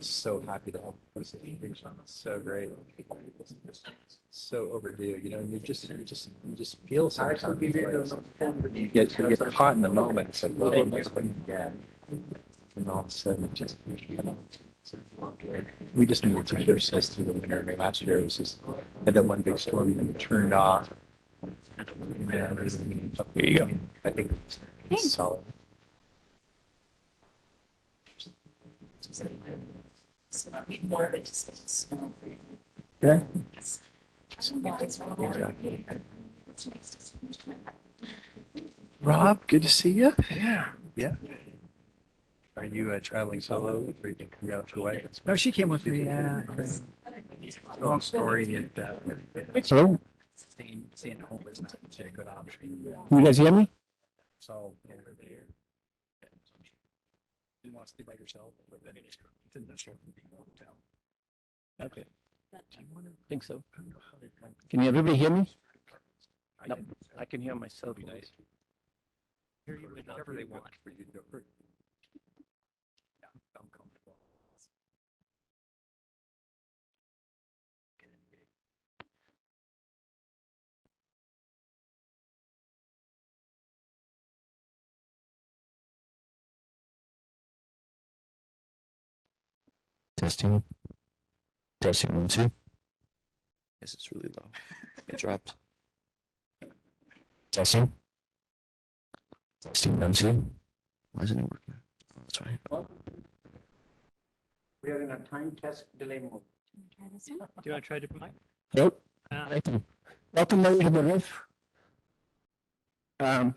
so happy to have this. It's so great. So overdue. You know, you just feel sometimes you get caught in the moment. It's like, oh, that's what you get. And all of a sudden, it just we just needed to push this through the winter. Last year it was just had that one big storm and it turned off. Yeah, there you go. I think it's solid. More of it just snow. Yeah. Rob, good to see you. Yeah. Yeah. Are you traveling solo? Or you can come out your way? No, she came with me. Long story. And, Hello? Staying home is not a good option. You guys hear me? So over there. You want to stay by yourself, but then it's in the hotel. Okay. Think so. Can everybody hear me? No, I can hear myself. Nice. Hear you whatever they want for you to do. Yeah, I'm comfortable. Testing. Testing 1, 2. Yes, it's really low. It dropped. Testing. Testing 1, 2. Why isn't it working? Oh, that's right. We are in a time test delay mode. Do you want to try different mic? Nope. Welcome everybody to the riff. I'd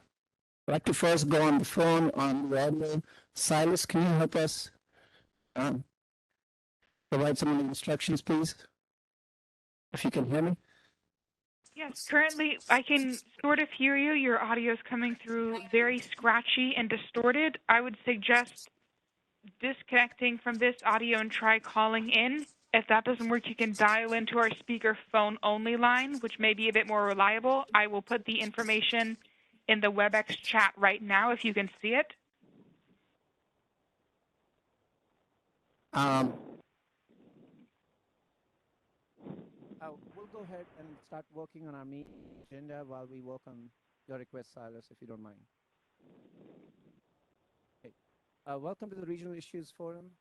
like to first go on the phone on the audio. Silas, can you help us provide some of the instructions, please? If you can hear me. Yes, currently I can sort of hear you. Your audio is coming through very scratchy and distorted. I would suggest disconnecting from this audio and try calling in. If that doesn't work, you can dial into our speaker phone only line, which may be a bit more reliable. I will put the information in the WebEx chat right now if you can see it. We'll go ahead and start working on our meeting agenda while we work on your request, Silas, if you don't mind. Okay. Welcome to the Regional Issues Forum.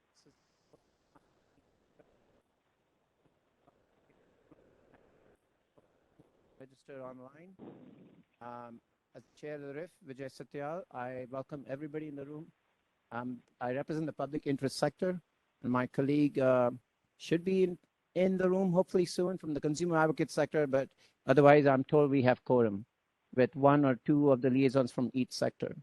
Register online. As chair of the RIF, Vijay Satyal, I welcome everybody in the room. I represent the public interest sector, and my colleague should be in the room hopefully soon from the consumer advocate sector, but otherwise I'm told we have quorum with 1 or 2 of the liaisons from each sector.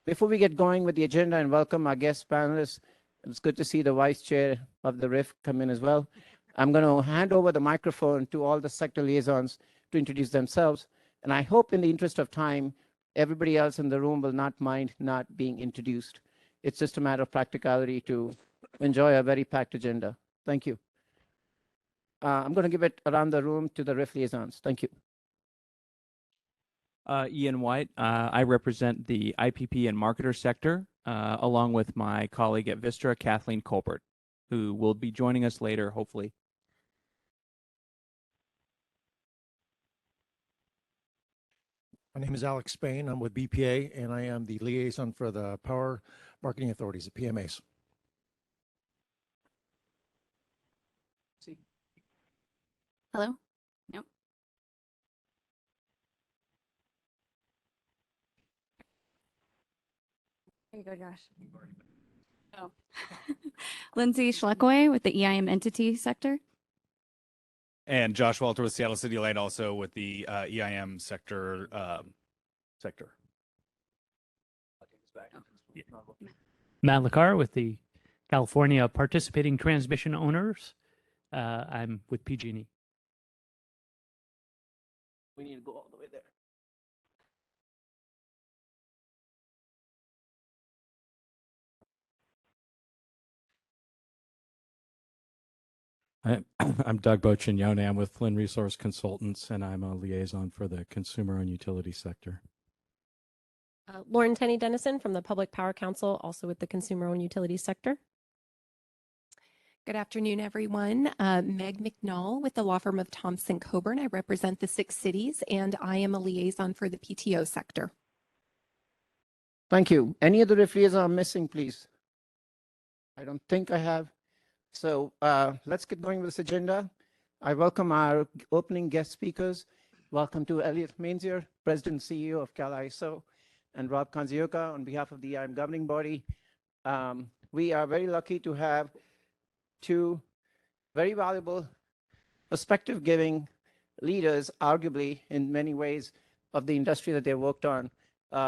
Before we get going with the agenda and welcome our guest panelists, it's good to see the vice chair of the RIF come in as well. I'm going to hand over the microphone to all the sector liaisons to introduce themselves. And I hope in the interest of time, everybody else in the room will not mind not being introduced. It's just a matter of practicality to enjoy a very packed agenda. Thank you. I'm going to give it around the room to the RIF liaisons. Thank you. Ian White. I represent the IPP and marketer sector, along with my colleague at Vistra, Kathleen Colbert, who will be joining us later, hopefully. My name is Alex Spain. I'm with BPA, and I am the liaison for the Power Marketing Authorities, the PMAs. Hello? Nope. There you go, Josh. Oh. Lindsay Schleckaway with the EIM entity sector. And Josh Walter with Seattle City Light, also with the EIM sector. Matt Lacar with the California Participating Transmission Owners. I'm with PG&E. We need to go all the way there. I'm Doug Bocignone. I'm with Flynn Resource Consultants, and I'm a liaison for the consumer and utility sector. Lauren Tenney Dennison from the Public Power Council, also with the consumer and utility sector. Good afternoon, everyone. Meg McNall with the law firm of Thompson Coburn. I represent the 6 cities, and I am a liaison for the PTO sector. Thank you. Any other referees I'm missing, please? I don't think I have. So let's get going with this agenda. I welcome our opening guest speakers. Welcome to Elliot Mainzer, President and CEO of CalISO, and Rob Kanzioka on behalf of the EIM governing body. We are very lucky to have 2 very valuable perspective-giving leaders, arguably in many ways, of the industry that they worked on.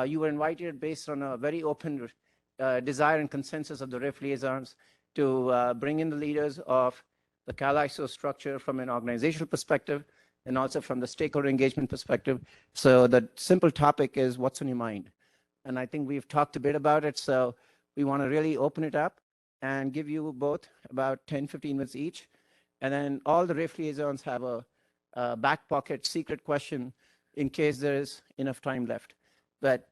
You were invited based on a very open desire and consensus of the RIF liaisons to bring in the leaders of the CalISO structure from an organizational perspective and also from the stakeholder engagement perspective. So the simple topic is what's on your mind. And I think we've talked a bit about it. So we want to really open it up and give you both about 10, 15 minutes each. And then all the RIF liaisons have a back pocket secret question in case there is enough time left. But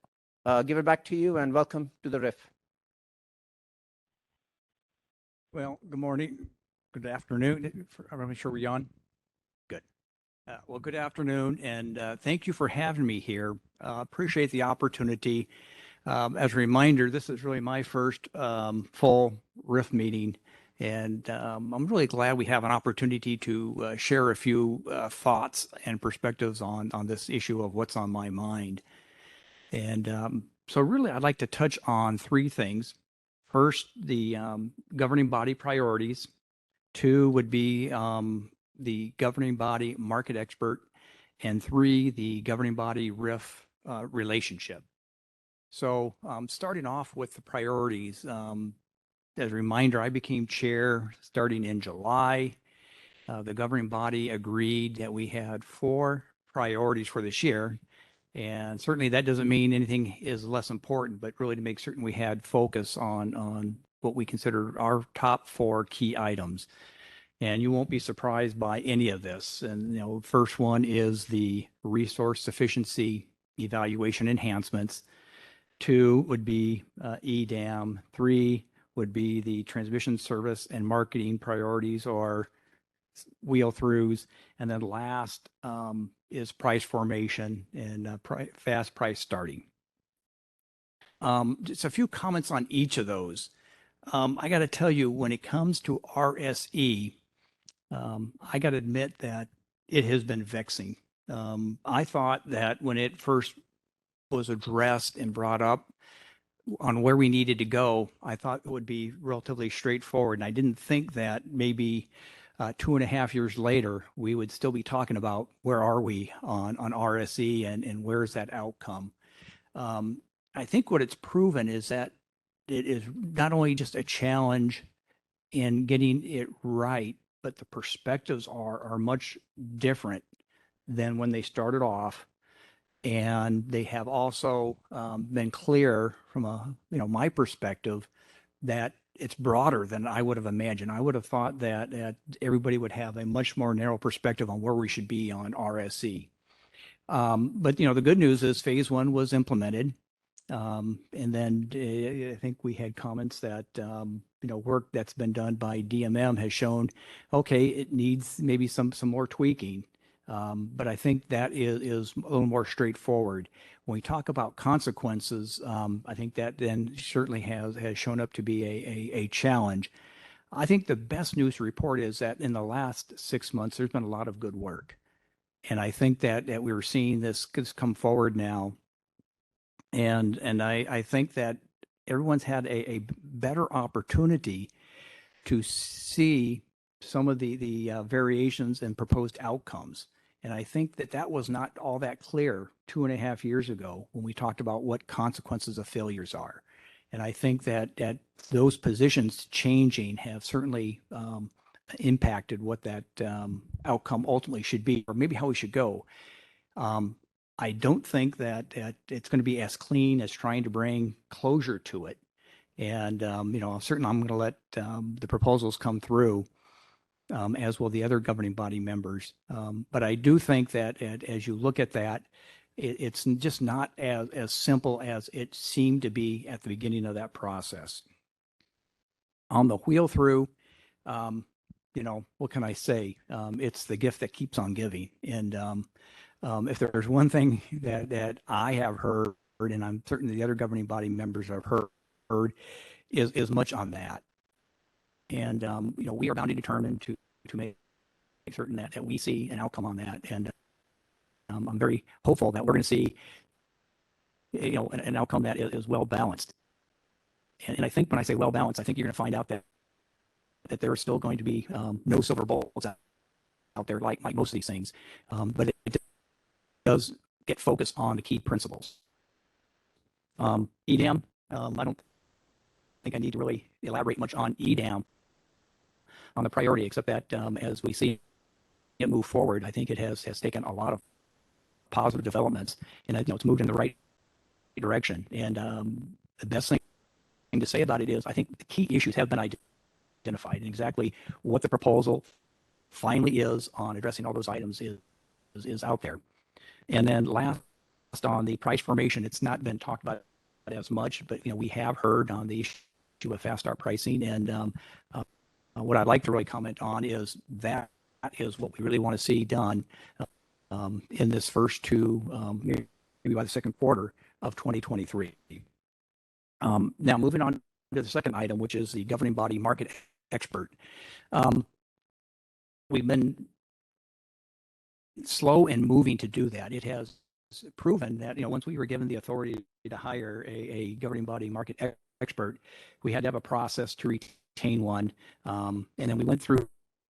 give it back to you and welcome to the RIF. Well, good morning, good afternoon. I'm not sure we're on. Good. Well, good afternoon, and thank you for having me here. Appreciate the opportunity. As a reminder, this is really my first full RIF meeting, and I'm really glad we have an opportunity to share a few thoughts and perspectives on this issue of what's on my mind. And so really, I'd like to touch on 3 things. First, the governing body priorities. 2 would be the governing body market expert. And 3, the governing body RIF relationship. So starting off with the priorities, as a reminder, I became chair starting in July. The governing body agreed that we had 4 priorities for this year. And certainly that doesn't mean anything is less important, but really to make certain we had focus on what we consider our top 4 key items. And you won't be surprised by any of this. And, first one is the resource sufficiency evaluation enhancements. 2 would be EDAM. 3 would be the transmission service and marketing priorities or wheel throughs. And then last is price formation and fast price starting. Just a few comments on each of those. I got to tell you, when it comes to RSE, I got to admit that it has been vexing. I thought that when it first was addressed and brought up on where we needed to go, I thought it would be relatively straightforward. And I didn't think that maybe 2.5 years later, we would still be talking about where are we on RSE and where's that outcome. I think what it's proven is that it is not only just a challenge in getting it right, but the perspectives are much different than when they started off. And they have also been clear from my perspective that it's broader than I would have imagined. I would have thought that everybody would have a much more narrow perspective on where we should be on RSE. But the good news is phase 1 was implemented. And then I think we had comments that work that's been done by DMM has shown, okay, it needs maybe some more tweaking. But I think that is a little more straightforward. When we talk about consequences, I think that then certainly has shown up to be a challenge. I think the best news to report is that in the last 6 months, there's been a lot of good work. And I think that we were seeing this come forward now. And I think that everyone's had a better opportunity to see some of the variations and proposed outcomes. And I think that was not all that clear 2.5 years ago when we talked about what consequences of failures are. And I think that those positions changing have certainly impacted what that outcome ultimately should be, or maybe how we should go. I don't think that it's going to be as clean as trying to bring closure to it. And, certainly I'm going to let the proposals come through, as will the other governing body members. But I do think that as you look at that, it's just not as simple as it seemed to be at the beginning of that process. On the wheel through, you know, what can I say? It's the gift that keeps on giving. And if there's one thing that I have heard, and I'm certain the other governing body members have heard is much on that. And you know, we are bound and determined to make certain that we see an outcome on that. And I'm very hopeful that we're going to see, you know, an outcome that is well balanced. And I think when I say well balanced, I think you're going to find out that there are still going to be no silver bullets out there like most of these things, but it does get focused on the key principles. EDAM, I don't think I need to really elaborate much on EDAM on the priority, except that as we see it move forward, I think it has taken a lot of positive developments, and you know, it's moved in the right direction. And the best thing to say about it is I think the key issues have been identified, and exactly what the proposal finally is on addressing all those items is out there. And then last on the price formation, it's not been talked about as much, but you know, we have heard on the issue of fast start pricing. And what I'd like to really comment on is that is what we really want to see done in this first maybe by the second quarter of 2023. Now moving on to the second item, which is the governing body market expert. We've been slow in moving to do that. It has proven that, you know, once we were given the authority to hire a governing body market expert, we had to have a process to retain one. And then we went through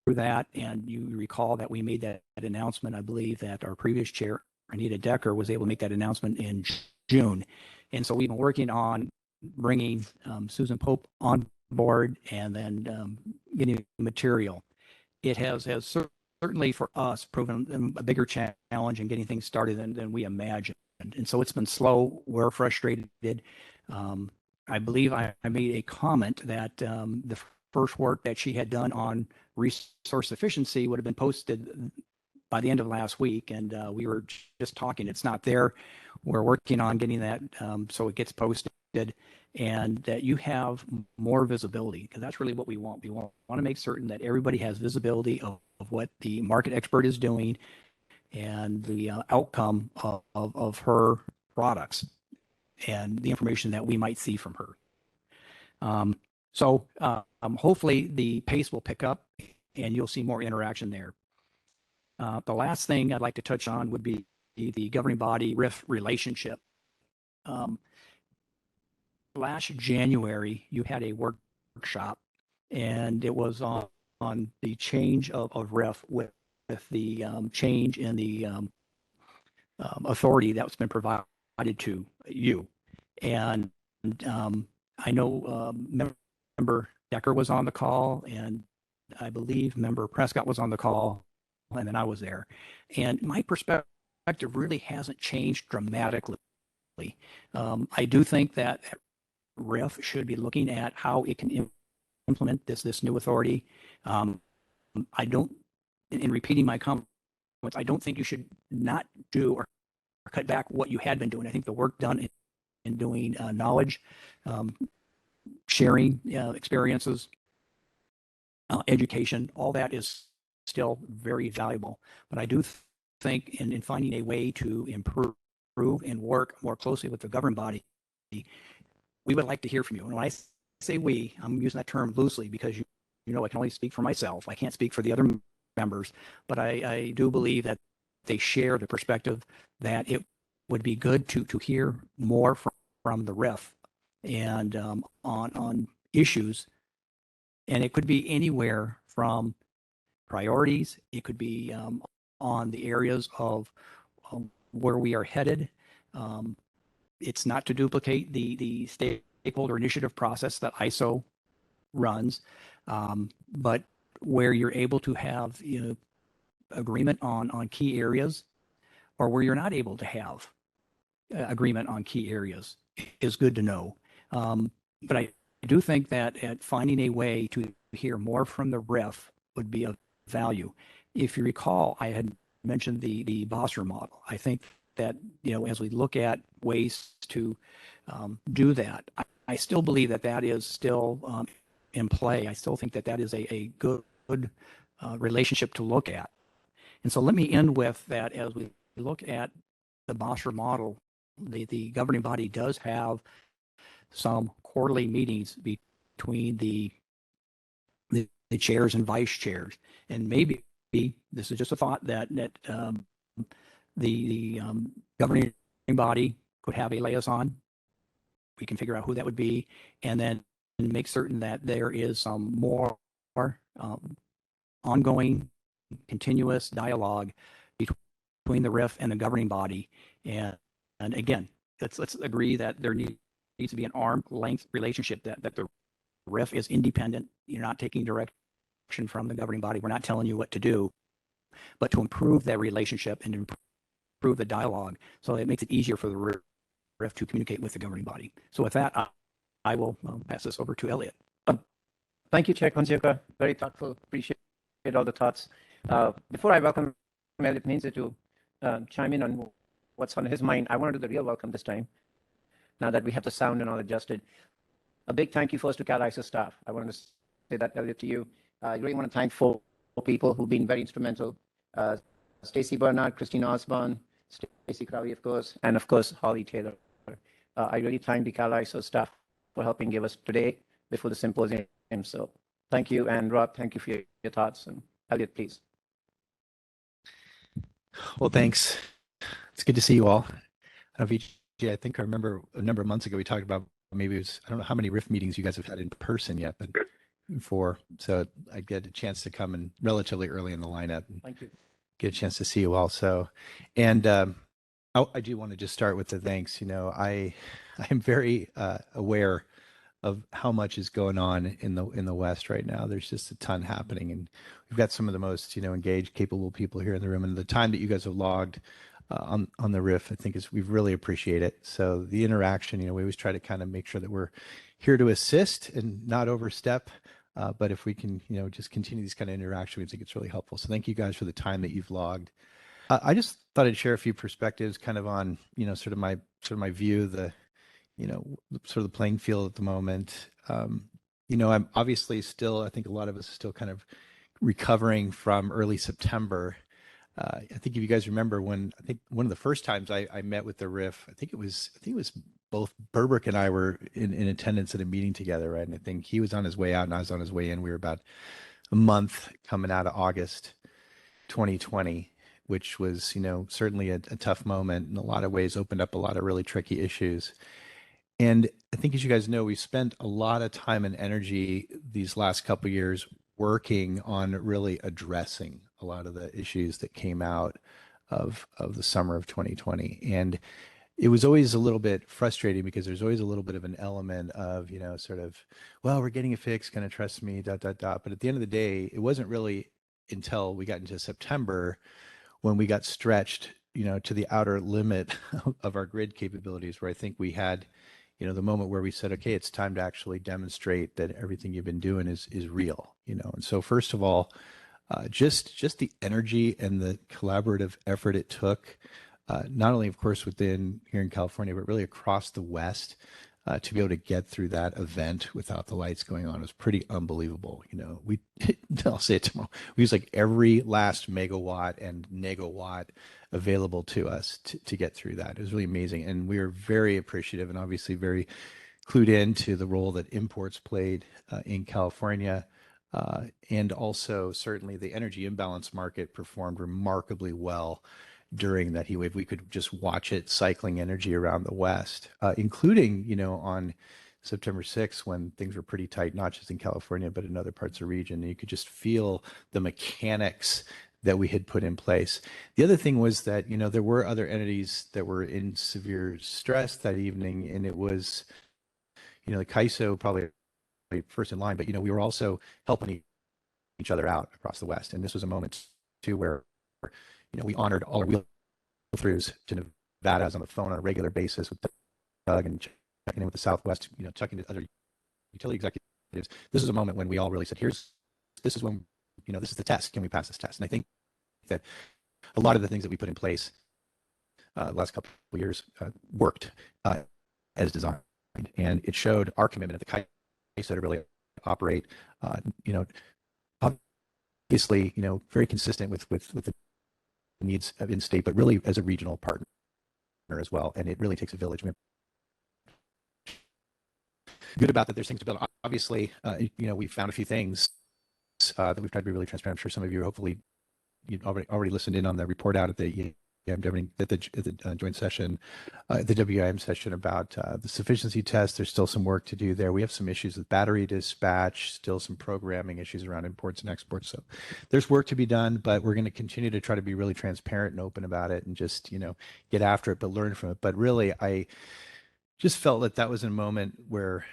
that, and you recall that we made that announcement. I believe that our previous chair, Anita Decker, was able to make that announcement in June. And so we've been working on bringing Susan Pope on board and then getting material. It has certainly for us proven a bigger challenge in getting things started than we imagined. And so it's been slow. We're frustrated. I believe I made a comment that the first work that she had done on resource efficiency would have been posted by the end of last week. And we were just talking, it's not there. We're working on getting that so it gets posted, and that you have more visibility, because that's really what we want. We want to make certain that everybody has visibility of what the market expert is doing and the outcome of her products and the information that we might see from her. So hopefully the pace will pick up and you'll see more interaction there. The last thing I'd like to touch on would be the governing body RIF relationship. Last January, you had a workshop, and it was on the change of RIF with the change in the authority that's been provided to you. And I know member Decker was on the call, and I believe member Prescott was on the call, and then I was there. And my perspective really hasn't changed dramatically. I do think that RIF should be looking at how it can implement this new authority. I don't, in repeating my comments, I don't think you should not do or cut back what you had been doing. I think the work done in doing knowledge, sharing experiences, education, all that is still very valuable. But I do think in finding a way to improve and work more closely with the governing body, we would like to hear from you. And when I say we, I'm using that term loosely because you know I can only speak for myself. I can't speak for the other members, but I do believe that they share the perspective that it would be good to hear more from the RIF and on issues. And it could be anywhere from priorities. It could be on the areas of where we are headed. It's not to duplicate the stakeholder initiative process that ISO runs, but where you're able to have agreement on key areas, or where you're not able to have agreement on key areas is good to know. But I do think that at finding a way to hear more from the RIF would be of value. If you recall, I had mentioned the Bosser model. I think that, as we look at ways to do that, I still believe that is still in play, I still think that that is a good relationship to look at. And so let me end with that. As we look at the Bosher model, the governing body does have some quarterly meetings between the chairs and vice chairs. And maybe this is just a thought that the governing body could have a liaison. We can figure out who that would be, and then make certain that there is some more ongoing, continuous dialogue between the RIF and the governing body. And again, let's agree that there needs to be an arm's length relationship, that the RIF is independent. You're not taking direction from the governing body. We're not telling you what to do, but to improve that relationship and improve the dialogue, so it makes it easier for the RIF to communicate with the governing body. So with that, I will pass this over to Elliot. Thank you, Chair Consiaka. Very thoughtful. Appreciate all the thoughts. Before I welcome Elliot Mainzer to chime in on what's on his mind, I want to do the real welcome this time, now that we have the sound and all adjusted. A big thank you first to CalISO staff. I want to say that, Elliot, to you. I really want to thank four people who've been very instrumental. Stacy Bernard, Christine Osborne, Stacy Crowley, of course, and of course, Holly Taylor. I really thank the CalISO staff for helping give us today before the symposium. So thank you. And Rob, thank you for your thoughts. And Elliot, please. Well, thanks. It's good to see you all. I think I remember a number of months ago we talked about, maybe it was, I don't know how many RIF meetings you guys have had in person yet, but 4. So I get a chance to come in relatively early in the lineup and Thank you. get a chance to see you all. So, and I do want to just start with the thanks. You know, I am very aware of how much is going on in the West right now. There's just a ton happening, and we've got some of the most engaged, capable people here in the room. And the time that you guys have logged on the RIF, I think we really appreciate it. So the interaction, we always try to kind of make sure that we're here to assist and not overstep. But if we can, just continue these kind of interaction, we think it's really helpful. So thank you guys for the time that you've logged. I just thought I'd share a few perspectives kind of on, sort of my view, sort of the playing field at the moment. I'm obviously still, I think a lot of us are still kind of recovering from early September. I think if you guys remember I think one of the first times I met with the RIF, I think it was both Burbrick and I were in attendance at a meeting together, right? And I think he was on his way out and I was on his way in. We were about a month coming out of August 2020, which was, certainly a tough moment, in a lot of ways opened up a lot of really tricky issues. And I think, as you guys know, we've spent a lot of time and energy these last couple of years working on really addressing a lot of the issues that came out of the summer of 2020. And it was always a little bit frustrating because there's always a little bit of an element of, sort of, well, we're getting it fixed, kind of trust me, ... But at the end of the day, it wasn't really until we got into September when we got stretched, to the outer limit of our grid capabilities, where I think we had, the moment where we said, okay, it's time to actually demonstrate that everything you've been doing is real, And so first of all, just the energy and the collaborative effort it took, not only, of course, within here in California, but really across the West, to be able to get through that event without the lights going on was pretty unbelievable. I'll say it tomorrow. We used like every last megawatt and negawatt available to us to get through that. It was really amazing. And we were very appreciative and obviously very clued into the role that imports played in California. And also certainly the energy imbalance market performed remarkably well during that heat wave. We could just watch it cycling energy around the West, including, on September 6th, when things were pretty tight, not just in California, but in other parts of the region. And you could just feel the mechanics that we had put in place. The other thing was that, there were other entities that were in severe stress that evening. And it was, the CAISO probably first in line, but, we were also helping each other out across the West. And this was a moment too where, we honored all our wheel throughs to Nevada. I was on the phone on a regular basis with Doug and checking in with the Southwest, checking to other utility executives. This is a moment when we all really said, this is when, this is the test. Can we pass this test? And I think that a lot of the things that we put in place the last couple of years worked as designed. And it showed our commitment at the CAISO to really operate. You know, obviously, you know, very consistent with the needs of in-state, but really as a regional partner as well. And it really takes a village. I mean, good about that. There's things to build. Obviously, you know, we found a few things that we've tried to be really transparent. I'm sure some of you hopefully you already listened in on the report out at the joint session, the WIM session about the sufficiency test. There's still some work to do there. We have some issues with battery dispatch, still some programming issues around imports and exports. So there's work to be done, but we're going to continue to try to be really transparent and open about it and just, you know, get after it, but learn from it. But really, I just felt that that was a moment where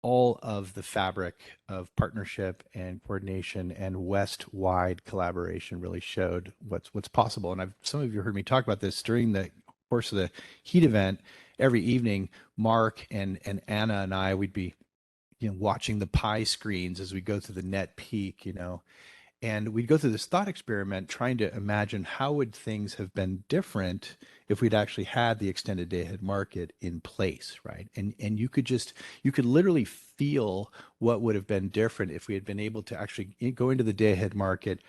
all of the fabric of partnership and coordination and West-wide collaboration really showed what's possible. And some of you heard me talk about this during the course of the heat event. Every evening, Mark and Anna and I, we'd be, you know, watching the pie screens as we go through the net peak, you know, and we'd go through this thought experiment trying to imagine how would things have been different if we'd actually had the extended day ahead market in place, right? And you could literally feel what would have been different if we had been able to actually go into the day ahead market,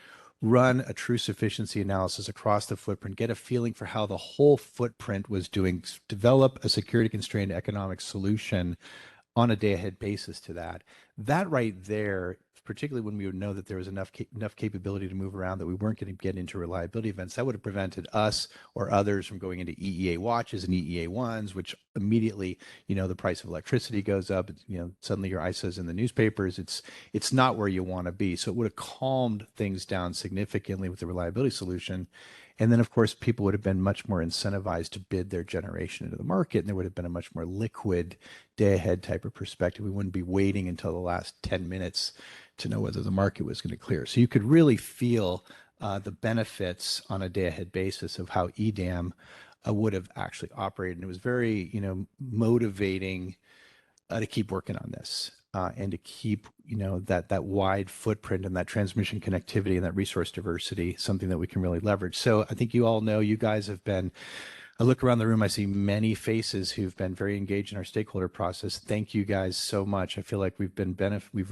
run a true sufficiency analysis across the footprint, get a feeling for how the whole footprint was doing, develop a security constrained economic solution on a day ahead basis to that. That right there, particularly when we would know that there was enough capability to move around that we weren't going to get into reliability events, that would have prevented us or others from going into EEA watches and EEA ones, which immediately, you know, the price of electricity goes up. You know, suddenly your ISA's in the newspapers. It's not where you want to be. So it would have calmed things down significantly with the reliability solution. And then, of course, people would have been much more incentivized to bid their generation into the market, and there would have been a much more liquid day ahead type of perspective. We wouldn't be waiting until the last 10 minutes to know whether the market was going to clear. So you could really feel the benefits on a day ahead basis of how EDAM would have actually operated. And it was very, you know, motivating to keep working on this. And to keep, you know, that wide footprint and that transmission connectivity and that resource diversity, something that we can really leverage. So I think you all know, you guys have been, I look around the room, I see many faces who've been very engaged in our stakeholder process. Thank you guys so much. I feel like we've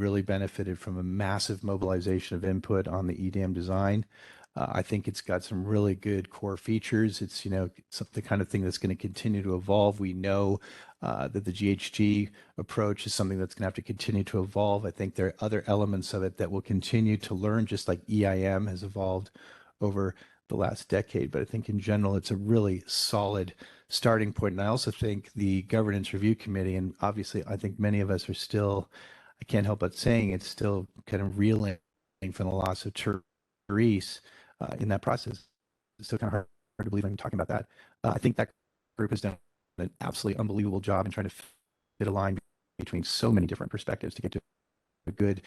really benefited from a massive mobilization of input on the EDAM design. I think it's got some really good core features. It's, you know, it's the kind of thing that's going to continue to evolve. We know that the GHG approach is something that's going to have to continue to evolve. I think there are other elements of it that will continue to learn, just like EIM has evolved over the last decade. But I think in general, it's a really solid starting point. And I also think the governance review committee, and obviously I think many of us are still, I can't help but saying it's still kind of reeling from the loss of Therese in that process. It's still kind of hard to believe I'm talking about that. I think that group has done an absolutely unbelievable job in trying to fit a line between so many different perspectives to get to a good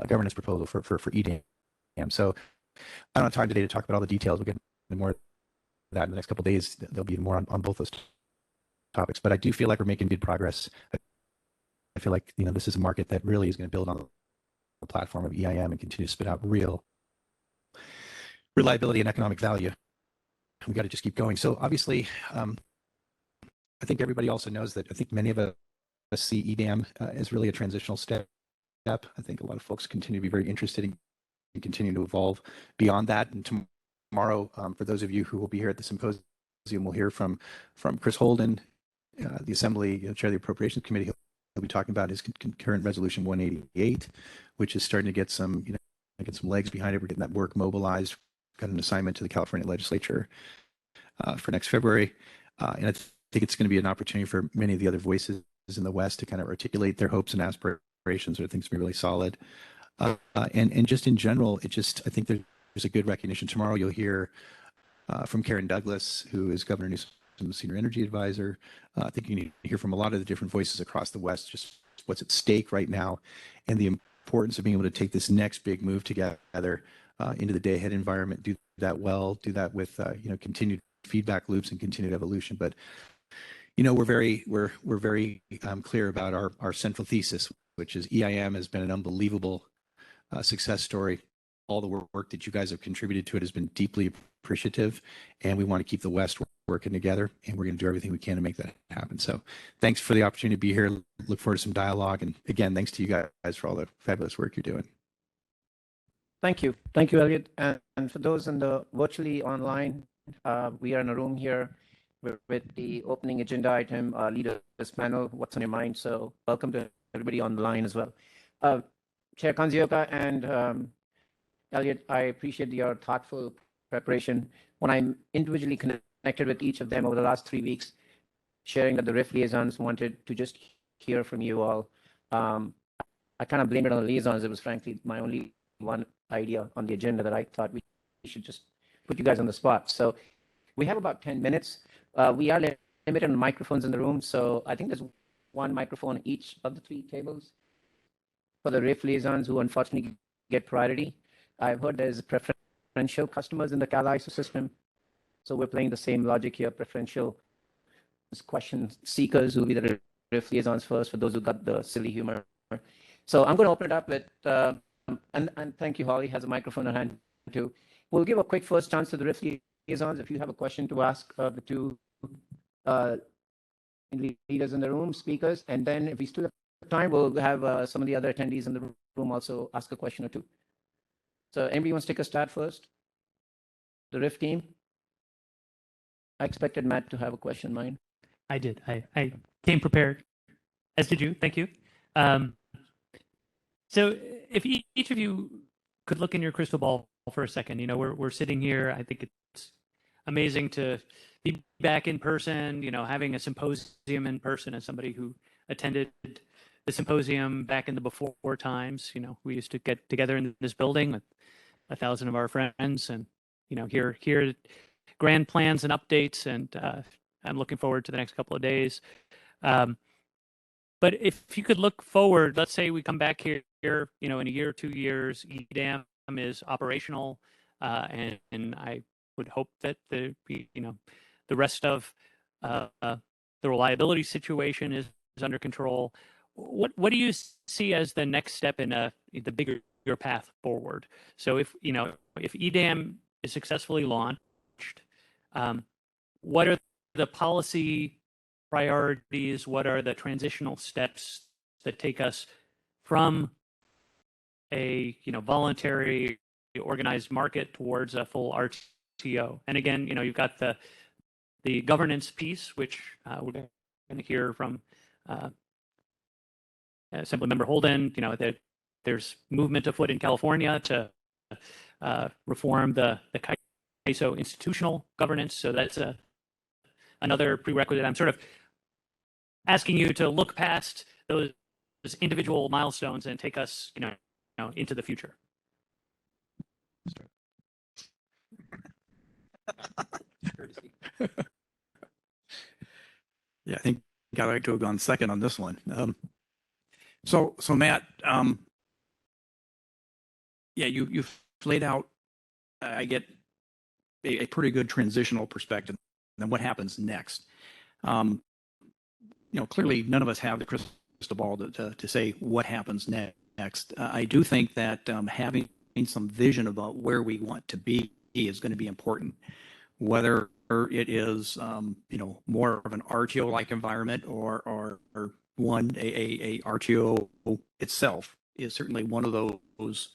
governance proposal for EDAM. So I don't have time today to talk about all the details. We'll get into more of that in the next couple of days. There'll be more on both those topics, but I do feel like we're making good progress. I feel like, you know, this is a market that really is going to build on the platform of EIM and continue to spit out real reliability and economic value. We got to just keep going. So obviously, I think everybody also knows that I think many of us see EDAM as really a transitional step. I think a lot of folks continue to be very interested in continuing to evolve beyond that. And tomorrow, for those of you who will be here at the symposium, we'll hear from Chris Holden, the Assembly Chair of the Appropriations Committee. He'll be talking about his concurrent resolution 188, which is starting to get some, you know, get some legs behind it. We're getting that work mobilized. Got an assignment to the California legislature for next February. And I think it's going to be an opportunity for many of the other voices in the West to kind of articulate their hopes and aspirations, which I think is going to be really solid. And just in general, I think there's a good recognition. Tomorrow you'll hear from Karen Douglas, who is Governor Newsom's senior energy advisor. I think you need to hear from a lot of the different voices across the West, just what's at stake right now and the importance of being able to take this next big move together into the day ahead environment, do that well, do that with, you know, continued feedback loops and continued evolution. But, you know, we're very clear about our central thesis, which is EIM has been an unbelievable success story. All the work that you guys have contributed to it has been deeply appreciative, and we want to keep the West working together, and we're going to do everything we can to make that happen. So thanks for the opportunity to be here. Look forward to some dialogue. And again, thanks to you guys for all the fabulous work you're doing. Thank you. Thank you, Elliot. And for those in the virtually online, we are in a room here with the opening agenda item, leaders panel, what's on your mind? So welcome to everybody on the line as well. Chair Kanzioka and Elliot, I appreciate your thoughtful preparation. When I'm individually connected with each of them over the last 3 weeks, sharing that the RIF liaisons wanted to just hear from you all, I kind of blame it on the liaisons. It was frankly my only one idea on the agenda that I thought we should just put you guys on the spot. So we have about 10 minutes. We are limited on microphones in the room, so I think there's one microphone each of the 3 tables for the RIF liaisons who unfortunately get priority. I've heard there's preferential customers in the Cal ISO system, so we're playing the same logic here. Preferential question seekers who will be the RIF liaisons first for those who got the silly humor. So I'm going to open it up with, and thank you, Holly has a microphone in hand too. We'll give a quick first chance to the RIF liaisons if you have a question to ask the 2 leaders in the room, speakers, and then if we still have time, we'll have some of the other attendees in the room also ask a question or 2. So anybody wants to take a start first? The RIF team? I expected Matt to have a question, mine. I did. I came prepared, as did you. Thank you. So if each of you could look in your crystal ball for a second, you know, we're sitting here. I think it's amazing to be back in person, you know, having a symposium in person as somebody who attended the symposium back in the before times. You know, we used to get together in this building with 1,000 of our friends and, you know, hear grand plans and updates. And I'm looking forward to the next couple of days. But if you could look forward, let's say we come back here, you know, in a year or 2 years, EDAM is operational, and I would hope that the rest of the reliability situation is under control. What do you see as the next step in the bigger path forward? So if EDAM is successfully launched, what are the policy priorities? What are the transitional steps that take us from a voluntary organized market towards a full RTO? And again, you know, you've got the governance piece, which we're going to hear from Assemblymember Holden. You know, that there's movement afoot in California to reform the ISO institutional governance. So that's another prerequisite. I'm sort of asking you to look past those individual milestones and take us, you know, into the future. Yeah, I think I'd like to have gone second on this one. So Matt, yeah, you've laid out, I get a pretty good transitional perspective. Then what happens next? You know, clearly none of us have the crystal ball to say what happens next. I do think that having some vision about where we want to be is going to be important, whether it is you know, more of an RTO-like environment or one a RTO itself is certainly one of those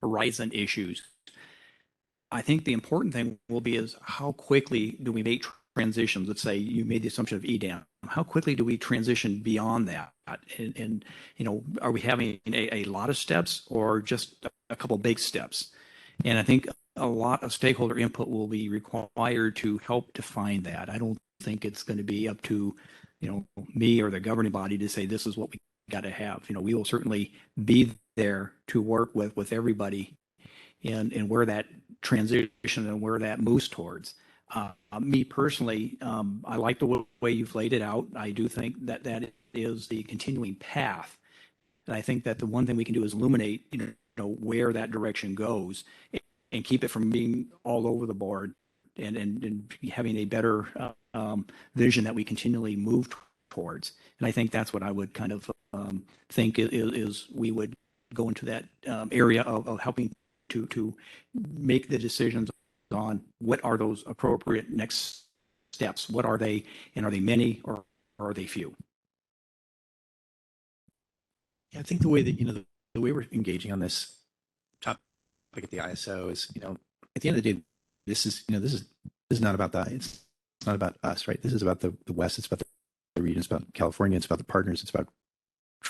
horizon issues. I think the important thing will be is how quickly do we make transitions? Let's say you made the assumption of EDAM. How quickly do we transition beyond that? And you know, are we having a lot of steps or just a couple big steps? And I think a lot of stakeholder input will be required to help define that. I don't think it's going to be up to, you know, me or the governing body to say this is what we got to have. You know, we will certainly be there to work with everybody and where that transition and where that moves towards. Me personally, I like the way you've laid it out. I do think that that is the continuing path. And I think that the one thing we can do is illuminate, you know, where that direction goes and keep it from being all over the board and having a better vision that we continually move towards. And I think that's what I would kind of think is we would go into that area of helping to make the decisions on what are those appropriate next steps? What are they, and are they many or are they few? Yeah, I think the way that, the way we're engaging on this topic at the ISO is, at the end of the day, this is not about it's not about us, right? This is about the West. It's about the region. It's about California. It's about the partners. It's about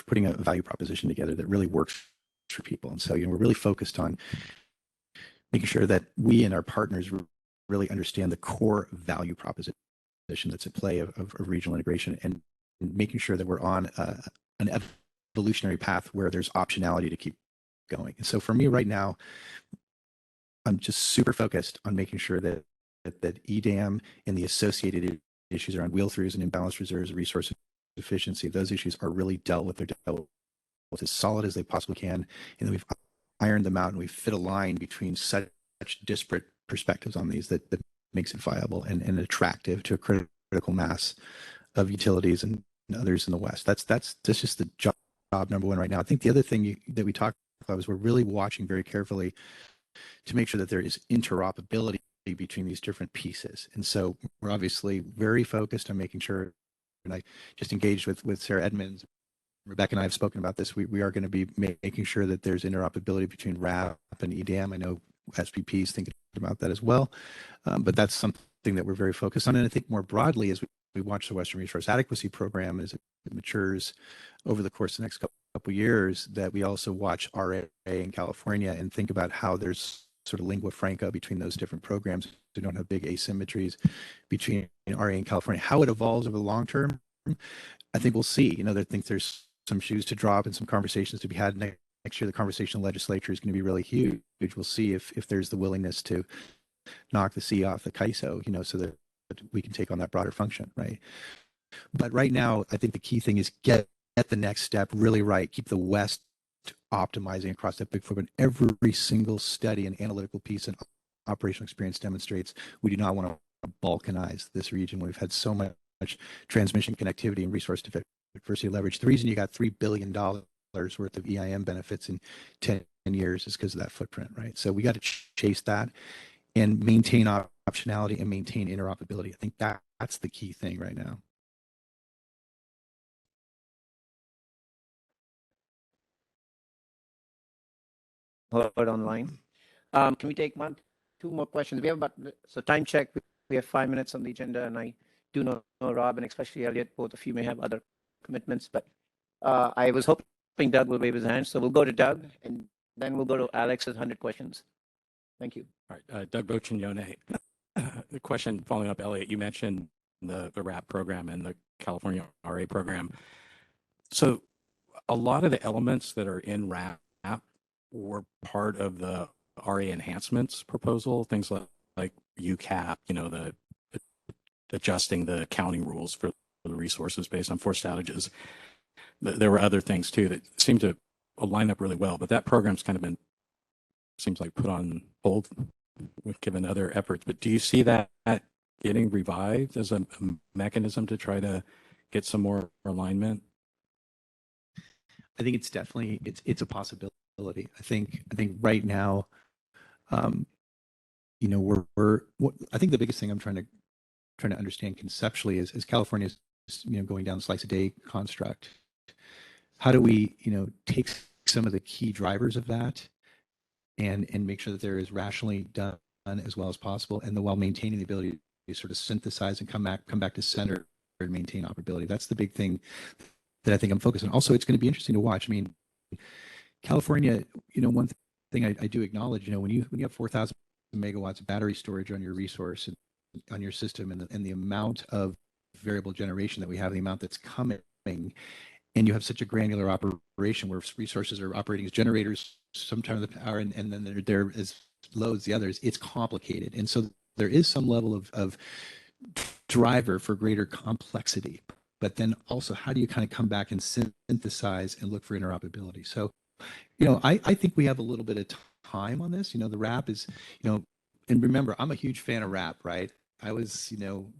putting a value proposition together that really works for people. And so, we're really focused on making sure that we and our partners really understand the core value proposition that's at play of regional integration, and making sure that we're on an evolutionary path where there's optionality to keep going. And so for me right now, I'm just super focused on making sure that EDAM and the associated issues around wheel throughs and imbalance reserves, resource efficiency, those issues are really dealt with. They're dealt with as solid as they possibly can. And then we've ironed them out and we've fit a line between such disparate perspectives on these that makes it viable and attractive to a critical mass of utilities and others in the West. That's just the job number one right now. I think the other thing that we talked about was we're really watching very carefully to make sure that there is interoperability between these different pieces. And so we're obviously very focused on making sure, and I just engaged with Sarah Edmonds, Rebecca and I have spoken about this. We are going to be making sure that there's interoperability between RAP and EDAM. I know SPP is thinking about that as well, but that's something that we're very focused on. And I think more broadly, as we watch the Western Resource Adequacy Program as it matures over the course of the next couple of years, that we also watch RA in California and think about how there's sort of lingua franca between those different programs. We don't have big asymmetries between RA and California. How it evolves over the long term, I think we'll see. I think there's some shoes to drop and some conversations to be had next year. The conversation legislature is going to be really huge. We'll see if there's the willingness to knock the C off the CAISO, so that we can take on that broader function, right? But right now, I think the key thing is get the next step really right. Keep the West optimizing across that big footprint. Every single study and analytical piece and operational experience demonstrates we do not want to balkanize this region. We've had so much transmission connectivity and resource diversity leverage. The reason you got $3 billion worth of EIM benefits in 10 years is because of that footprint, right? So we got to chase that and maintain optionality and maintain interoperability. I think that's the key thing right now. Heard online. Can we take two more questions? We have time check. We have 5 minutes on the agenda, and I do know Rob and especially Elliot, both of you may have other commitments, but I was hoping Doug will wave his hand. So we'll go to Doug, and then we'll go to Alex's 100 questions. Thank you. All right, Doug Bochignone. The question following up, Elliot, you mentioned the RAP program and the California RA program. So a lot of the elements that are in RAP were part of the RA enhancements proposal, things like UCAP, the adjusting the accounting rules for the resources based on forced outages. There were other things too that seemed to line up really well, but that program's kind of been, seems like, put on hold given other efforts. But do you see that getting revived as a mechanism to try to get some more alignment? I think it's definitely it's a possibility. I think right now, I think the biggest thing I'm trying to understand conceptually is California is going down the slice a day construct. How do we take some of the key drivers of that and make sure that they're as rationally done as well as possible, and while maintaining the ability to sort of synthesize and come back to center and maintain operability. That's the big thing that I think I'm focused on. Also, it's going to be interesting to watch. I mean, California, one thing I do acknowledge, when you have 4,000 megawatts of battery storage on your resource and on your system, and the amount of variable generation that we have, the amount that's coming, and you have such a granular operation where resources are operating as generators sometimes the power, and then they're as loads the others, it's complicated. And so there is some level of driver for greater complexity, but then also how do you kind of come back and synthesize and look for interoperability? So, I think we have a little bit of time on this. The RAP is, and remember, I'm a huge fan of RAP, right? I was,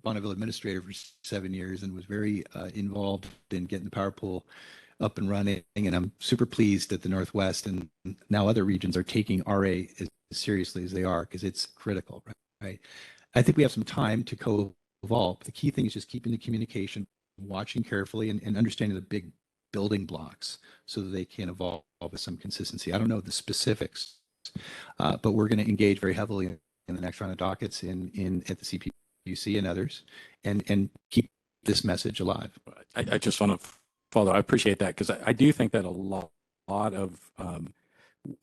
Bonneville administrator for 7 years and was very involved in getting the power pool up and running. And I'm super pleased that the Northwest and now other regions are taking RA as seriously as they are, because it's critical, right? I think we have some time to evolve. The key thing is just keeping the communication, watching carefully, and understanding the big building blocks so that they can evolve with some consistency. I don't know the specifics, but we're going to engage very heavily in the next round of dockets in at the CPUC and others, and keep this message alive. I just want to follow. I appreciate that because I do think that a lot of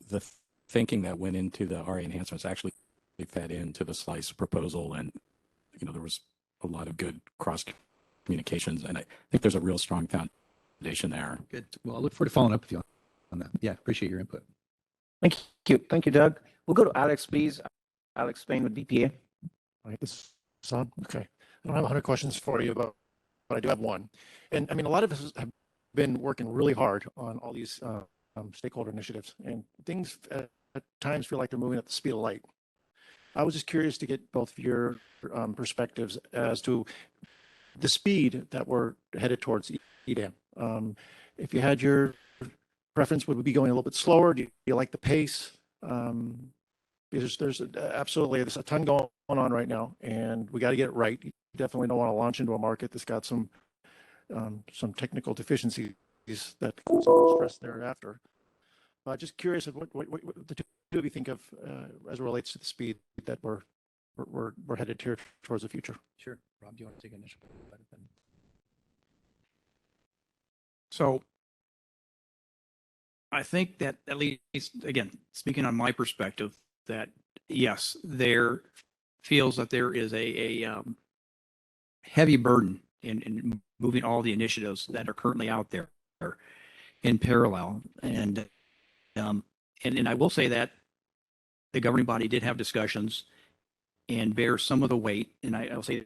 the thinking that went into the RA enhancements actually fed into the slice proposal, and there was a lot of good cross communications, and I think there's a real strong foundation there. Good. Well, I look forward to following up with you on that. Yeah, appreciate your input. Thank you, Doug. We'll go to Alex, please. Alex Spain with BPA. All right, this is on. Okay. I don't have 100 questions for you, but I do have one. And I mean, a lot of us have been working really hard on all these stakeholder initiatives, and things at times feel like they're moving at the speed of light. I was just curious to get both of your perspectives as to the speed that we're headed towards EDAM. If you had your preference, would we be going a little bit slower? Do you like the pace? Because there's a ton going on right now, and we got to get it right. You definitely don't want to launch into a market that's got some technical deficiencies that cause some stress thereafter. Just curious of what the two of you think of as it relates to the speed that we're headed here towards the future. Sure. Rob, do you want to take initial? So I think that, at least, again, speaking on my perspective, that yes, there feels that there is a heavy burden in moving all the initiatives that are currently out there in parallel. And I will say that the governing body did have discussions and bear some of the weight. And I'll say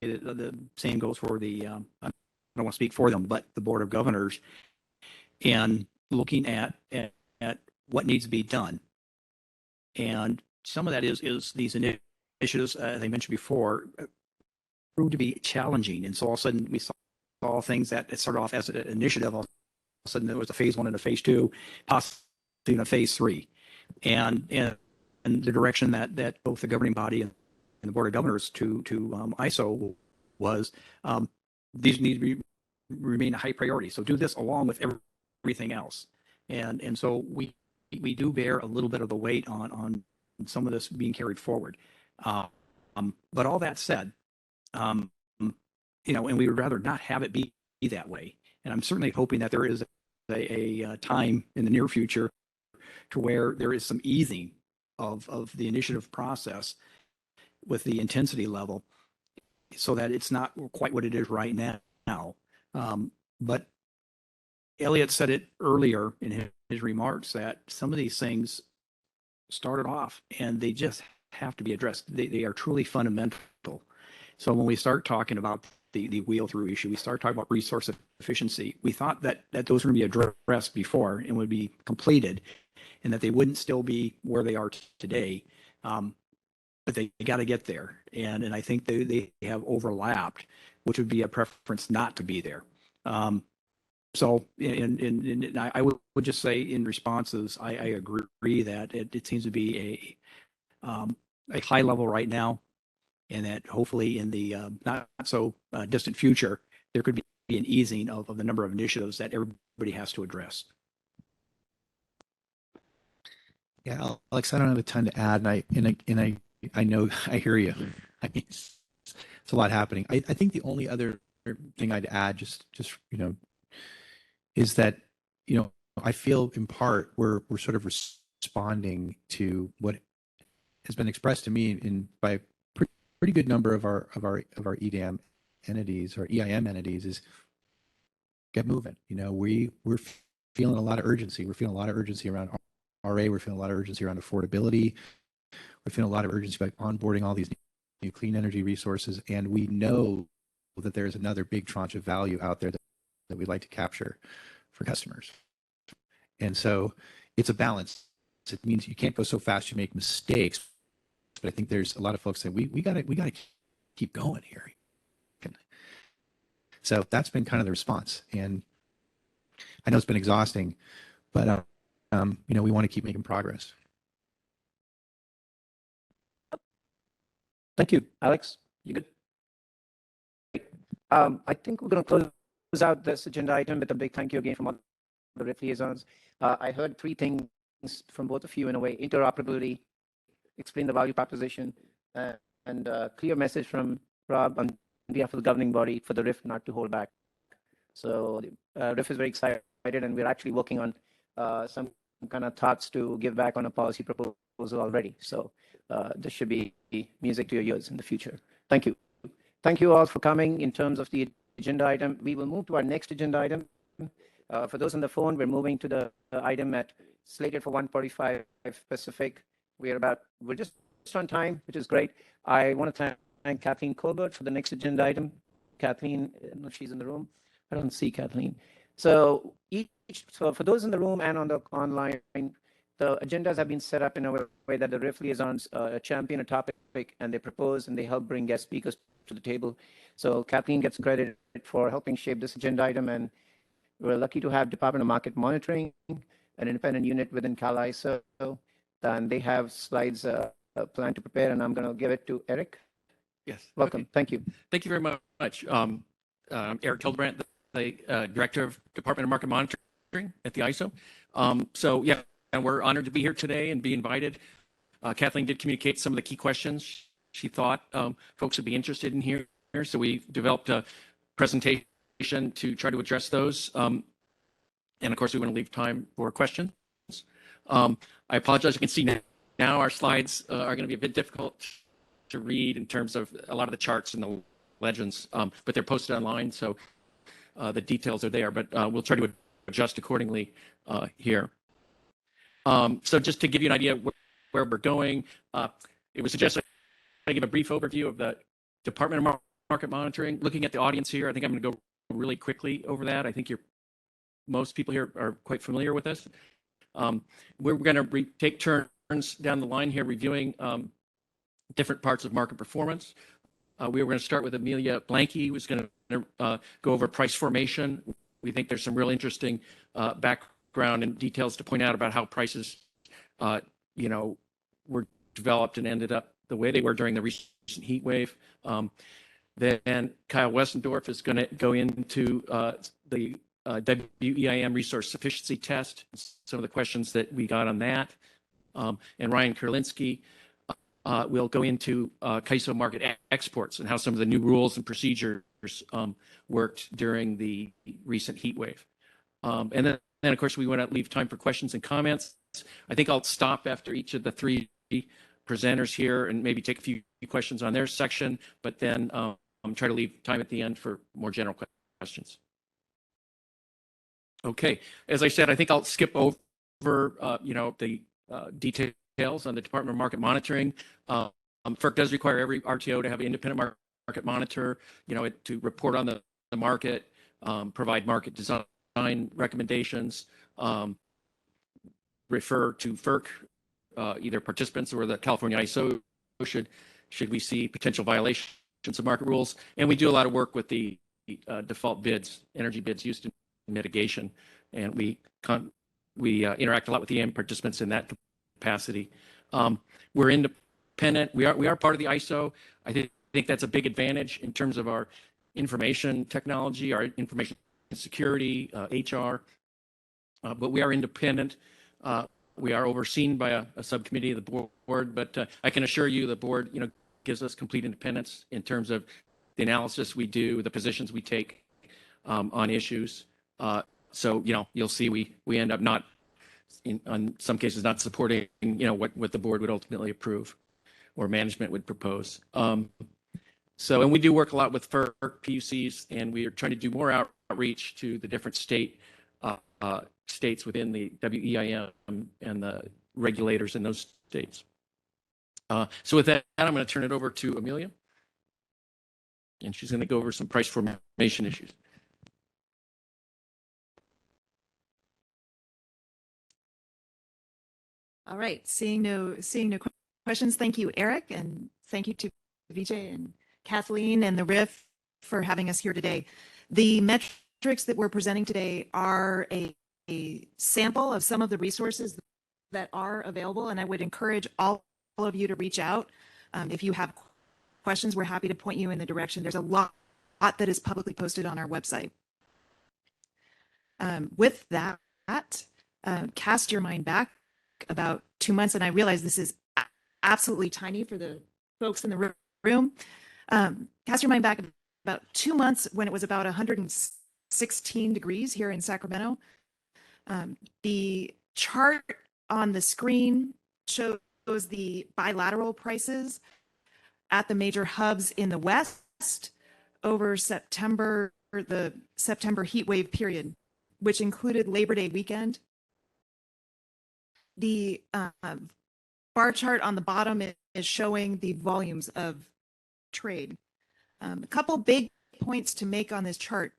the same goes for I don't want to speak for them, but the Board of Governors, and looking at what needs to be done. And some of that is these initiatives, as I mentioned before, proved to be challenging. And so all of a sudden we saw things that started off as an initiative. All of a sudden there was a phase 1 and a phase 2, possibly a phase 3. And the direction that both the governing body and the Board of Governors to ISO was, these need to remain a high priority. So do this along with everything else. And so we do bear a little bit of the weight on some of this being carried forward. But all that said, and we would rather not have it be that way. And I'm certainly hoping that there is a time in the near future to where there is some easing of the initiative process with the intensity level, so that it's not quite what it is right now. But Elliot said it earlier in his remarks that some of these things started off and they just have to be addressed. They are truly fundamental. So when we start talking about the wheel through issue, we start talking about resource efficiency. We thought that those were going to be addressed before and would be completed, and that they wouldn't still be where they are today. But they got to get there. And I think they have overlapped, which would be a preference not to be there. So I would just say in responses, I agree that it seems to be a high level right now, and that hopefully in the not so distant future, there could be an easing of the number of initiatives that everybody has to address. Yeah, Alex, I don't have a ton to add, and I know I hear you. I mean, it's a lot happening. I think the only other thing I'd add, just is that I feel in part we're sort of responding to what has been expressed to me by a pretty good number of our EDAM entities or EIM entities is get moving. We're feeling a lot of urgency. We're feeling a lot of urgency around RA. We're feeling a lot of urgency around affordability. We're feeling a lot of urgency about onboarding all these new clean energy resources, and we know that there's another big tranche of value out there that we'd like to capture for customers. And so it's a balance. It means you can't go so fast you make mistakes, but I think there's a lot of folks saying we got to keep going here. So that's been kind of the response, and I know it's been exhausting, but we want to keep making progress. Thank you, Alex. You good? I think we're going to close out this agenda item with a big thank you again from all the RIF liaisons. I heard three things from both of you in a way: interoperability, explain the value proposition, and a clear message from Rob on behalf of the governing body for the RIF not to hold back. So RIF is very excited, and we're actually working on some kind of thoughts to give back on a policy proposal already. So this should be music to your ears in the future. Thank you. Thank you all for coming. In terms of the agenda item, we will move to our next agenda item. For those on the phone, we're moving to the item slated for 1:45 Pacific. We're just on time, which is great. I want to thank Kathleen Colbert for the next agenda item. Kathleen, I don't know if she's in the room. I don't see Kathleen. So for those in the room and on the online, the agendas have been set up in a way that the RIF liaisons champion a topic and they propose and they help bring guest speakers to the table. So Kathleen gets credit for helping shape this agenda item, and we're lucky to have Department of Market Monitoring, an independent unit within CalISO, and they have slides planned to prepare, and I'm going to give it to Eric. Yes. Welcome. Okay. Thank you. Thank you very much. I'm Eric Hildebrandt, the Director of Department of Market Monitoring at the ISO. So yeah, and we're honored to be here today and be invited. Kathleen did communicate some of the key questions she thought folks would be interested in here. So we developed a presentation to try to address those. And of course, we want to leave time for questions. I apologize. You can see now our slides are going to be a bit difficult to read in terms of a lot of the charts and the legends, but they're posted online, so the details are there, but we'll try to adjust accordingly here. So just to give you an idea where we're going, it was suggested I give a brief overview of the Department of Market Monitoring. Looking at the audience here, I think I'm going to go really quickly over that. I think most people here are quite familiar with this. We're going to take turns down the line here reviewing different parts of market performance. We were going to start with Amelia Blanke, who's going to go over price formation. We think there's some real interesting background and details to point out about how prices, were developed and ended up the way they were during the recent heat wave. Then Kyle Wessendorf is going to go into the WEIM resource sufficiency test, some of the questions that we got on that. And Ryan Kurlinski will go into CAISO market exports and how some of the new rules and procedures worked during the recent heat wave. And then, of course, we want to leave time for questions and comments. I think I'll stop after each of the three presenters here and maybe take a few questions on their section, but then try to leave time at the end for more general questions. Okay, as I said, I think I'll skip over, the details on the Department of Market Monitoring. FERC does require every RTO to have an independent market monitor, to report on the market, provide market design recommendations, refer to FERC, either participants or the California ISO should we see potential violations of market rules. And we do a lot of work with the default bids, energy bids used in mitigation, and we interact a lot with the EM participants in that capacity. We're independent. We are part of the ISO. I think that's a big advantage in terms of our information technology, our information security, HR. But we are independent. We are overseen by a subcommittee of the board, but I can assure you the board, gives us complete independence in terms of the analysis we do, the positions we take on issues. So, you'll see we end up not, on some cases, not supporting, what the board would ultimately approve or management would propose. And we do work a lot with FERC, PUCs, and we are trying to do more outreach to the different states within the WEIM and the regulators in those states. So with that, I'm going to turn it over to Amelia, and she's going to go over some price formation issues. All right, seeing no questions. Thank you, Eric, and thank you to Vijay and Kathleen and the RIF for having us here today. The metrics that we're presenting today are a sample of some of the resources that are available, and I would encourage all of you to reach out. If you have questions, we're happy to point you in the direction. There's a lot that is publicly posted on our website. With that, cast your mind back about 2 months, and I realize this is absolutely tiny for the folks in the room. Cast your mind back about 2 months when it was about 116 degrees here in Sacramento. The chart on the screen shows the bilateral prices at the major hubs in the West over the September heat wave period, which included Labor Day weekend. The bar chart on the bottom is showing the volumes of trade. A couple big points to make on this chart.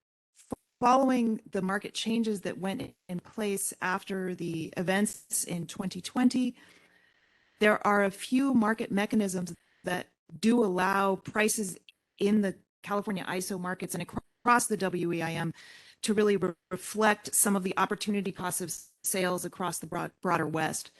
Following the market changes that went in place after the events in 2020, there are a few market mechanisms that do allow prices in the California ISO markets and across the WEIM to really reflect some of the opportunity costs of sales across the broader West.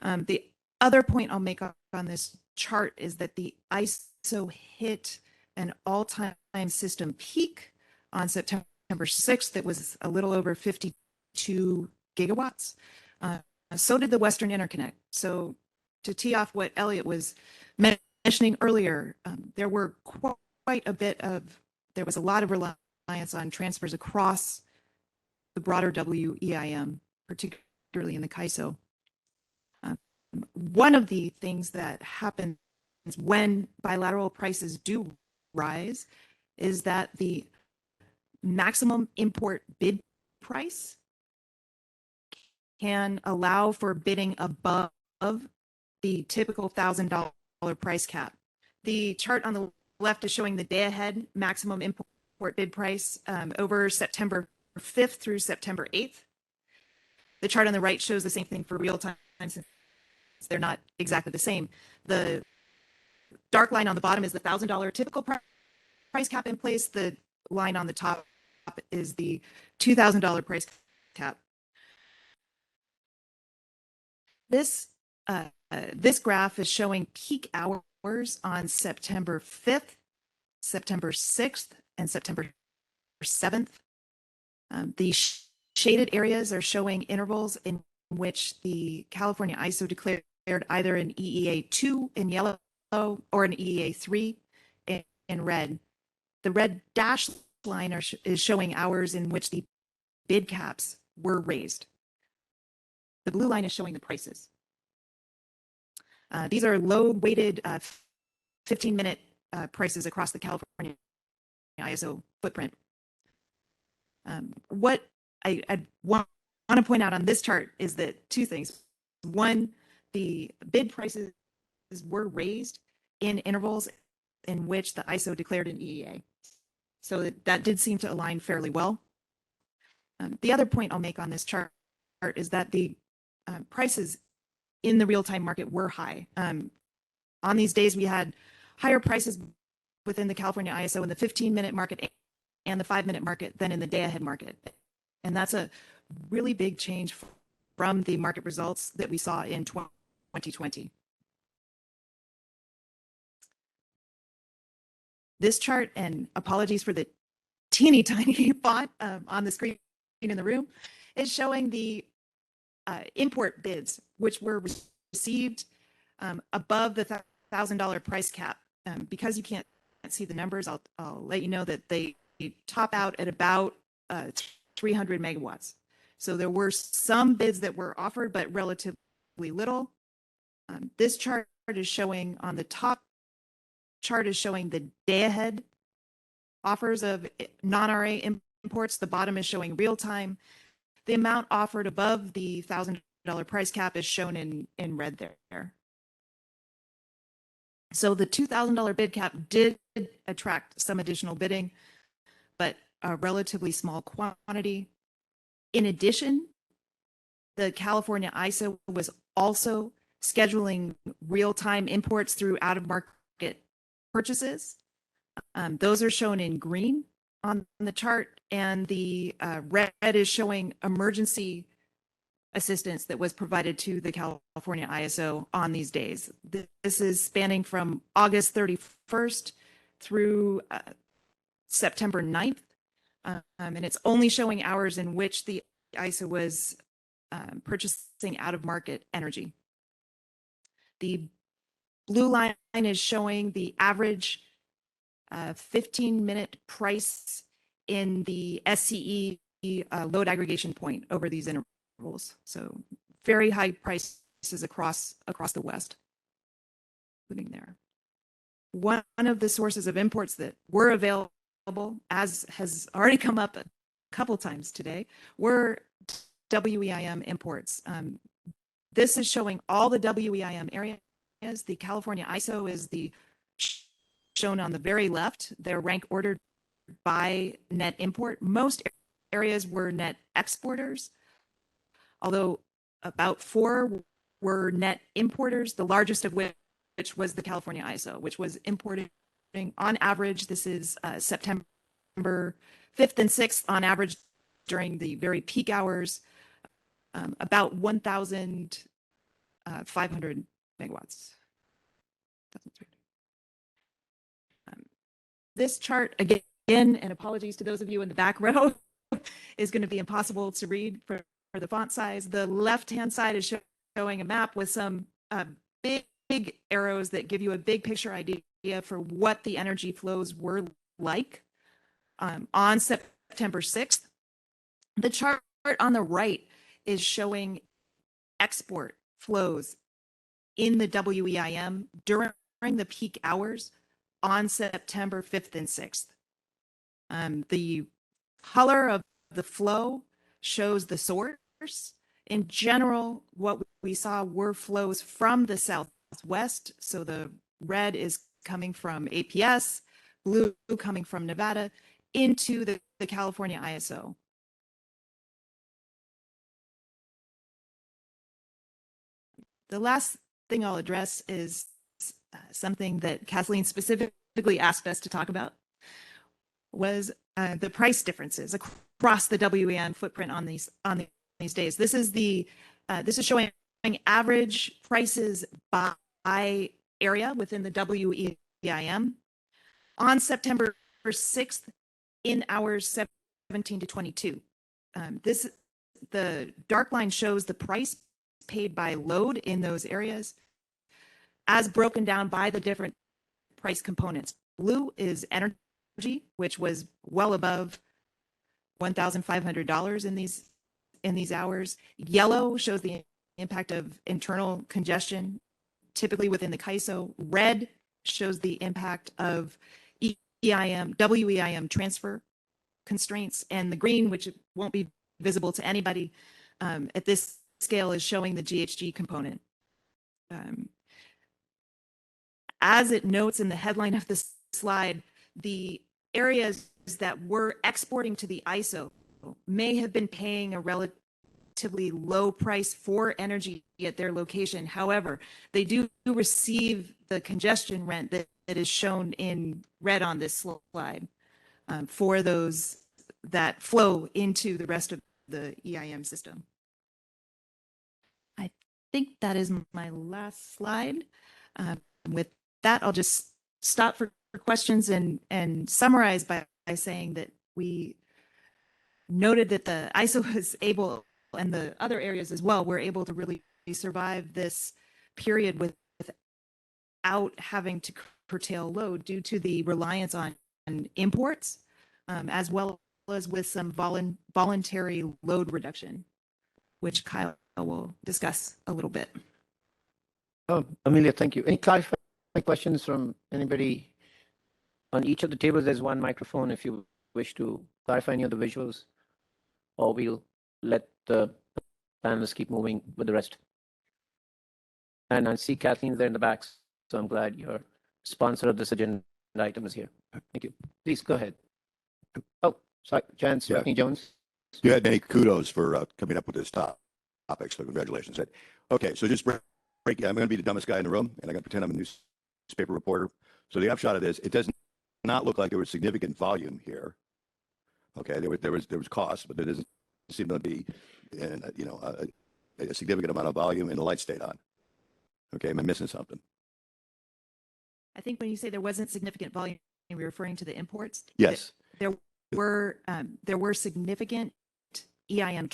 The other point I'll make on this chart is that the ISO hit an all-time system peak on September 6th. That was a little over 52 gigawatts. So did the Western Interconnect. So to tee off what Elliot was mentioning earlier, there was a lot of reliance on transfers across the broader WEIM, particularly in the CAISO. One of the things that happens when bilateral prices do rise is that the maximum import bid price can allow for bidding above the typical $1,000 price cap. The chart on the left is showing the day-ahead maximum import bid price over September 5th through September 8th. The chart on the right shows the same thing for real time, since they're not exactly the same. The dark line on the bottom is the $1,000 typical price cap in place. The line on the top is the $2,000 price cap. This graph is showing peak hours on September 5th, September 6th, and September 7th. The shaded areas are showing intervals in which the California ISO declared either an EEA2 in yellow or an EEA3 in red. The red dashed line is showing hours in which the bid caps were raised. The blue line is showing the prices. These are load-weighted 15-minute prices across the California ISO footprint. What I want to point out on this chart is that two things. One, the bid prices were raised in intervals in which the ISO declared an EEA. So that did seem to align fairly well. The other point I'll make on this chart is that the prices in the real-time market were high. On these days, we had higher prices within the California ISO in the 15-minute market and the 5-minute market than in the day-ahead market. And that's a really big change from the market results that we saw in 2020. This chart, and apologies for the teeny tiny font on the screen in the room, is showing the import bids, which were received above the $1,000 price cap. Because you can't see the numbers, I'll let you know that they top out at about 300 megawatts. So there were some bids that were offered, but relatively little. This chart is showing, on the top chart is showing the day-ahead offers of non-RA imports. The bottom is showing real-time. The amount offered above the $1,000 price cap is shown in red there. So the $2,000 bid cap did attract some additional bidding, but a relatively small quantity. In addition, the California ISO was also scheduling real-time imports through out-of-market purchases. Those are shown in green on the chart, and the red is showing emergency assistance that was provided to the California ISO on these days. This is spanning from August 31st through September 9th. And it's only showing hours in which the ISO was purchasing out of market energy. The blue line is showing the average 15-minute price in the SCE load aggregation point over these intervals. So very high prices across the West, including there. One of the sources of imports that were available, as has already come up a couple times today, were WEIM imports. This is showing all the WEIM areas. The California ISO is shown on the very left. They're rank ordered by net import. Most areas were net exporters, although about 4 were net importers, the largest of which was the California ISO, which was importing on average, this is September 5th and 6th on average during the very peak hours, about 1,500 megawatts. This chart, again, and apologies to those of you in the back row, is going to be impossible to read for the font size. The left-hand side is showing a map with some big arrows that give you a big picture idea for what the energy flows were like on September 6th. The chart on the right is showing export flows in the WEIM during the peak hours on September 5th and 6th. The color of the flow shows the source. In general, what we saw were flows from the southwest. So the red is coming from APS, blue coming from Nevada into the California ISO. The last thing I'll address is something that Kathleen specifically asked us to talk about, was the price differences across the WEIM footprint on these days. This is showing average prices by area within the WEIM on September 6th in hours 17 to 22. The dark line shows the price paid by load in those areas as broken down by the different price components. Blue is energy, which was well above $1,500 in these hours. Yellow shows the impact of internal congestion, typically within the CAISO. Red shows the impact of WEIM transfer constraints, and the green, which won't be visible to anybody at this scale, is showing the GHG component. As it notes in the headline of this slide, the areas that were exporting to the ISO may have been paying a relatively low price for energy at their location. However, they do receive the congestion rent that is shown in red on this slide for those that flow into the rest of the EIM system. I think that is my last slide. With that, I'll just stop for questions and summarize by saying that we noted that the ISO was able, and the other areas as well, were able to really survive this period without having to curtail load due to the reliance on imports, as well as with some voluntary load reduction, which Kyle will discuss a little bit. Amelia, thank you. Any clarifying questions from anybody? On each of the tables, there's one microphone if you wish to clarify any of the visuals, or we'll let the panelists keep moving with the rest. And I see Kathleen there in the back, so I'm glad your sponsor of this agenda item is here. Thank you. Please go ahead. Oh, sorry, Jones. You had many kudos for coming up with this topic, so congratulations. Okay, so just break. I'm going to be the dumbest guy in the room, and I'm going to pretend I'm a newspaper reporter. So the upshot of this, it does not look like there was significant volume here. Okay, there was cost, but there doesn't seem to be, a significant amount of volume, and the light stayed on. Okay, am I missing something? I think when you say there wasn't significant volume, referring to the imports? Yes. There were significant WEIM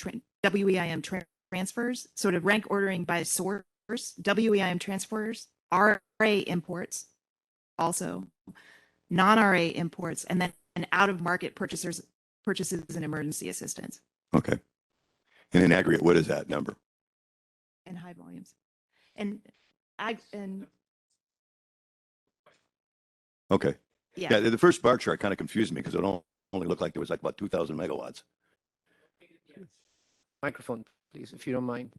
transfers, sort of rank ordering by source, WEIM transfers, RA imports, also non-RA imports, and then out-of-market purchases and emergency assistance Okay. And in aggregate, what is that number? and high volumes. And Okay. yeah. The first bar chart kind of confused me because it only looked like there was like about 2,000 megawatts. Microphone, please, if you don't mind.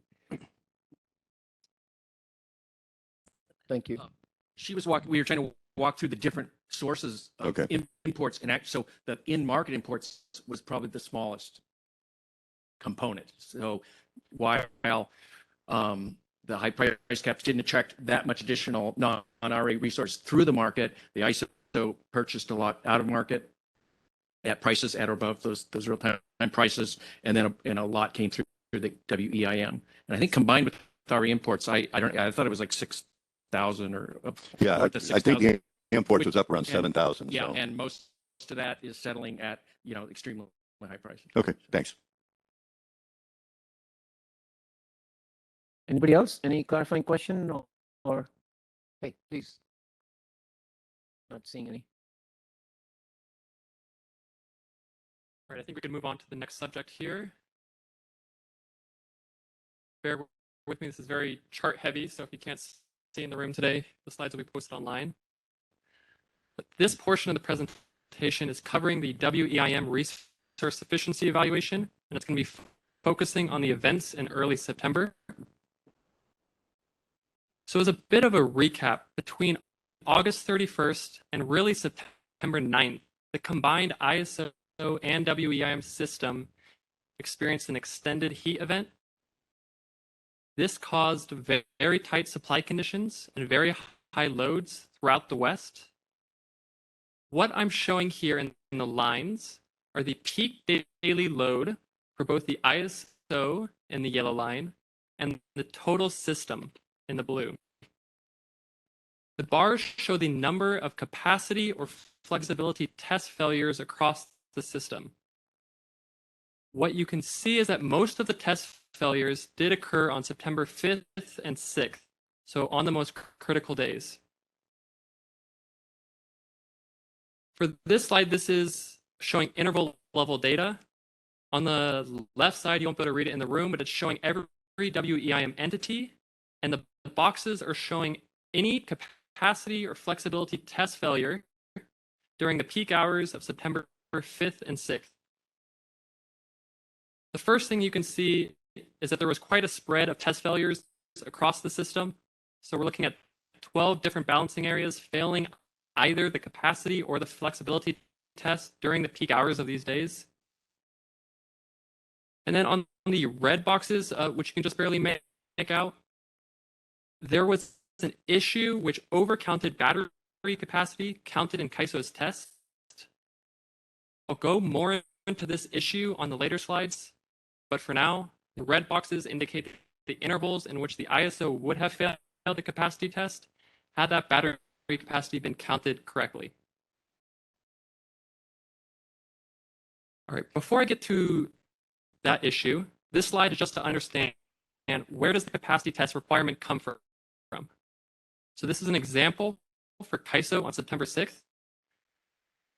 Thank you. We were trying to walk through the different sources of imports so the in-market imports was probably the smallest component. So while the high price caps didn't attract that much additional non-RA resource through the market, the ISO purchased a lot out of market at prices at or above those real-time prices, and then a lot came through the WEIM. And I think combined with RA imports, I thought it was like 6,000 or yeah. I think the imports was up around 7,000. Yeah, so. and most of that is settling at extremely high prices. Okay, thanks. Anybody else? Any clarifying question or hey, please. Not seeing any. All right, I think we can move on to the next subject here. Bear with me, this is very chart heavy, so if you can't see in the room today, the slides will be posted online. But this portion of the presentation is covering the WEIM resource efficiency evaluation, and it's going to be focusing on the events in early September. So as a bit of a recap, between August 31st and really September 9th, the combined ISO and WEIM system experienced an extended heat event. This caused very tight supply conditions and very high loads throughout the West. What I'm showing here in the lines are the peak daily load for both the ISO in the yellow line and the total system in the blue. The bars show the number of capacity or flexibility test failures across the system. What you can see is that most of the test failures did occur on September 5th and 6th, so on the most critical days. For this slide, this is showing interval level data. On the left side, you won't be able to read it in the room, but it's showing every WEIM entity, and the boxes are showing any capacity or flexibility test failure during the peak hours of September 5th and 6th. The first thing you can see is that there was quite a spread of test failures across the system. So we're looking at 12 different balancing areas failing either the capacity or the flexibility test during the peak hours of these days. And then on the red boxes, which you can just barely make out, there was an issue which overcounted battery capacity counted in CAISO's test. I'll go more into this issue on the later slides, but for now, the red boxes indicate the intervals in which the ISO would have failed the capacity test had that battery capacity been counted correctly. All right, before I get to that issue, this slide is just to understand where does the capacity test requirement come from. So this is an example for CAISO on September 6th.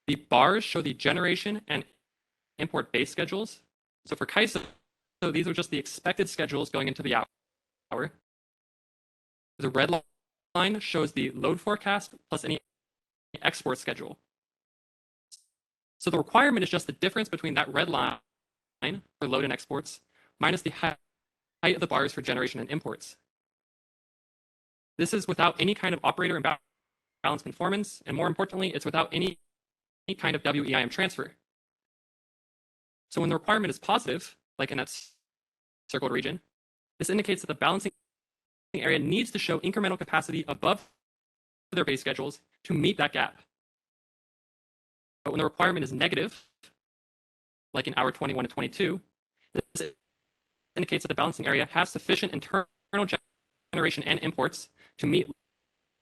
The bars show the generation and import base schedules. So for CAISO, these are just the expected schedules going into the hour. The red line shows the load forecast plus any export schedule. So the requirement is just the difference between that red line for load and exports minus the height of the bars for generation and imports. This is without any kind of operator imbalance conformance, and more importantly, it's without any kind of WEIM transfer. So when the requirement is positive, like in that circled region, this indicates that the balancing area needs to show incremental capacity above their base schedules to meet that gap. But when the requirement is negative, like in hour 21 to 22, this indicates that the balancing area has sufficient internal generation and imports to meet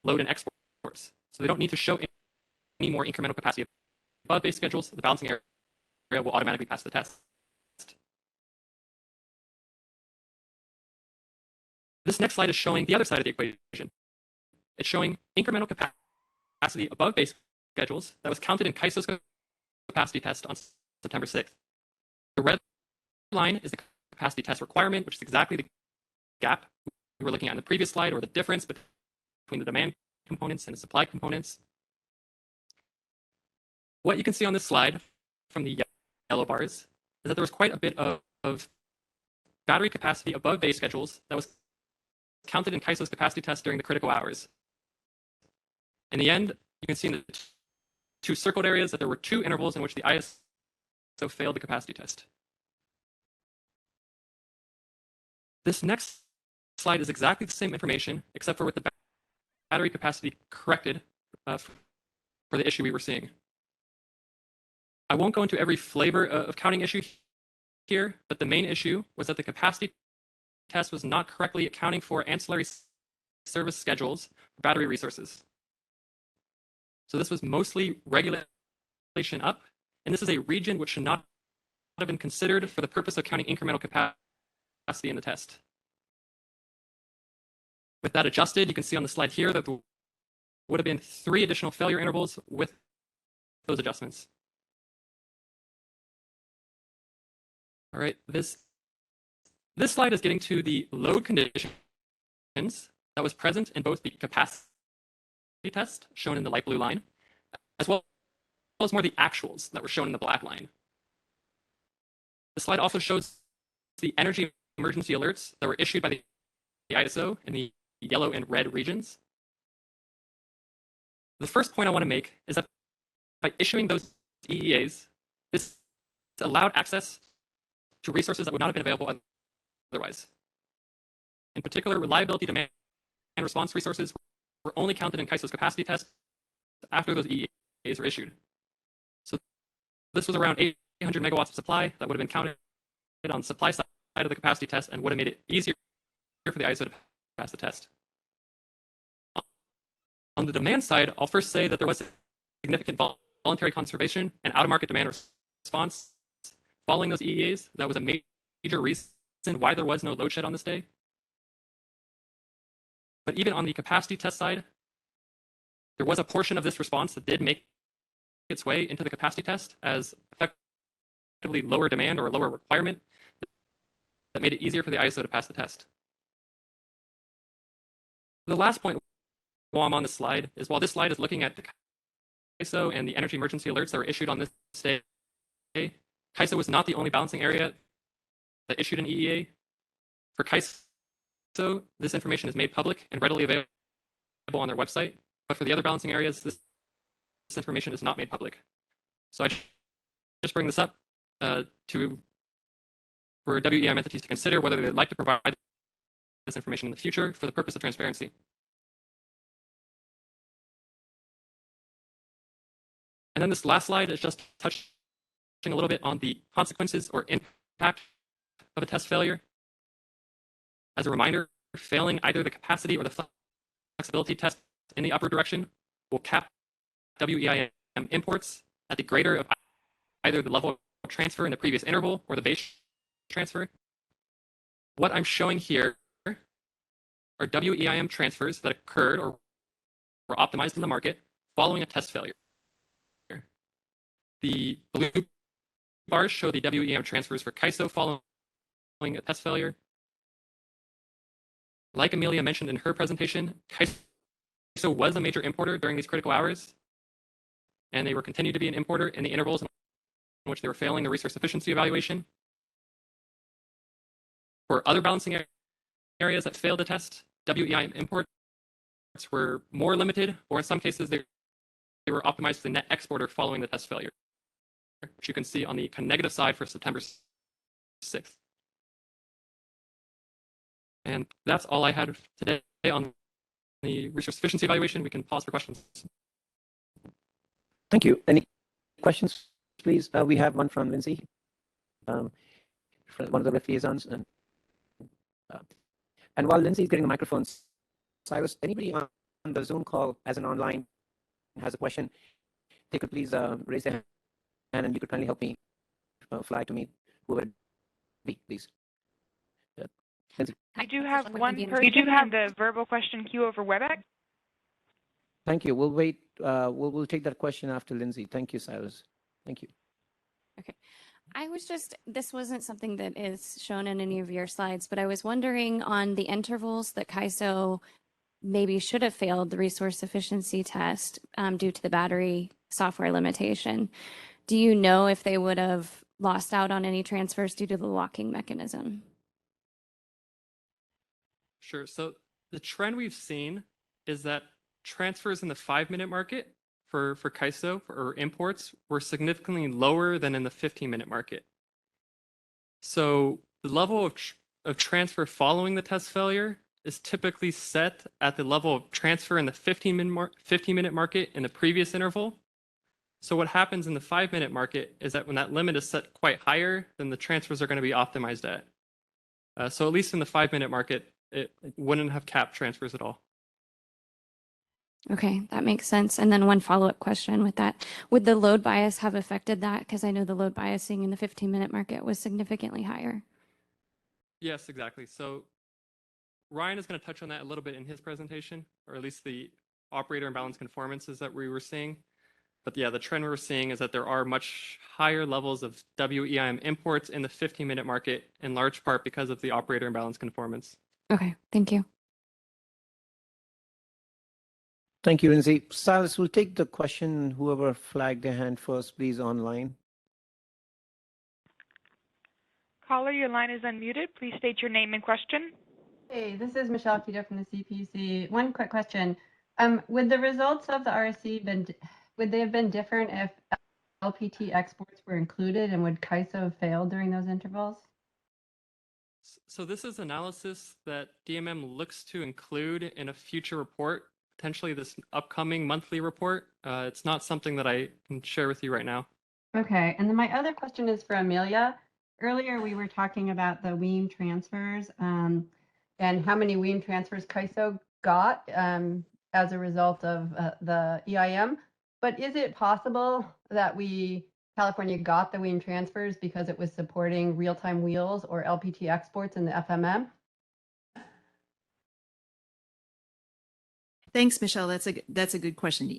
load and exports. So they don't need to show any more incremental capacity above base schedules, the balancing area will automatically pass the test. This next slide is showing the other side of the equation. It's showing incremental capacity above base schedules that was counted in CAISO's capacity test on September 6th. The red line is the capacity test requirement, which is exactly the gap we were looking at in the previous slide, or the difference between the demand components and the supply components. What you can see on this slide from the yellow bars is that there was quite a bit of battery capacity above base schedules that was counted in CAISO's capacity test during the critical hours. In the end, you can see in the two circled areas that there were 2 intervals in which the ISO failed the capacity test. This next slide is exactly the same information, except for with the battery capacity corrected for the issue we were seeing. I won't go into every flavor of counting issue here, but the main issue was that the capacity test was not correctly accounting for ancillary service schedules for battery resources. So this was mostly regulation up, and this is a region which should not have been considered for the purpose of counting incremental capacity in the test. With that adjusted, you can see on the slide here that there would have been 3 additional failure intervals with those adjustments. All right, this slide is getting to the load conditions that was present in both the capacity test, shown in the light blue line, as well as more the actuals that were shown in the black line. The slide also shows the energy emergency alerts that were issued by the ISO in the yellow and red regions. The first point I want to make is that by issuing those EEAs, this allowed access to resources that would not have been available otherwise. In particular, reliability, demand, and response resources were only counted in CAISO's capacity test after those EEAs were issued. So this was around 800 megawatts of supply that would have been counted on the supply side of the capacity test and would have made it easier for the ISO to pass the test. On the demand side, I'll first say that there was significant voluntary conservation and out-of-market demand response following those EEAs. That was a major reason why there was no load shed on this day. But even on the capacity test side, there was a portion of this response that did make its way into the capacity test as effectively lower demand or a lower requirement that made it easier for the ISO to pass the test. The last point while I'm on this slide is, while this slide is looking at the CAISO and the energy emergency alerts that were issued on this day, CAISO was not the only balancing area that issued an EEA. For CAISO, this information is made public and readily available on their website, but for the other balancing areas, this information is not made public. So I just bring this up for WEIM entities to consider whether they'd like to provide this information in the future for the purpose of transparency. And then this last slide is just touching a little bit on the consequences or impact of a test failure. As a reminder, failing either the capacity or the flexibility test in the upward direction will cap WEIM imports at the greater of either the level of transfer in the previous interval or the base transfer. What I'm showing here are WEIM transfers that occurred or were optimized in the market following a test failure. The blue bars show the WEIM transfers for CAISO following a test failure. Like Amelia mentioned in her presentation, CAISO was a major importer during these critical hours, and they were continued to be an importer in the intervals in which they were failing the resource efficiency evaluation. For other balancing areas that failed the test, WEIM imports were more limited, or in some cases they were optimized to the net exporter following the test failure, which you can see on the negative side for September 6th. And that's all I had today on the resource efficiency evaluation. We can pause for questions. Thank you. Any questions, please? We have one from Lindsay, one of the RIF liaisons. And while Lindsay is getting the microphones, Cyrus, anybody on the Zoom call as an online has a question, they could please raise their hand and you could kindly help me flag to me, whoever it be, please. Yeah. Lindsay. We do have one person in the verbal question queue over WebEx. Thank you. We'll wait. We'll take that question after Lindsay. Thank you, Silas. Thank you. Okay. I was just, this wasn't something that is shown in any of your slides, but I was wondering on the intervals that CAISO maybe should have failed the resource efficiency test due to the battery software limitation. Do you know if they would have lost out on any transfers due to the locking mechanism? Sure. So the trend we've seen is that transfers in the 5-minute market for CAISO or imports were significantly lower than in the 15-minute market. So the level of transfer following the test failure is typically set at the level of transfer in the 15-minute market in the previous interval. So what happens in the 5-minute market is that when that limit is set quite higher, then the transfers are going to be optimized at. So at least in the 5-minute market, it wouldn't have capped transfers at all. Okay, that makes sense. And then one follow-up question with that. Would the load bias have affected that? Because I know the load biasing in the 15-minute market was significantly higher. Yes, exactly. So Ryan is going to touch on that a little bit in his presentation, or at least the operator imbalance conformances that we were seeing. But yeah, the trend we're seeing is that there are much higher levels of WEIM imports in the 15-minute market, in large part because of the operator imbalance conformance. Okay, thank you. Thank you, Lindsay. Silas, we'll take the question. Whoever flagged their hand first, please, online. Caller, your line is unmuted. Please state your name and question. Hey, this is Michelle Keto from the CPC. One quick question. Would the results of the RSC would they have been different if LPT exports were included, and would CAISO have failed during those intervals? So this is analysis that DMM looks to include in a future report, potentially this upcoming monthly report. It's not something that I can share with you right now. Okay, and then my other question is for Amelia. Earlier, we were talking about the WEIM transfers and how many WEIM transfers CAISO got as a result of the EIM. But is it possible that California got the WEIM transfers because it was supporting real-time wheels or LPT exports in the FMM? Thanks, Michelle. That's a good question.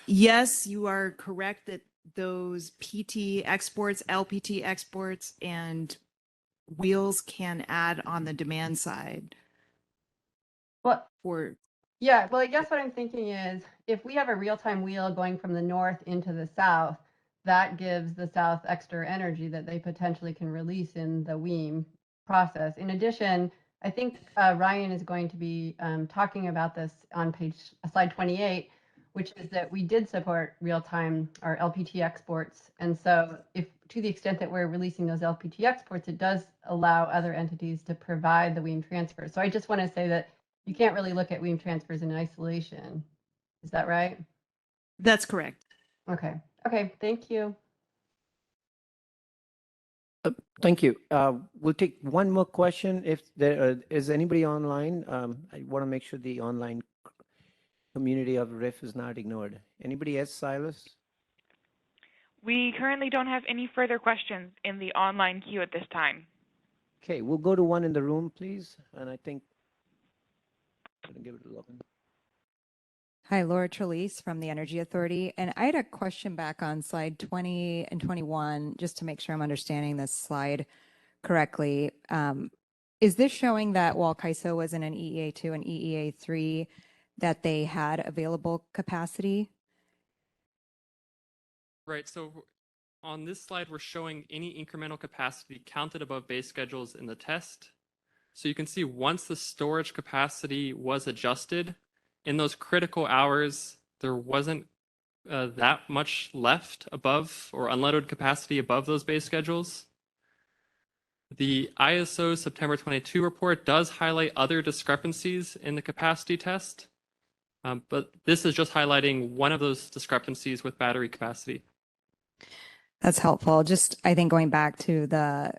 Yes, you are correct that those PT exports, LPT exports, and wheels can add on the demand side. Well, yeah, well, I guess what I'm thinking is if we have a real-time wheel going from the north into the south, that gives the south extra energy that they potentially can release in the WEIM process. In addition, I think Ryan is going to be talking about this on slide 28, which is that we did support real-time or LPT exports. And so if to the extent that we're releasing those LPT exports, it does allow other entities to provide the WEIM transfers. So I just want to say that you can't really look at WEIM transfers in isolation. Is that right? That's correct. Okay. Okay. Thank you. Thank you. We'll take one more question. If there is anybody online, I want to make sure the online community of RIF is not ignored. Anybody else, Silas? We currently don't have any further questions in the online queue at this time. Okay, we'll go to one in the room, please. And I think I'm going to give it a look. Hi, Laura Trelease from the Energy Authority. And I had a question back on slide 20 and 21, just to make sure I'm understanding this slide correctly. Is this showing that while CAISO was in an EEA2 and EEA3, that they had available capacity? Right. So on this slide, we're showing any incremental capacity counted above base schedules in the test. So you can see once the storage capacity was adjusted, in those critical hours, there wasn't that much left above or unloaded capacity above those base schedules. The ISO September 22 report does highlight other discrepancies in the capacity test, but this is just highlighting one of those discrepancies with battery capacity. That's helpful. Just, I think going back to the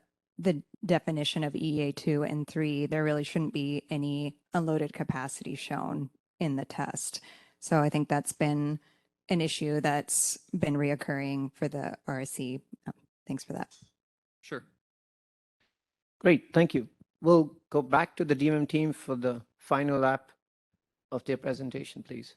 definition of EA2 and 3, there really shouldn't be any unloaded capacity shown in the test. So I think that's been an issue that's been reoccurring for the RSC. Thanks for that. Sure. Great, thank you. We'll go back to the DMM team for the final lap of their presentation, please.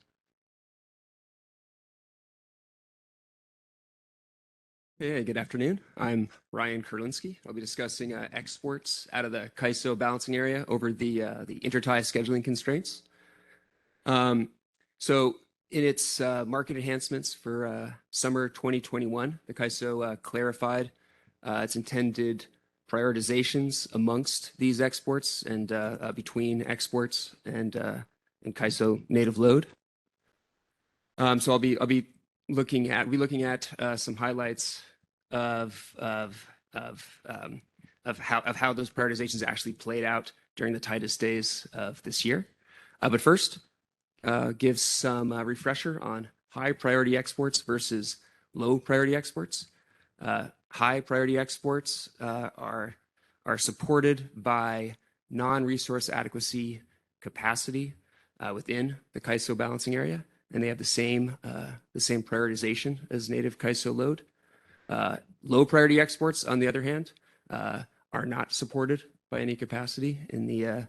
Hey, good afternoon. I'm Ryan Kurlinski. I'll be discussing exports out of the CAISO balancing area over the intertie scheduling constraints. So in its market enhancements for summer 2021, the CAISO clarified its intended prioritizations amongst these exports and between exports and CAISO native load. So I'll be looking at some highlights of how those prioritizations actually played out during the tightest days of this year. But first, give some refresher on high priority exports versus low priority exports. High priority exports are supported by non-resource adequacy capacity within the CAISO balancing area, and they have the same prioritization as native CAISO load. Low priority exports, on the other hand, are not supported by any capacity in the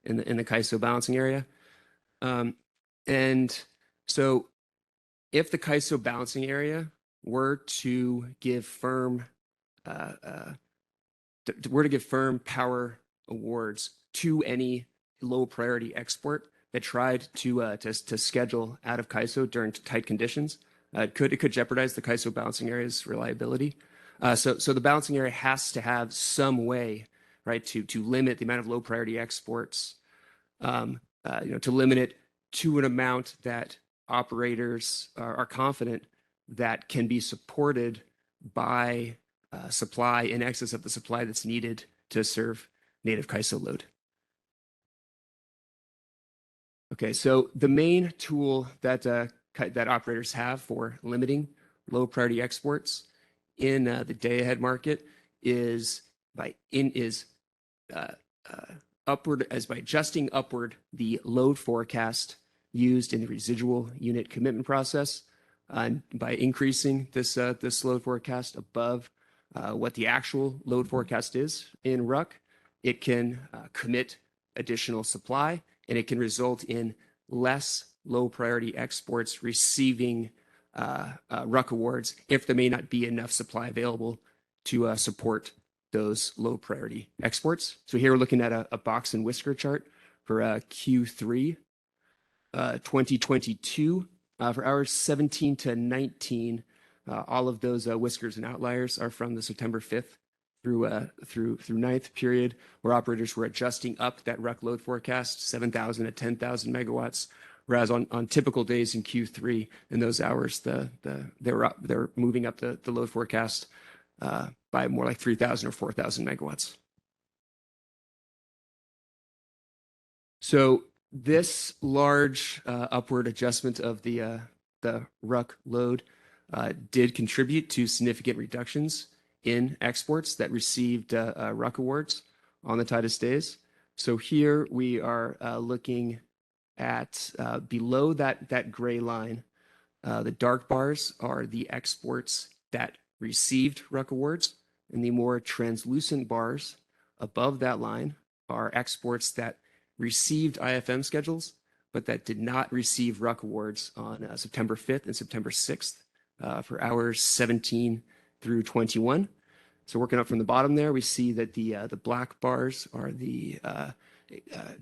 CAISO balancing area. And so if the CAISO balancing area were to give firm power awards to any low priority export that tried to schedule out of CAISO during tight conditions, it could jeopardize the CAISO balancing area's reliability. So the balancing area has to have some way, right, to limit the amount of low priority exports, to limit it to an amount that operators are confident that can be supported by supply in excess of the supply that's needed to serve native CAISO load. Okay, so the main tool that operators have for limiting low priority exports in the day-ahead market is by adjusting upward the load forecast used in the residual unit commitment process, and by increasing this load forecast above what the actual load forecast is in RUC, it can commit additional supply, and it can result in less low priority exports receiving RUC awards if there may not be enough supply available to support those low priority exports. So here we're looking at a box and whisker chart for Q3 2022. For hours 17 to 19, all of those whiskers and outliers are from the September 5th through 9th period, where operators were adjusting up that RUC load forecast 7,000 to 10,000 megawatts, whereas on typical days in Q3 in those hours, they're moving up the load forecast by more like 3,000 or 4,000 megawatts. So this large upward adjustment of the RUC load did contribute to significant reductions in exports that received RUC awards on the tightest days. So here we are looking at below that gray line. The dark bars are the exports that received RUC awards, and the more translucent bars above that line are exports that received IFM schedules, but that did not receive RUC awards on September 5th and September 6th for hours 17 through 21. So working up from the bottom there, we see that the black bars are the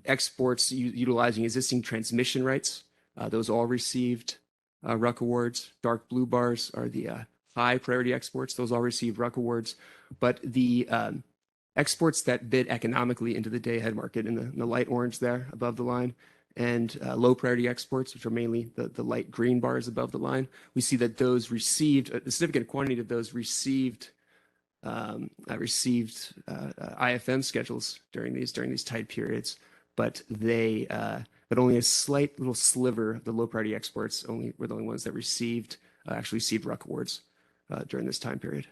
exports utilizing existing transmission rights. Those all received RUC awards. Dark blue bars are the high priority exports. Those all received RUC awards. But the exports that bid economically into the day-ahead market in the light orange there above the line, and low priority exports, which are mainly the light green bars above the line, we see that those received a significant quantity of those received IFM schedules during these tight periods, but only a slight little sliver of the low priority exports were the only ones that actually received RUC awards during this time period.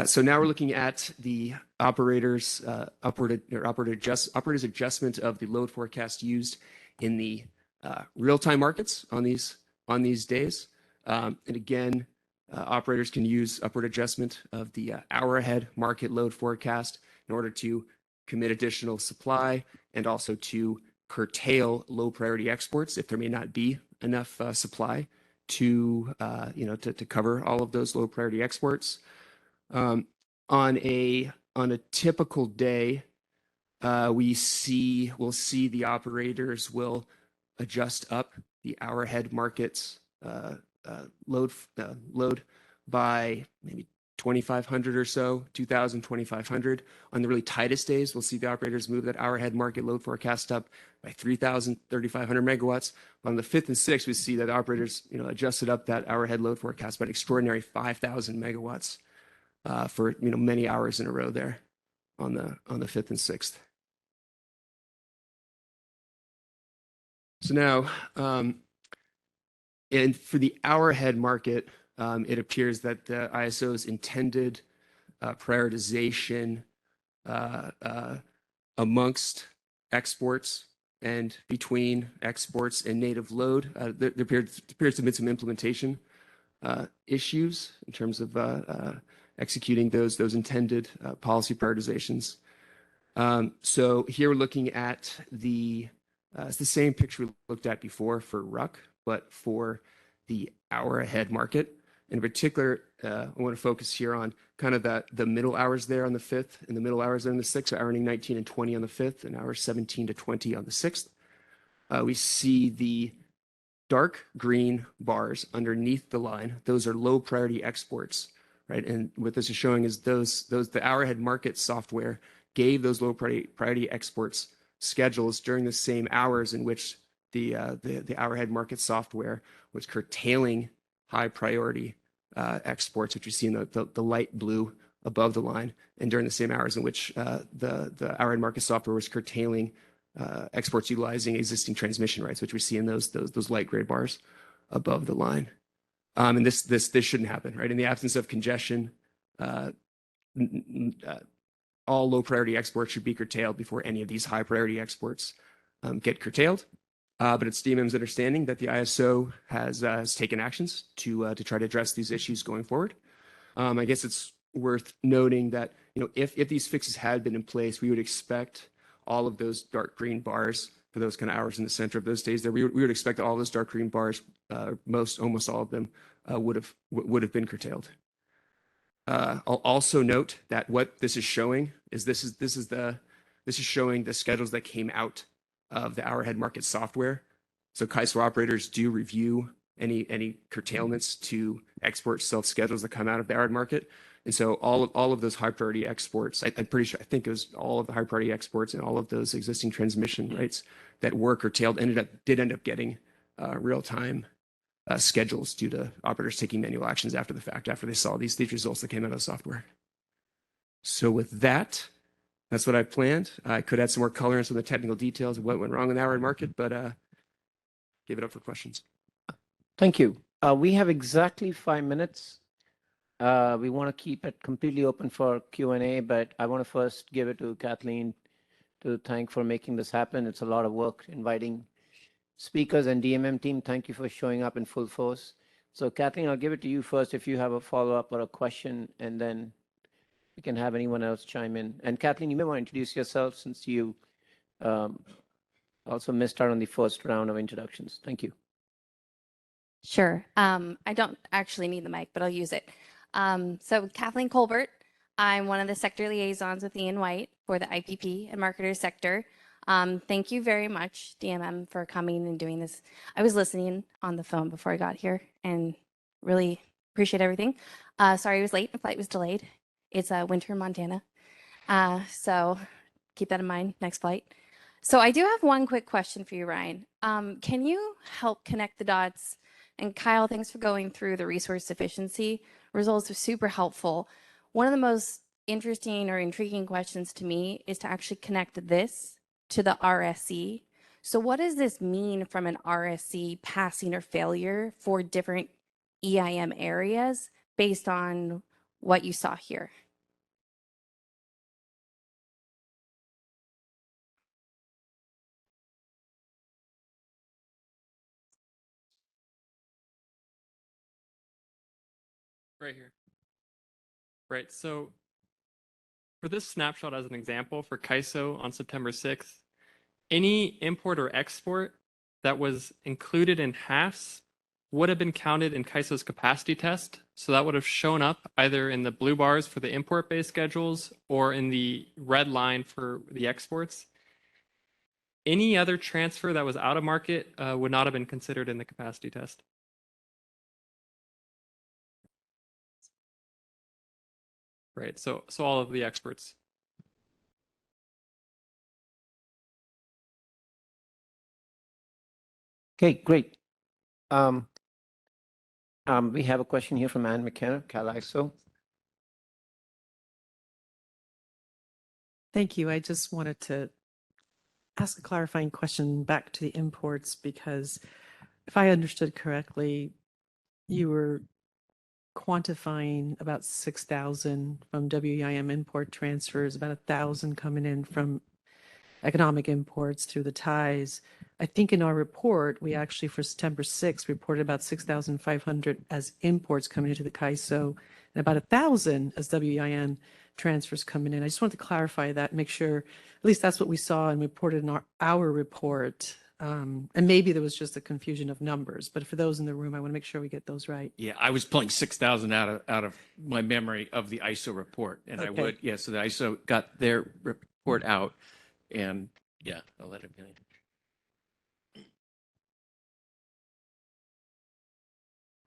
So now we're looking at the operators' adjustment of the load forecast used in the real-time markets on these days. And again, operators can use upward adjustment of the hour-ahead market load forecast in order to commit additional supply and also to curtail low-priority exports if there may not be enough supply to to cover all of those low-priority exports. On a typical day, we'll see the operators will adjust up the hour-ahead markets load by maybe 2,500 or so, 2,000, 2,500. On the really tightest days, we'll see the operators move that hour-ahead market load forecast up by 3,000, 3,500 megawatts. On the 5th and 6th, we see that operators adjusted up that hour-ahead load forecast by an extraordinary 5,000 megawatts for many hours in a row there on the 5th and 6th. So now, and for the hour-ahead market, it appears that the ISO's intended prioritization amongst exports and between exports and native load, there appears to have been some implementation issues in terms of executing those intended policy prioritizations. So here we're looking at it's the same picture we looked at before for RUC, but for the hour-ahead market. In particular, I want to focus here on kind of the middle hours there on the 5th and the middle hours there on the 6th, so hour 19 and 20 on the 5th and hours 17 to 20 on the 6th. We see the dark green bars underneath the line. Those are low priority exports, right? And what this is showing is the hour-ahead market software gave those low priority exports schedules during the same hours in which the hour-ahead market software was curtailing high priority exports, which you see in the light blue above the line, and during the same hours in which the hour-ahead market software was curtailing exports utilizing existing transmission rights, which we see in those light gray bars above the line. And this shouldn't happen, right? In the absence of congestion, all low priority exports should be curtailed before any of these high priority exports get curtailed. But it's DMM's understanding that the ISO has taken actions to try to address these issues going forward. I guess it's worth noting that if these fixes had been in place, we would expect all of those dark green bars for those kind of hours in the center of those days there. We would expect all those dark green bars, almost all of them, would have been curtailed. I'll also note that what this is showing is this is showing the schedules that came out of the hour-ahead market software. So CAISO operators do review any curtailments to export self schedules that come out of the hour-ahead market. And so all of those high priority exports, I'm pretty sure, I think it was all of the high priority exports and all of those existing transmission rights that were curtailed did end up getting real-time schedules due to operators taking manual actions after the fact, after they saw these results that came out of the software. So with that, that's what I planned. I could add some more color on some of the technical details of what went wrong in the hour-ahead market, but give it up for questions. Thank you. We have exactly 5 minutes. We want to keep it completely open for Q&A, but I want to first give it to Kathleen to thank for making this happen. It's a lot of work inviting speakers, and DMM team, thank you for showing up in full force. So Kathleen, I'll give it to you first if you have a follow-up or a question, and then we can have anyone else chime in. And Kathleen, you may want to introduce yourself since you also missed out on the first round of introductions. Thank you. Sure. I don't actually need the mic, but I'll use it. So Kathleen Colbert, I'm one of the sector liaisons with Ian White for the IPP and marketers sector. Thank you very much, DMM, for coming and doing this. I was listening on the phone before I got here and really appreciate everything. Sorry I was late. My flight was delayed. It's winter in Montana. So keep that in mind, next flight. So I do have one quick question for you, Ryan. Can you help connect the dots? And Kyle, thanks for going through the resource efficiency. Results are super helpful. One of the most interesting or intriguing questions to me is to actually connect this to the RSE. So what does this mean from an RSE passing or failure for different EIM areas based on what you saw here? Right here. Right. So for this snapshot as an example for CAISO on September 6th, any import or export that was included in HAFs would have been counted in CAISO's capacity test. So that would have shown up either in the blue bars for the import-based schedules or in the red line for the exports. Any other transfer that was out of market would not have been considered in the capacity test. Right, so all of the experts. Okay, great. We have a question here from Ann McKenna, CalISO. Thank you. I just wanted to ask a clarifying question back to the imports, because if I understood correctly, you were quantifying about 6,000 from WEIM import transfers, about 1,000 coming in from economic imports through the ties. I think in our report, we actually for September 6th reported about 6,500 as imports coming into the CAISO and about 1,000 as WEIM transfers coming in. I just wanted to clarify that, make sure, at least that's what we saw and reported in our report. And maybe there was just a confusion of numbers, but for those in the room, I want to make sure we get those right. Yeah, I was pulling 6,000 out of my memory of the ISO report, and I Okay. would, yeah. So the ISO got their report out, and yeah, I'll let it be.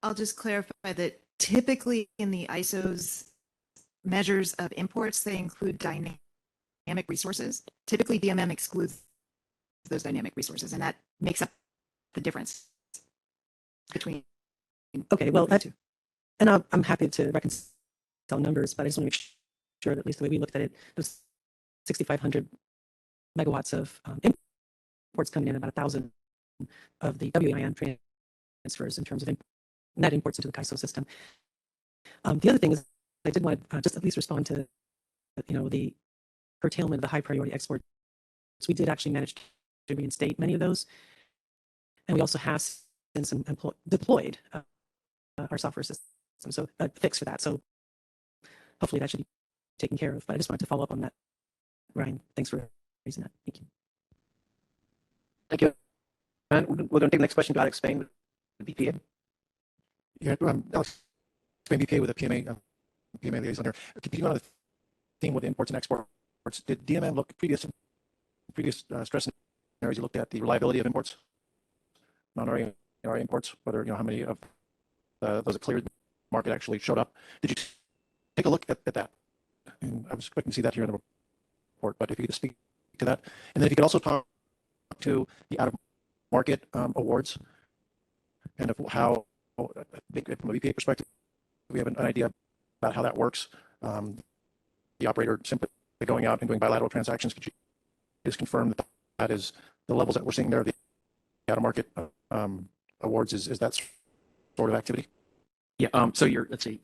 I'll just clarify that typically in the ISO's measures of imports, they include dynamic resources. Typically, DMM excludes those dynamic resources, and that makes up the difference between. Okay, well, the two. and I'm happy to reconcile numbers, but I just want to make sure that at least the way we looked at it, there's 6,500 megawatts of imports coming in, about 1,000 of the WEIM transfers in terms of net imports into the CAISO system. The other thing is, I did want to just at least respond to, the curtailment of the high priority exports. We did actually manage to reinstate many of those, and we also have since deployed our software system, so a fix for that. So hopefully that should be taken care of. But I just wanted to follow up on that, Ryan. Thanks for raising that. Thank you. Thank you. And we're going to take the next question to Alex Spain with the BPA. Yeah, Alex Spain, BPA with a PMA liaison here. Continuing on the theme with imports and exports, did DMM look previous stress scenarios? You looked at the reliability of imports, non-RA imports, whether how many of those that cleared the market actually showed up. Did you take a look at that? And I was expecting to see that here in the report, but if you could speak to that, and then if you could also talk to the out-of-market awards and of how, I think from a BPA perspective, we have an idea about how that works. The operator simply going out and doing bilateral transactions. Could you just confirm that that is the levels that we're seeing there, the out-of-market awards, is that sort of activity? Yeah. So let's see.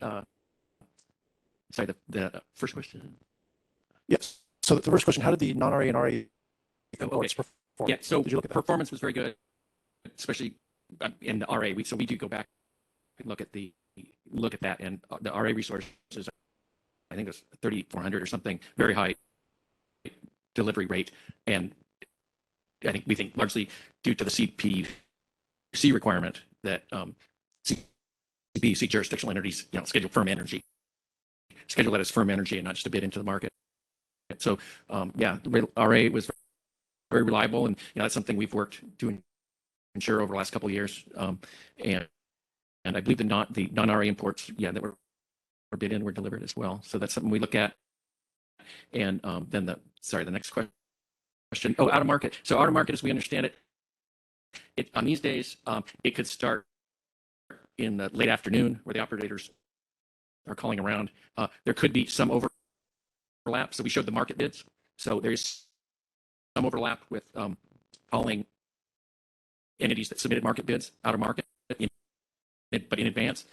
Sorry, the first question. Yes. So the first question: how did the non-RA and RA imports perform? Yeah. So did you look at that? performance was very good, especially in the RA. So we do go back and look at that, and the RA resources, I think it was 3,400 or something, very high delivery rate, and we think largely due to the CPC requirement that CPC jurisdictional entities, schedule that as firm energy and not just a bid into the market. So yeah, the RA was very reliable, and that's something we've worked to ensure over the last couple of years. And I believe the non-RA imports, that were bid in were delivered as well. So that's something we look at. And then the next question. Oh, out of market. So out of market, as we understand it, on these days, it could start in the late afternoon where the operators are calling around. There could be some overlap. So we showed the market bids. So there's some overlap with calling entities that submitted market bids out of market, but in advance.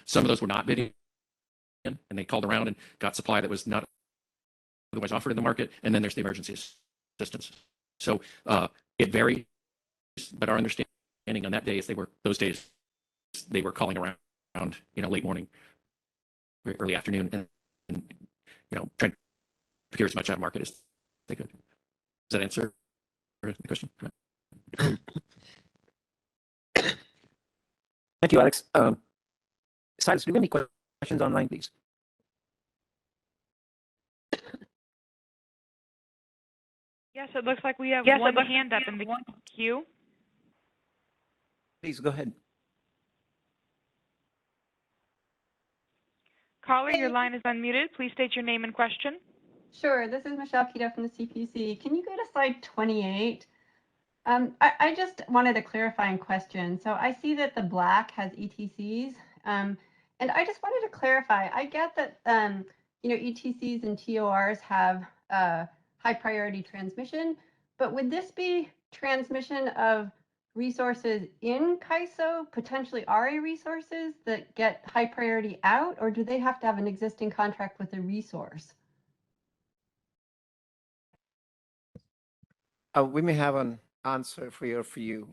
Some of those were not bidding, and they called around and got supply that was not otherwise offered in the market. And then there's the emergency assistance. So it varies, but our understanding on those days they were calling around, late morning very early afternoon and trying to procure as much out of market as they could. Does that answer the question? Thank you, Alex. Silas, do we have any questions online, please? Yes, it looks like we have Yes, it one looks hand up in the queue. Please go ahead. Caller, your line is unmuted. Please state your name and question. Sure, this is Michelle Keto from the CPC. Can you go to slide 28? I just wanted a clarifying question. So I see that the black has ETCs, and I just wanted to clarify. I get that ETCs and TORs have high priority transmission, but would this be transmission of resources in CAISO, potentially RA resources that get high priority out, or do they have to have an existing contract with a resource? We may have an answer for you.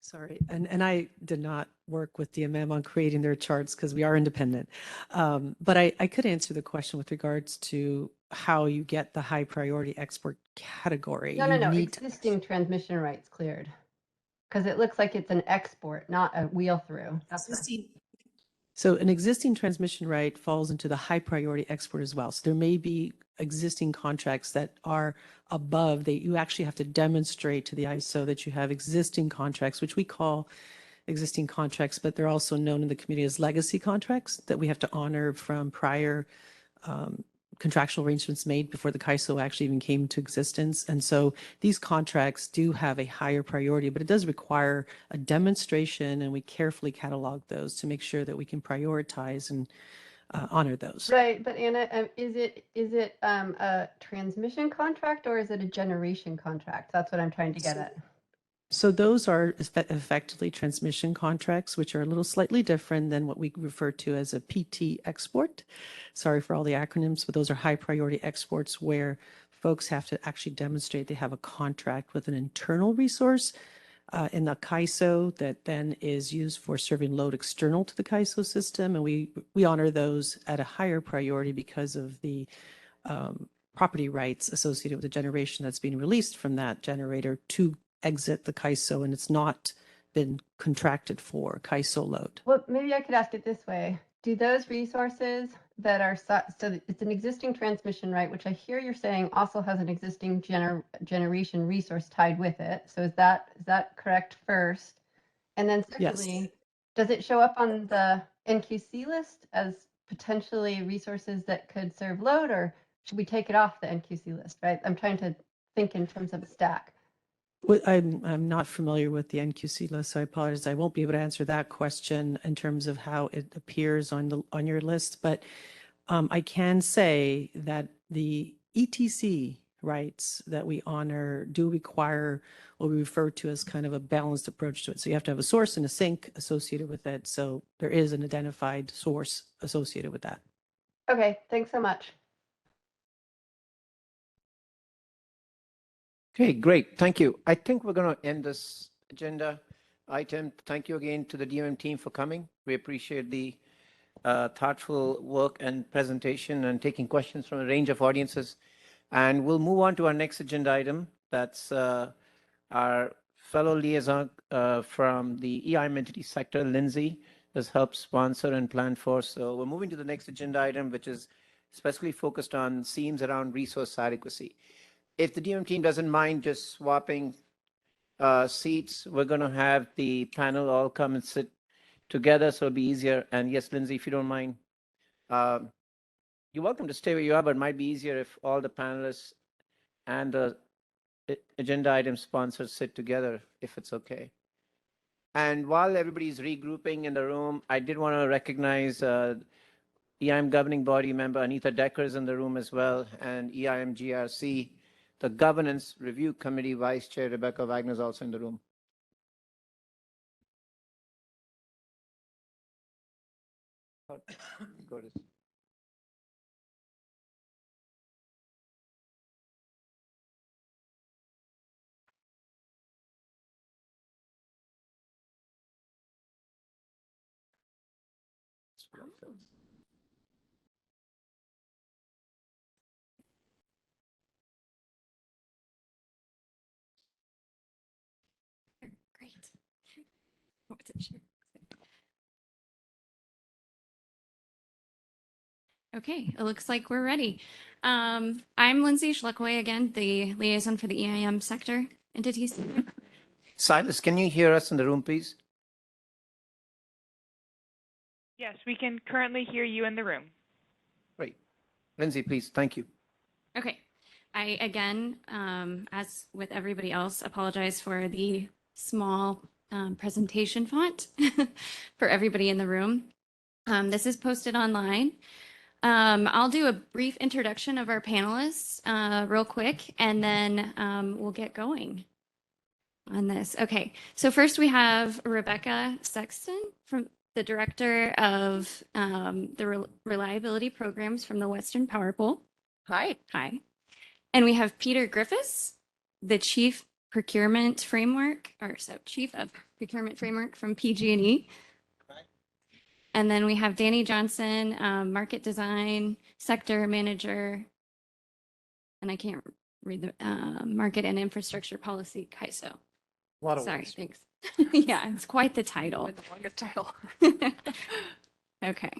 Sorry, and I did not work with DMM on creating their charts because we are independent. But I could answer the question with regards to how you get the high priority export category. No, You no, no, need existing transmission rights cleared. Because it looks like it's an export, not a wheel through. So an existing transmission right falls into the high priority export as well. So there may be existing contracts that are above that you actually have to demonstrate to the ISO that you have existing contracts, which we call existing contracts, but they're also known in the community as legacy contracts that we have to honor from prior contractual arrangements made before the CAISO actually even came into existence. And so these contracts do have a higher priority, but it does require a demonstration, and we carefully catalog those to make sure that we can prioritize and honor those. Right, but Anna, is it a transmission contract or is it a generation contract? That's what I'm trying to get at. So those are effectively transmission contracts, which are a little slightly different than what we refer to as a PT export. Sorry for all the acronyms, but those are high priority exports where folks have to actually demonstrate they have a contract with an internal resource in the CAISO that then is used for serving load external to the CAISO system. And we honor those at a higher priority because of the property rights associated with the generation that's being released from that generator to exit the CAISO, and it's not been contracted for CAISO load. Well, maybe I could ask it this way. Do those resources that are, so it's an existing transmission right, which I hear you're saying also has an existing generation resource tied with it. So is that correct first? And then secondly, does it show up on the NQC list as potentially resources that could serve load, or should we take it off the NQC list, right? I'm trying to think in terms of a stack. Well, I'm not familiar with the NQC list, so I apologize. I won't be able to answer that question in terms of how it appears on your list. But I can say that the ETC rights that we honor do require what we refer to as kind of a balanced approach to it. So you have to have a source and a sink associated with it. So there is an identified source associated with that. Okay, thanks so much. Okay, great. Thank you. I think we're going to end this agenda item. Thank you again to the DMM team for coming. We appreciate the thoughtful work and presentation and taking questions from a range of audiences. And we'll move on to our next agenda item. That's our fellow liaison from the EIM entity sector, Lindsay, has helped sponsor and plan for. So we're moving to the next agenda item, which is specifically focused on themes around resource adequacy. If the DMM team doesn't mind just swapping seats, we're going to have the panel all come and sit together, so it'll be easier. And yes, Lindsay, if you don't mind, you're welcome to stay where you are, but it might be easier if all the panelists and the agenda item sponsors sit together, if it's okay. And while everybody's regrouping in the room, I did want to recognize EIM governing body member Anita Decker is in the room as well, and EIM GRC, the governance review committee vice chair Rebecca Wagner is also in the room. Go to Great. What's it share? Okay, it looks like we're ready. I'm Lindsay Schleckway again, the liaison for the EIM sector entities. Silas, can you hear us in the room, please? Yes, we can currently hear you in the room. Great. Lindsay, please. Thank you. Okay, I again, as with everybody else, apologize for the small presentation font for everybody in the room. This is posted online. I'll do a brief introduction of our panelists real quick, and then we'll get going on this. Okay, so first we have Rebecca Sexton, from the Director of the Reliability Programs from the Western Power Pool. Hi. Hi. And we have Peter Griffiths, the Chief Procurement Framework, or so Chief of Procurement Framework from PG&E. And then we have Danny Johnson, Market Design Sector Manager, and I can't read the Market and Infrastructure Policy, CAISO. A lot of Sorry, words. thanks. Yeah, it's quite the title. The longest title. Okay.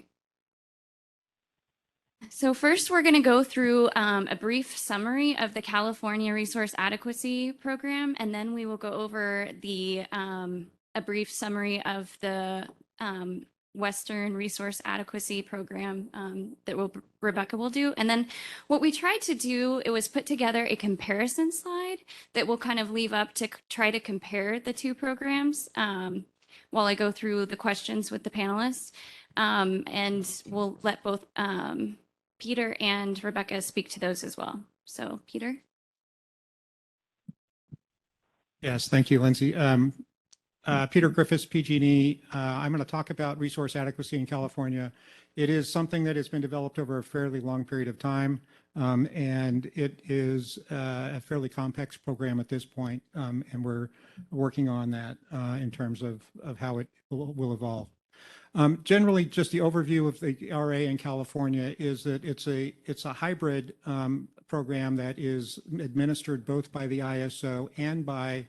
So first, we're going to go through a brief summary of the California Resource Adequacy Program, and then we will go over a brief summary of the Western Resource Adequacy Program that Rebecca will do. And then what we tried to do, it was put together a comparison slide that will kind of leave up to try to compare the two programs while I go through the questions with the panelists. And we'll let both Peter and Rebecca speak to those as well. So, Peter? Yes, thank you, Lindsay. Peter Griffiths, PG&E. I'm going to talk about resource adequacy in California. It is something that has been developed over a fairly long period of time, and it is a fairly complex program at this point, and we're working on that in terms of how it will evolve. Generally, just the overview of the RA in California is that it's a hybrid program that is administered both by the ISO and by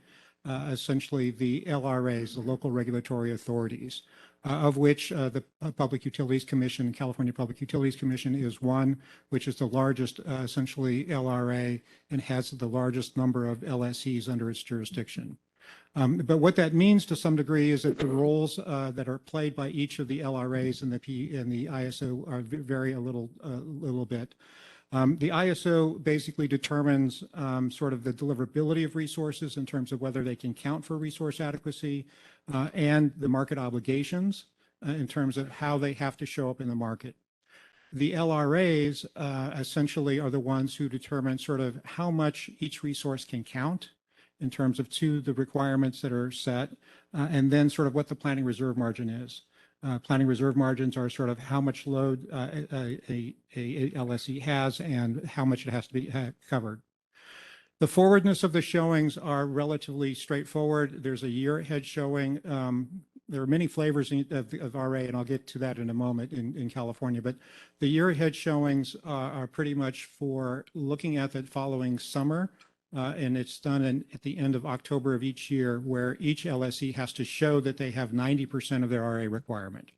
essentially the LRAs, the local regulatory authorities, of which the Public Utilities Commission, California Public Utilities Commission, is one, which is the largest essentially LRA and has the largest number of LSEs under its jurisdiction. But what that means to some degree is that the roles that are played by each of the LRAs and the ISO vary a little bit. The ISO basically determines sort of the deliverability of resources in terms of whether they can count for resource adequacy and the market obligations in terms of how they have to show up in the market. The LRAs essentially are the ones who determine sort of how much each resource can count in terms of the requirements that are set, and then sort of what the planning reserve margin is. Planning reserve margins are sort of how much load a LSE has and how much it has to be covered. The forwardness of the showings are relatively straightforward. There's a year ahead showing. There are many flavors of RA, and I'll get to that in a moment in California, but the year ahead showings are pretty much for looking at the following summer, and it's done at the end of October of each year, where each LSE has to show that they have 90% of their RA requirement.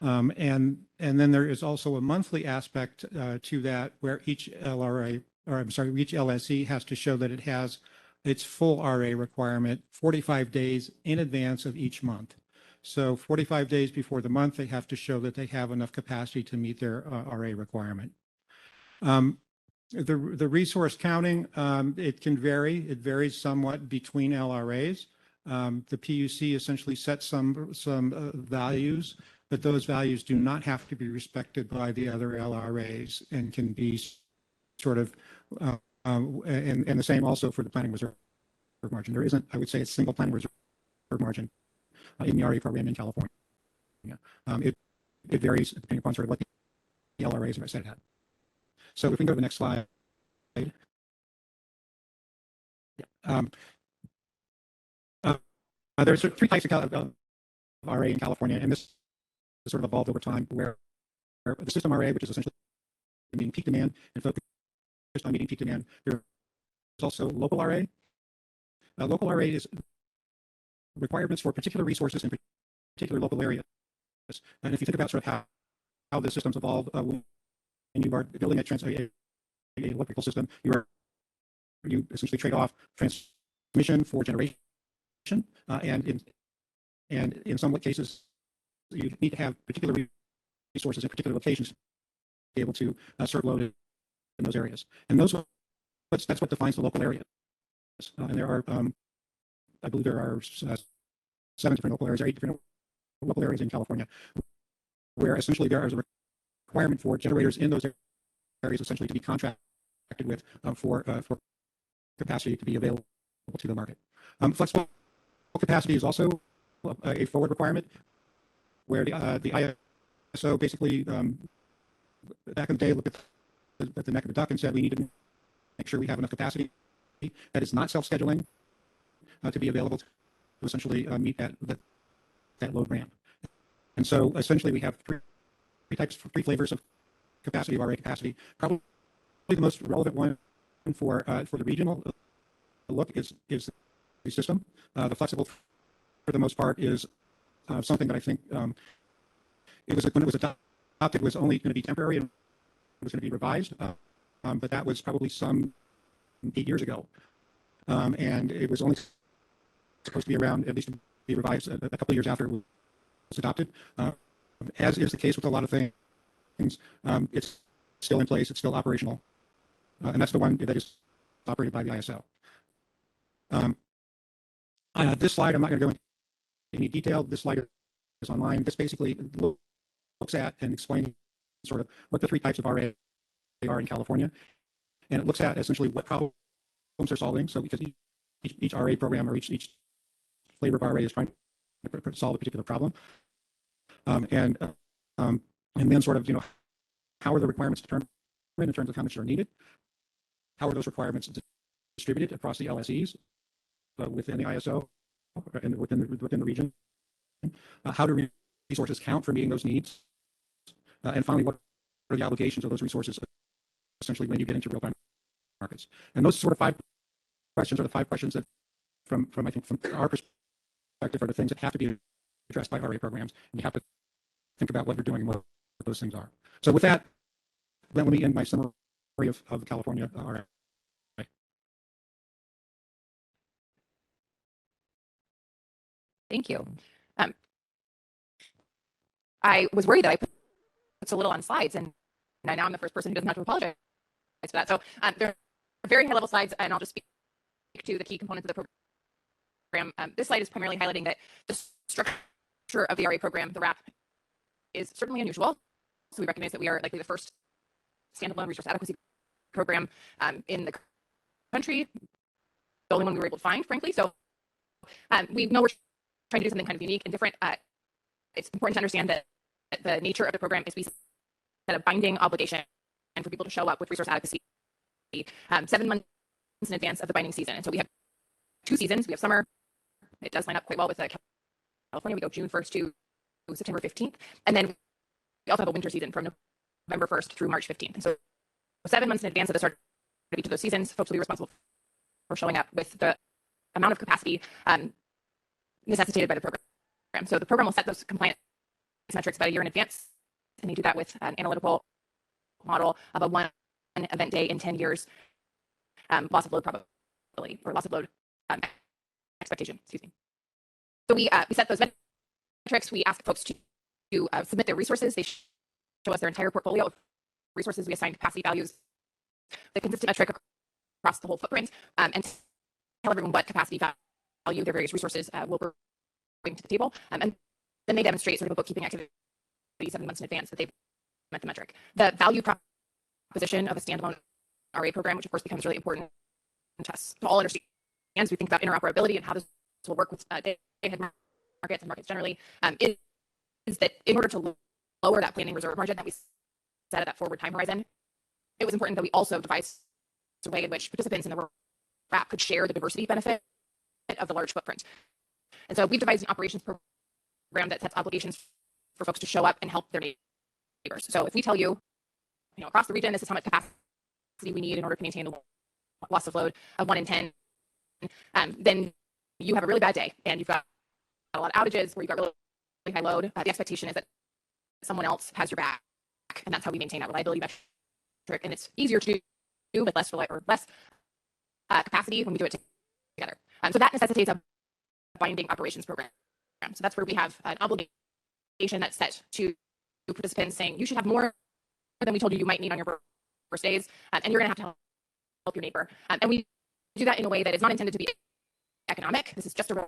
And then there is also a monthly aspect to that, where each LRA, or I'm sorry, each LSE has to show that it has its full RA requirement 45 days in advance of each month. So 45 days before the month, they have to show that they have enough capacity to meet their RA requirement. The resource counting, it can vary. It varies somewhat between LRAs. The PUC essentially sets some values, but those values do not have to be respected by the other LRAs and can be sort of, and the same also for the planning reserve margin. There isn't, I would say, a single planning reserve margin in the RA program in California. It varies depending upon sort of what the LRAs are set at. So if we can go to the next slide. There's three types of RA in California, and this sort of evolved over time where the system RA, which is essentially meeting peak demand and focused on meeting peak demand. There's also local RA. Local RA is requirements for particular resources in particular local areas. And if you think about sort of how the systems evolve, when you are building a electrical system, you essentially trade off transmission for generation, and in some cases you need to have particular resources in particular locations to be able to serve load in those areas. And that's what defines the local area. And there are, I believe there are 7 different local areas, or 8 different local areas in California, where essentially there is a requirement for generators in those areas essentially to be contracted with for capacity to be available to the market. Flexible capacity is also a forward requirement, where the ISO basically back in the day looked at the neck of the duck and said we need to make sure we have enough capacity that is not self-scheduling to be available to essentially meet that load ramp. And so essentially we have three flavors of capacity, of RA capacity. Probably the most relevant one for the regional look is the system. The flexible, for the most part, is something that I think when it was adopted was only going to be temporary and was going to be revised, but that was probably some 8 years ago, and it was only supposed to be around at least to be revised a couple of years after it was adopted. As is the case with a lot of things, it's still in place, it's still operational, and that's the one that is operated by the ISO. This slide, I'm not going to go into any detail. This slide is online. This basically looks at and explains sort of what the 3 types of RA are in California, and it looks at essentially what problems they're solving. So because each RA program or each flavor of RA is trying to solve a particular problem, and then sort of how are the requirements determined in terms of how much are needed? How are those requirements distributed across the LSEs within the ISO and within the region? How do resources count for meeting those needs? And finally, what are the obligations of those resources essentially when you get into real-time markets? And those sort of 5 questions are the 5 questions that from I think from our perspective are the things that have to be addressed by RA programs, and you have to think about what you're doing and what those things are. So with that, let me end my summary of California RA. Thank you. I was worried that I put so little on slides, and now I'm the first person who doesn't have to apologize for that. So they're very high-level slides, and I'll just speak to the key components of the program. This slide is primarily highlighting that the structure of the RA program, the RAP, is certainly unusual. So we recognize that we are likely the first standalone resource adequacy program in the country, the only one we were able to find, frankly. So we know we're trying to do something kind of unique and different. It's important to understand that the nature of the program is we set a binding obligation and for people to show up with resource adequacy 7 months in advance of the binding season. And so we have 2 seasons. We have summer. It does line up quite well with California. We go June 1st to September 15th. And then we also have a winter season from November 1st through March 15th. And so 7 months in advance of the start of each of those seasons, folks will be responsible for showing up with the amount of capacity necessitated by the program. So the program will set those compliance metrics about a year in advance, and they do that with an analytical model of a 1 event day in 10 years loss of load probability, or loss of load expectation, excuse me. So we set those metrics. We ask folks to submit their resources. They show us their entire portfolio of resources. We assign capacity values, the consistent metric across the whole footprint, and tell everyone what capacity value their various resources will bring to the table. And then they demonstrate sort of a bookkeeping activity 7 months in advance that they've met the metric. The value proposition of a standalone RA program, which of course becomes really important to us to all understand as we think about interoperability and how this will work with day-ahead markets and markets generally, is that in order to lower that planning reserve margin that we set at that forward time horizon, it was important that we also devised a way in which participants in the RAP could share the diversity benefit of the large footprint. And so we've devised an operations program that sets obligations for folks to show up and help their neighbors. So if we tell you, across the region, this is how much capacity we need in order to maintain the loss of load of 1 in 10, then you have a really bad day and you've got a lot of outages where you've got really high load. The expectation is that someone else has your back, and that's how we maintain that reliability metric. And it's easier to do with less capacity when we do it together. So that necessitates a binding operations program. So that's where we have an obligation that's set to participants saying you should have more than we told you might need on your first days, and you're going to have to help your neighbor. And we do that in a way that is not intended to be economic. This is just a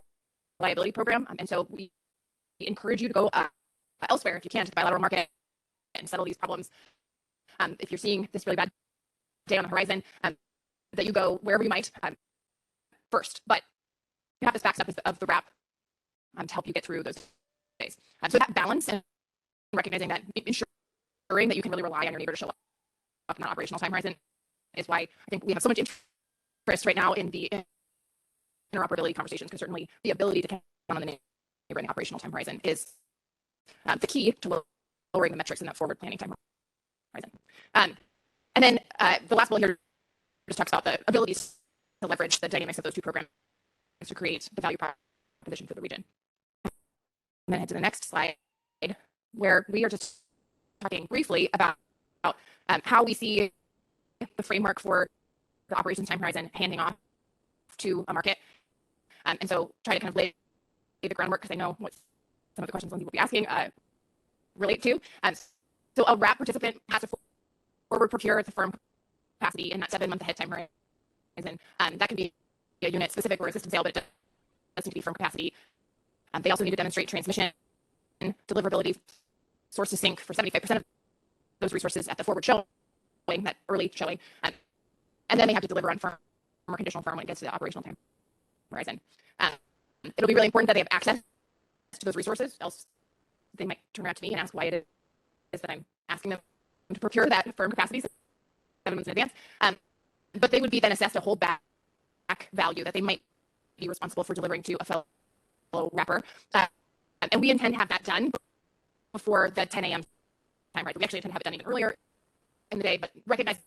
reliability program, and so we encourage you to go elsewhere if you can to the bilateral market and settle these problems. If you're seeing this really bad day on the horizon, that you go wherever you might first, but you have this backstop of the wrap to help you get through those days. So that balance and recognizing that, ensuring that you can really rely on your neighbor to show up in that operational time horizon is why I think we have so much interest right now in the interoperability conversations, because certainly the ability to count on the neighbor in the operational time horizon is the key to lowering the metrics in that forward planning time horizon. And then the last bullet here just talks about the abilities to leverage the dynamics of those two programs to create the value proposition for the region. And then head to the next slide, where we are just talking briefly about how we see the framework for the operations time horizon handing off to a market. And so try to kind of lay the groundwork, because I know what some of the questions Lindsay will be asking relate to. So a RAP participant has to forward procure the firm capacity in that 7-month ahead time horizon. That can be a unit specific or a system sale, but it does need to be firm capacity. They also need to demonstrate transmission, deliverability, source to sink for 75% of those resources at the forward showing, that early showing. And then they have to deliver on firm or conditional firm when it gets to the operational time horizon. It'll be really important that they have access to those resources, else they might turn around to me and ask why it is that I'm asking them to procure that firm capacity 7 months in advance. But they would be then assessed a hold back value that they might be responsible for delivering to a fellow wrapper. And we intend to have that done before the 10 a.m. time, right? We actually intend to have it done even earlier in the day, but recognizing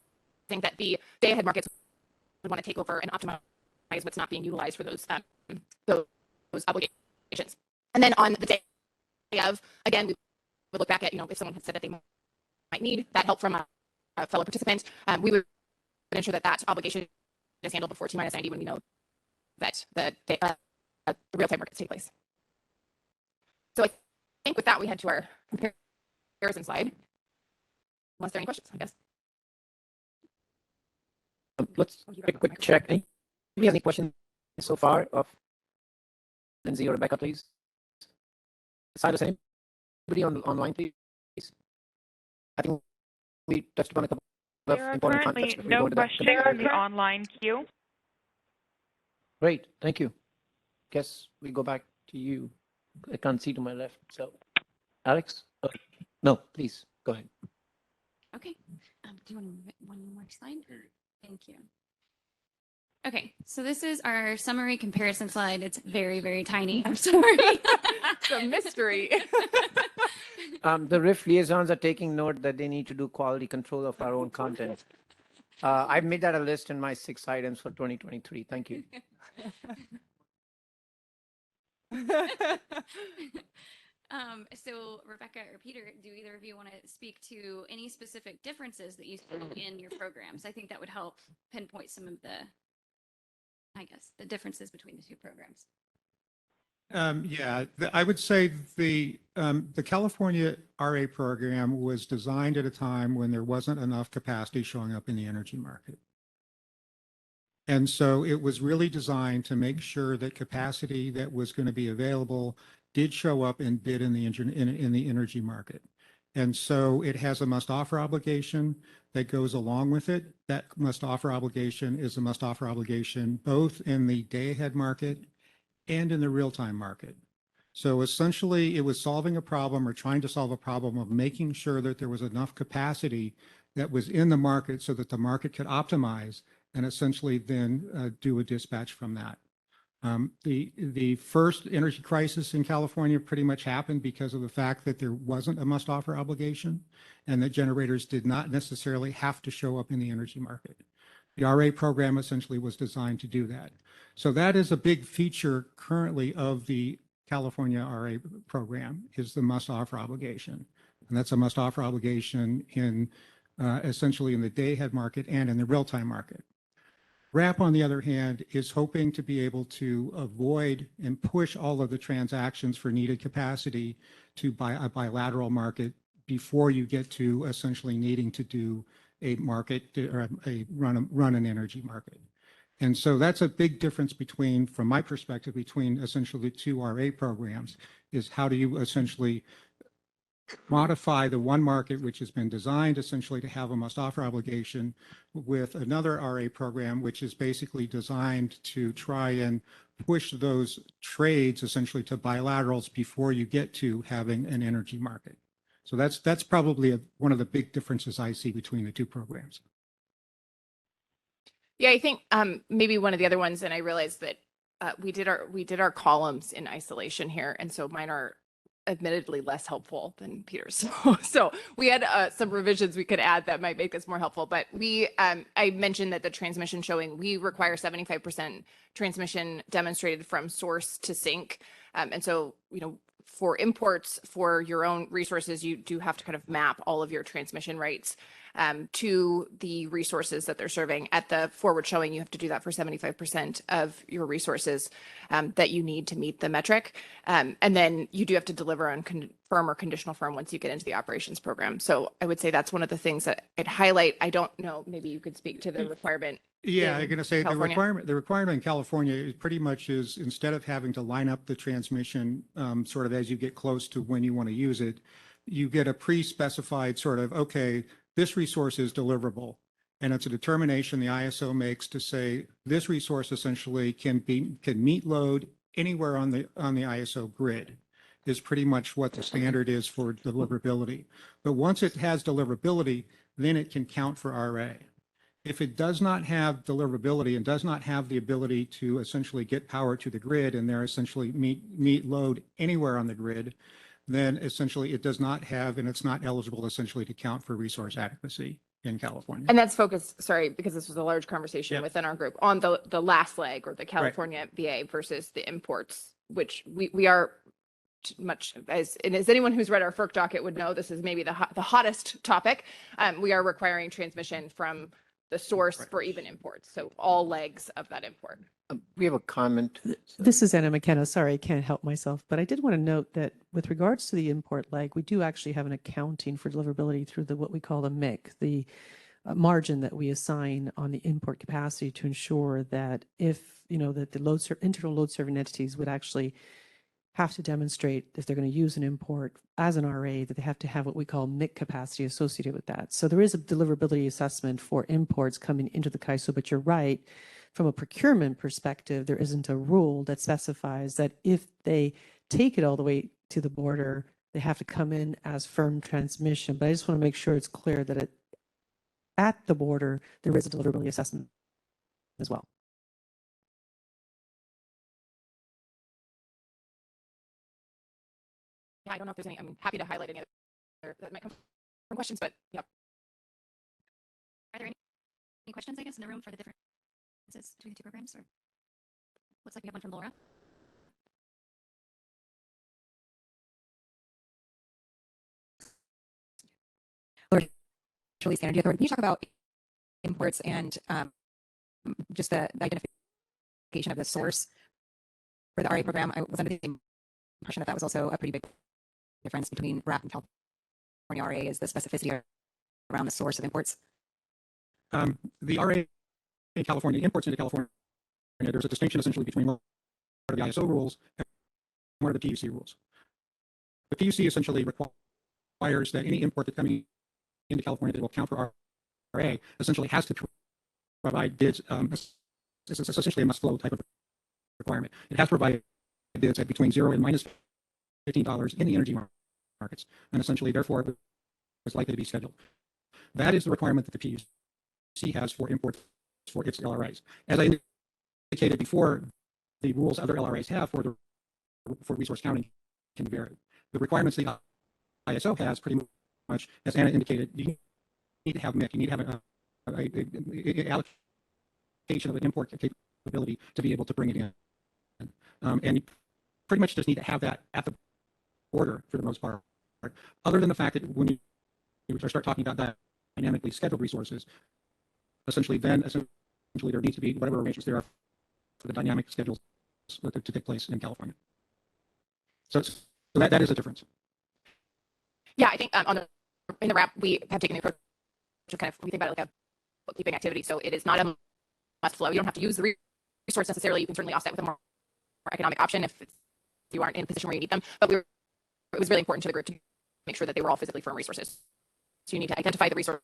that the day ahead markets would want to take over and optimize what's not being utilized for those obligations. And then on the day of, again, we would look back at, if someone had said that they might need that help from a fellow participant, we would ensure that that obligation is handled before T-90 when we know that the real-time markets take place. So I think with that, we head to our comparison slide. Unless there are any questions, I guess. Let's take a quick check. Do you have any questions so far of Lindsay or Rebecca, please? Cyrus, anybody online, please? I think we touched upon a couple of There are important currently concepts. before we go no into that. questions from the online queue. Great, thank you. Guess we go back to you. I can't see to my left, so Alex? Okay. No, please, go ahead. Okay. Do you want one more slide? Thank you. Okay, so this is our summary comparison slide. It's very, very tiny. I'm sorry. It's a mystery. The RIF liaisons are taking note that they need to do quality control of our own content. I've made that a list in my 6 items for 2023. Thank you. So Rebecca or Peter, do either of you want to speak to any specific differences that you see in your programs? I think that would help pinpoint some of the differences between the two programs. I would say the California RA program was designed at a time when there wasn't enough capacity showing up in the energy market. And so it was really designed to make sure that capacity that was going to be available did show up and bid in the energy market. And so it has a must-offer obligation that goes along with it. That must-offer obligation is a must-offer obligation both in the day-ahead market and in the real-time market. So essentially, it was solving a problem or trying to solve a problem of making sure that there was enough capacity that was in the market so that the market could optimize and essentially then do a dispatch from that. The first energy crisis in California pretty much happened because of the fact that there wasn't a must offer obligation and that generators did not necessarily have to show up in the energy market. The RA program essentially was designed to do that. So that is a big feature currently of the California RA program, is the must offer obligation. And that's a must offer obligation in essentially in the day ahead market and in the real time market. RAP, on the other hand, is hoping to be able to avoid and push all of the transactions for needed capacity to a bilateral market before you get to essentially needing to do a market or run an energy market. And so that's a big difference between, from my perspective, between essentially the two RA programs, is how do you essentially modify the one market which has been designed essentially to have a must offer obligation with another RA program which is basically designed to try and push those trades essentially to bilaterals before you get to having an energy market. So that's probably one of the big differences I see between the two programs. Yeah, I think maybe one of the other ones, and I realized that we did our columns in isolation here, and so mine are admittedly less helpful than Peter's. So we had some revisions we could add that might make this more helpful. But I mentioned that the transmission showing we require 75% transmission demonstrated from source to sink, and so for imports for your own resources, you do have to kind of map all of your transmission rates to the resources that they're serving. At the forward showing, you have to do that for 75% of your resources that you need to meet the metric. And then you do have to deliver on firm or conditional firm once you get into the operations program. So I would say that's one of the things that I'd highlight. I don't know, maybe you could speak to the requirement. Yeah, I'm going to say California. the requirement in California is pretty much is, instead of having to line up the transmission sort of as you get close to when you want to use it, you get a pre-specified sort of, okay, this resource is deliverable. And it's a determination the ISO makes to say this resource essentially can meet load anywhere on the ISO grid, is pretty much what the standard is for deliverability. But once it has deliverability, then it can count for RA. If it does not have deliverability and does not have the ability to essentially get power to the grid and there essentially meet load anywhere on the grid, then essentially it does not have, and it's not eligible essentially to count for resource adequacy in California. And that's focused, sorry, because this was a large conversation within our group on the last leg, or the California VA versus the imports, which we are much as anyone who's read our FERC docket would know, this is maybe the hottest topic. We are requiring transmission from the source for even imports. So all legs of that import. We have a comment. This is Anna McKenna. Sorry, I can't help myself, but I did want to note that with regards to the import leg, we do actually have an accounting for deliverability through what we call the MIC, the margin that we assign on the import capacity to ensure that if, that the internal load serving entities would actually have to demonstrate, if they're going to use an import as an RA, that they have to have what we call MIC capacity associated with that. So there is a deliverability assessment for imports coming into the CAISO, but you're right, from a procurement perspective, there isn't a rule that specifies that if they take it all the way to the border, they have to come in as firm transmission. But I just want to make sure it's clear that at the border, there is a deliverability assessment as well. Yeah, I don't know if there's any, I'm happy to highlight any other that might come from questions, but yeah. Are there any questions, I guess, in the room for the differences between the two programs? Or looks like we have one from Laura. Laura, Charlize, Energy Authority. Can you talk about imports and just the identification of the source for the RA program? I was under the impression that was also a pretty big difference between RAP and California RA, is the specificity around the source of imports. The RA in California, imports into California, there's a distinction essentially between what are the ISO rules and what are the PUC rules. The PUC essentially requires that any import that's coming into California that will count for RA essentially has to provide bids. It's essentially a must flow type of requirement. It has to provide bids at between $0 and minus $15 in the energy markets, and essentially, therefore, it was likely to be scheduled. That is the requirement that the PUC has for imports for its LRIs. As I indicated before, rules other LRAs have for resource counting can vary. The requirements the ISO has pretty much, as Anna indicated, you need to have MIC, you need to have a allocation of an import capability to be able to bring it in. And you pretty much just need to have that at the border for the most part, other than the fact that when you start talking about dynamically scheduled resources, essentially there needs to be whatever arrangements there are for the dynamic schedules to take place in California. So that is a difference. Yeah, I think in the wrap, we have taken the approach to kind of, we think about it like a bookkeeping activity. So it is not a must flow. You don't have to use the resource necessarily. You can certainly offset with a more economic option if you aren't in a position where you need them. But it was really important to the group to make sure that they were all physically firm resources. So you need to identify the resource.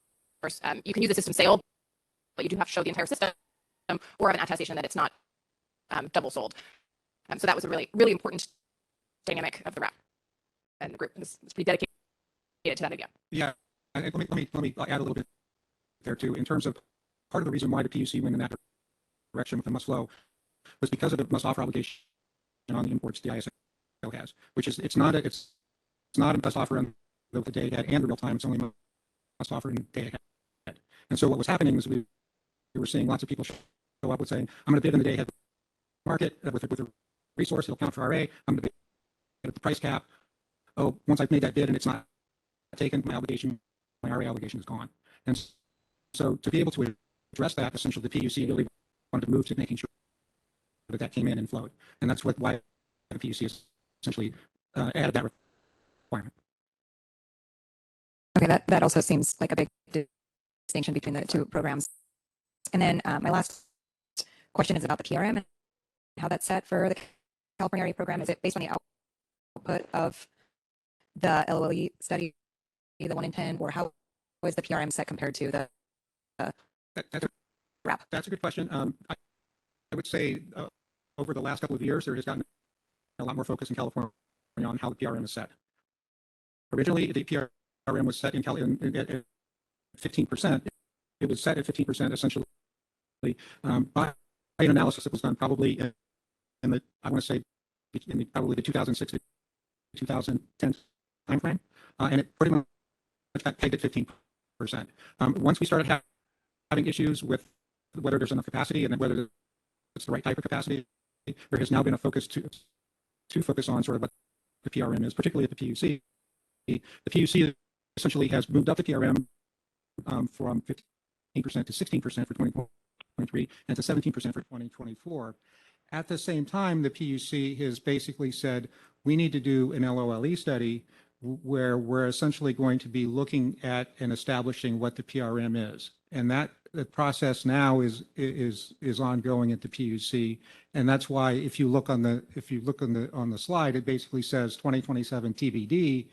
You can use the system sale, but you do have to show the entire system or have an attestation that it's not double sold. So that was a really, really important dynamic of the wrap. And the group was pretty dedicated to that idea. Yeah, let me add a little bit there too. In terms of part of the reason why the PUC went in that direction with the must flow was because of the must offer obligation on the imports the ISO has, which is it's not a must offer on the day ahead and the real time. It's only must offer in day ahead. And so what was happening is we were seeing lots of people show up with saying, I'm going to bid in the day ahead market with a resource, it'll count for RA. I'm going to bid at the price cap. Oh, once I've made that bid and it's not taken, my RA obligation is gone. And so to be able to address that, essentially the PUC really wanted to move to making sure that came in and flowed. And that's why the PUC essentially added that requirement. Okay, that also seems like a big distinction between the two programs. And then my last question is about the PRM and how that's set for the California RA program. Is it based on the output of the LOE study, the 1 in 10, or how is the PRM set compared to the wrap? That's a good question. I would say over the last couple of years, there has gotten a lot more focus in California on how the PRM is set. Originally, the PRM was set at 15%. It was set at 15% essentially by an analysis that was done probably in the, I want to say, probably the 2006 to 2010 timeframe, and it pretty much got pegged at 15%. Once we started having issues with whether there's enough capacity and whether it's the right type of capacity, there has now been a focus to focus on sort of what the PRM is, particularly at the PUC. The PUC essentially has moved up the PRM from 15% to 16% for 2023 and to 17% for 2024. At the same time, the PUC has basically said, we need to do an LOLE study where we're essentially going to be looking at and establishing what the PRM is. And that the process now is ongoing at the PUC. And that's why if you look on the slide, it basically says 2027 TBD.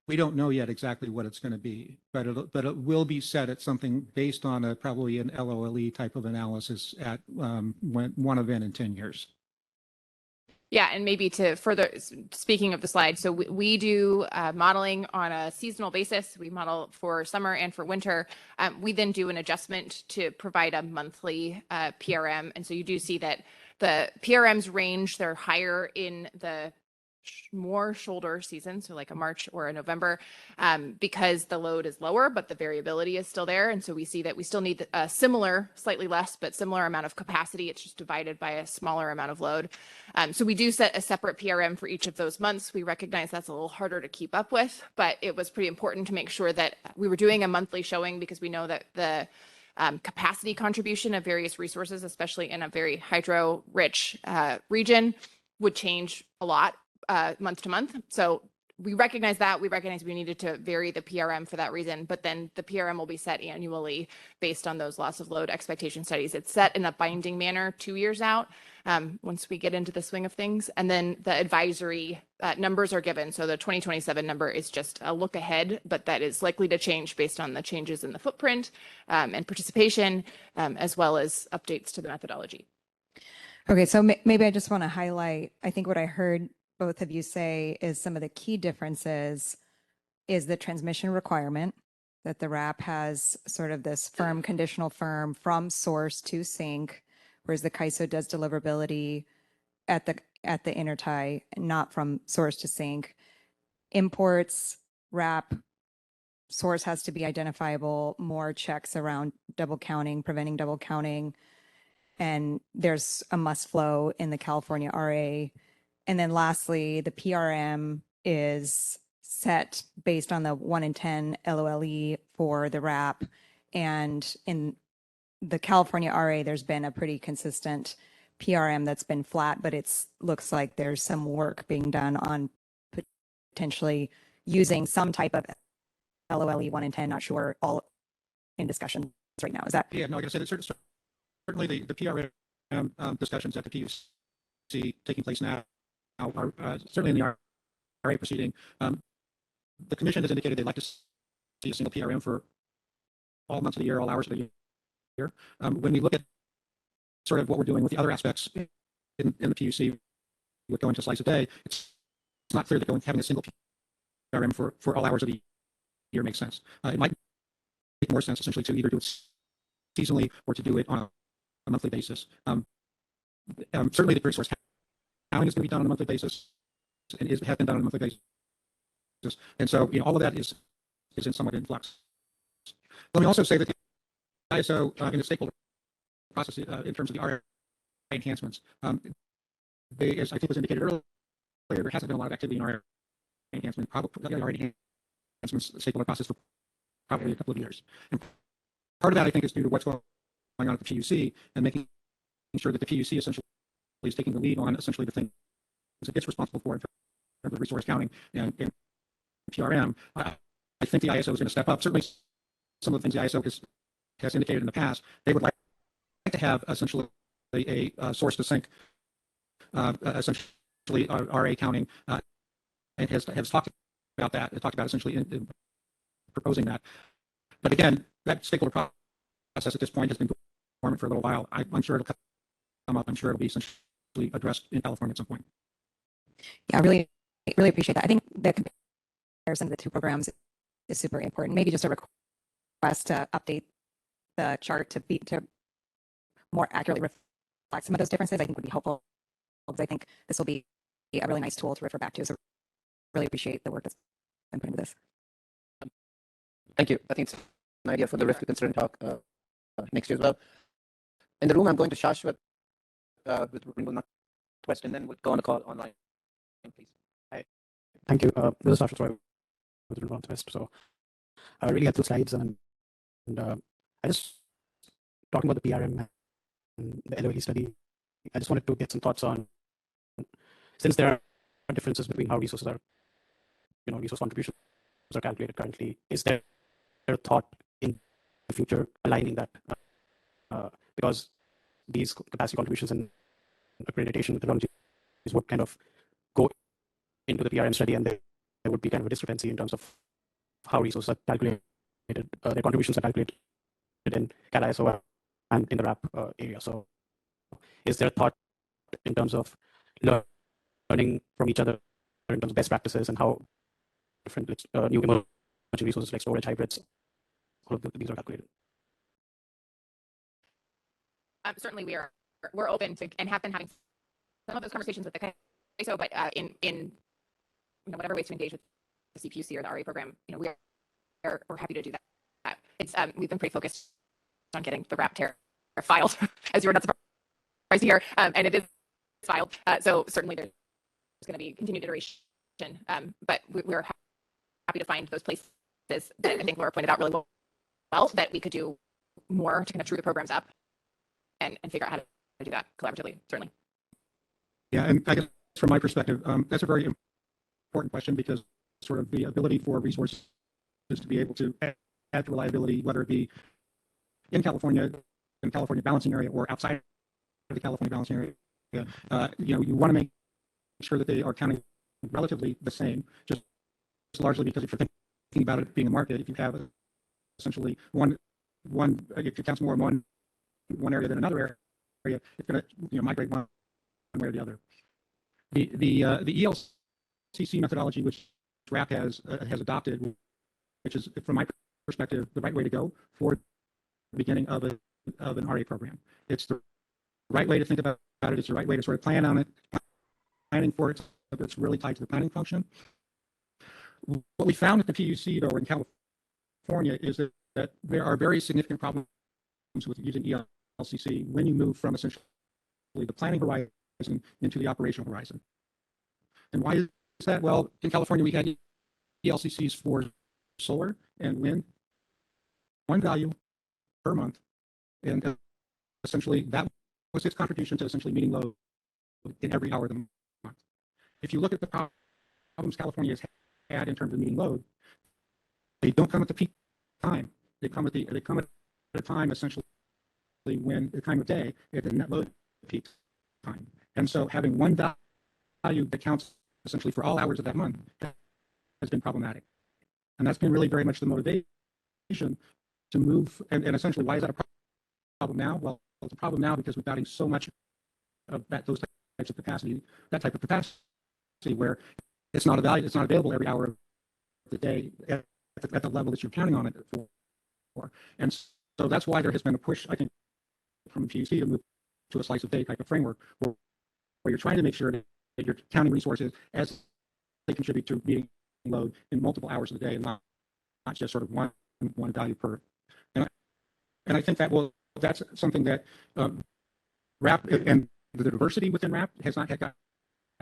We don't know yet exactly what it's going to be, but it will be set at something based on probably an LOLE type of analysis at one event in 10 years. Yeah, and maybe to further, speaking of the slide, so we do modeling on a seasonal basis. We model for summer and for winter. We then do an adjustment to provide a monthly PRM. And so you do see that the PRMs range, they're higher in the more shoulder season, so like a March or a November, because the load is lower, but the variability is still there. And so we see that we still need a similar, slightly less, but similar amount of capacity. It's just divided by a smaller amount of load. So we do set a separate PRM for each of those months. We recognize that's a little harder to keep up with, but it was pretty important to make sure that we were doing a monthly showing because we know that the capacity contribution of various resources, especially in a very hydro-rich region, would change a lot month to month. So we recognize that. We recognize we needed to vary the PRM for that reason, but then the PRM will be set annually based on those loss of load expectation studies. It's set in a binding manner 2 years out once we get into the swing of things. And then the advisory numbers are given. So the 2027 number is just a look ahead, but that is likely to change based on the changes in the footprint and participation, as well as updates to the methodology. Okay, so maybe I just want to highlight, I think what I heard both of you say is some of the key differences is the transmission requirement, that the wrap has sort of this firm conditional firm from source to sink, whereas the CAISO does deliverability at the intertie, not from source to sink. Imports, wrap, source has to be identifiable, more checks around double counting, preventing double counting. And there's a must flow in the California RA. And then lastly, the PRM is set based on the 1 in 10 LOLE for the wrap. And in the California RA, there's been a pretty consistent PRM that's been flat, but it's looks like there's some work being done on potentially using some type of LOLE 1 in 10, not sure, all in discussion right now. Is that? Yeah, no, I gotta say that certainly the PRM discussions at the PUC taking place now are certainly in the RA proceeding. The commission has indicated they'd like to see a single PRM for all months of the year, all hours of the year. When we look at sort of what we're doing with the other aspects in the PUC, with going to slice a day, it's not clear that having a single PRM for all hours of the year makes sense. It might make more sense essentially to either do it seasonally or to do it on a monthly basis. Certainly the resource counting is going to be done on a monthly basis and has been done on a monthly basis. And so, all of that is in somewhat in flux. Let me also say that the ISO in the stakeholder process in terms of the RA enhancements, as I think was indicated earlier, there hasn't been a lot of activity in RA enhancement, probably RA enhancements stakeholder process for probably a couple of years. And part of that, I think, is due to what's going on at the PUC and making sure that the PUC essentially is taking the lead on essentially the things that it's responsible for in terms of resource counting and PRM. I think the ISO is going to step up. Certainly, some of the things the ISO has indicated in the past, they would like to have essentially a source to sink, essentially RA counting, and has talked about that. It talked about essentially in proposing that. But again, that stakeholder process at this point has been dormant for a little while. I'm sure it'll come up. I'm sure it'll be essentially addressed in California at some point. Yeah, I really appreciate that. I think the comparison of the two programs is super important. Maybe just a request to update the chart to more accurately reflect some of those differences, I think would be helpful, because I think this will be a really nice tool to refer back to. So really appreciate the work that's been put into this. Thank you. I think it's an idea for the RIF to consider and talk next year as well. In the room, I'm going to Shashwat with Rainbow Northwest, and then we'll go on the call online, please. Hi. Thank you. This is Shashwat Roy with Rainbow Northwest. So I really had two slides, and I just talking about the PRM and the LOE study. I just wanted to get some thoughts on, since there are differences between how resources are, resource contributions are calculated currently, is there a thought in the future aligning that? Because these capacity contributions and accreditation methodologies would kind of go into the PRM study, and there would be kind of a discrepancy in terms of how resources are calculated, their contributions are calculated in CAD-ISO and in the RAP area. So is there a thought in terms of learning from each other in terms of best practices and how different new emerging resources like storage, hybrids, all of these are calculated? Certainly, we're open to and have been having some of those conversations with the CAISO, but in whatever ways to engage with the CPUC or the RA program, we're happy to do that. It's we've been pretty focused on getting the RAP tariff filed, as you were not surprised to hear, and it is filed. So certainly there's going to be continued iteration, but we're happy to find those places that I think Laura pointed out really well that we could do more to kind of true the programs up and figure out how to do that collaboratively, certainly. Yeah, and I guess from my perspective, that's a very important question, because sort of the ability for resources to be able to add to reliability, whether it be in California balancing area or outside of the California balancing area, you want to make sure that they are counting relatively the same, just largely because if you're thinking about it being a market, if you have essentially one if it counts more in one area than another area, it's going to migrate one way or the other. The ELCC methodology, which RAP has adopted, which is, from my perspective, the right way to go for the beginning of an RA program. It's the right way to think about it. It's the right way to sort of plan on it, planning for it. It's really tied to the planning function. What we found at the PUC, though, in California, is that there are very significant problems with using ELCC when you move from essentially the planning horizon into the operational horizon. And why is that? Well, in California, we had ELCCs for solar and wind, one value per month. And essentially, that was its contribution to essentially meeting load in every hour of the month. If you look at the problems California has had in terms of meeting load, they don't come at the peak time. They come at a time essentially when the time of day at the net load peak time. And so having one value that counts essentially for all hours of that month has been problematic. And that's been really very much the motivation to move. And essentially, why is that a problem now? Well, it's a problem now because we're adding so much of those types of capacity, that type of capacity where it's not available every hour of the day at the level that you're counting on it for. And so that's why there has been a push, I think, from PUC to move to a slice of day type of framework where you're trying to make sure that you're counting resources as they contribute to meeting load in multiple hours of the day, and not just sort of one value per. And I think that's something that RAP and the diversity within RAP has not yet gotten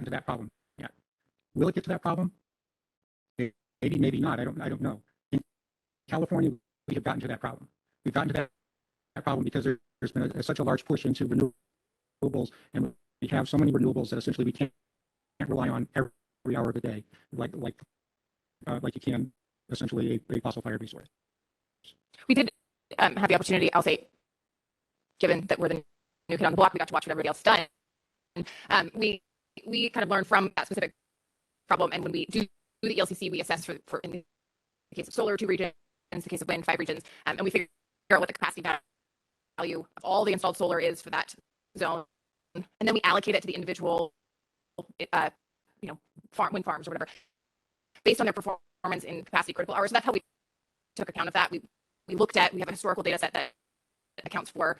to that problem yet. Will it get to that problem? Maybe, maybe not. I don't know. In California, we have gotten to that problem. We've gotten to that problem because there's been such a large push into renewables, and we have so many renewables that essentially we can't rely on every hour of the day, like you can essentially a fossil-fired resource. We did have the opportunity, I'll say, given that we're the new kid on the block, we got to watch what everybody else done. We kind of learned from that specific problem, and when we do the ELCC, we assess for in the case of solar 2 regions, in the case of wind 5 regions, and we figure out what the capacity value of all the installed solar is for that zone, and then we allocate it to the individual, wind farms or whatever, based on their performance in capacity critical hours. So that's how we took account of that. We looked at, we have a historical data set that accounts for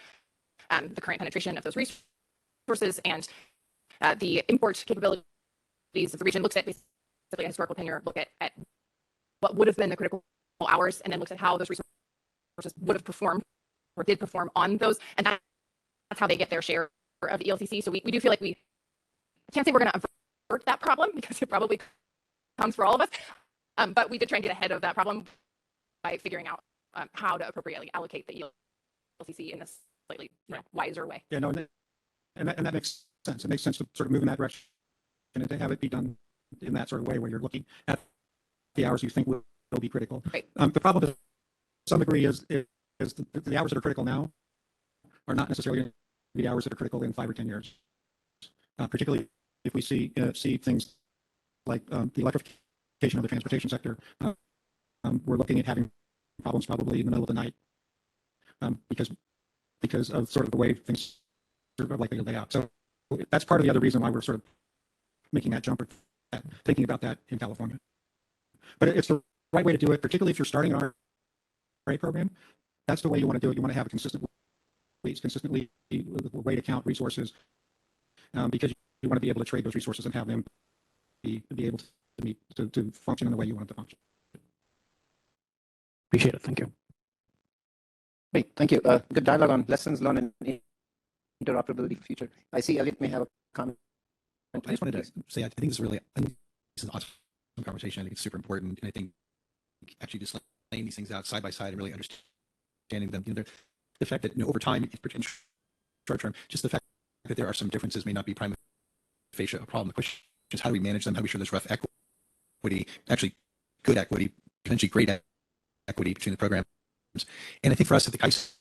the current penetration of those resources, and the import capabilities of the region looks at basically a historical tenure look at what would have been the critical hours, and then looks at how those resources would have performed or did perform on those, and that's how they get their share of the ELCC. So we do feel like I can't say we're going to avert that problem because it probably comes for all of us, but we did try and get ahead of that problem by figuring out how to appropriately allocate the ELCC in a slightly wiser way. Yeah, no, and that makes sense. It makes sense to sort of move in that direction and to have it be done in that sort of way where you're looking at the hours you think will be critical. Right. The problem to some degree is the hours that are critical now are not necessarily the hours that are critical in 5 or 10 years, particularly if we see things like the electrification of the transportation sector. We're looking at having problems probably in the middle of the night because of sort of the way things are likely to lay out. So that's part of the other reason why we're sort of making that jump, or thinking about that in California. But it's the right way to do it, particularly if you're starting an RA program. That's the way you want to do it. You want to have a consistently way to count resources, because you want to be able to trade those resources and have them be able to function in the way you want them to function. Appreciate it. Thank you. Great, thank you. Good dialogue on lessons learned and interoperability for future. I see Elliot may have a comment. I just wanted to say, I think this is an awesome conversation. I think it's super important, and I think actually just laying these things out side by side and really understanding them. The fact that over time, in short term, just the fact that there are some differences may not be prima facie a problem. The question is, how do we manage them? How do we show there's rough equity, actually good equity, potentially great equity between the programs? And I think for us at the KICE,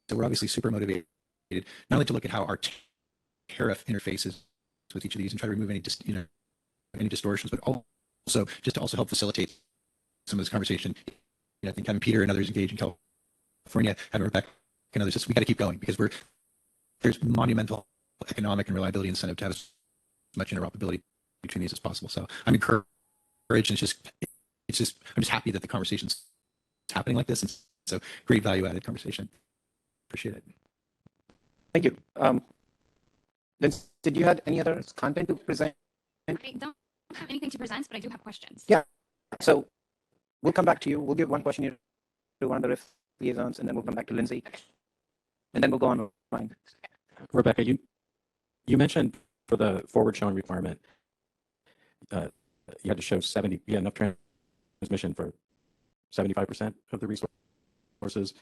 so we're obviously super motivated not only to look at how our tariff interfaces with each of these and try to remove any distortions, but also just to also help facilitate some of this conversation. I think having Peter and others engaged in California, having Rebecca and others, we got to keep going because there's monumental economic and reliability incentive to have as much interoperability between these as possible. So I'm encouraged, and I'm just happy that the conversation's happening like this, and so great value added conversation. Appreciate it. Thank you. Lindsay, did you have any other content to present? I don't have anything to present, but I do have questions. Yeah. So we'll come back to you. We'll give one question here to one of the RIF liaisons, and then we'll come back to Lindsay. And then we'll go online. Rebecca, you mentioned for the forward showing requirement, you had to show 70, you had enough transmission for 75% of the resources.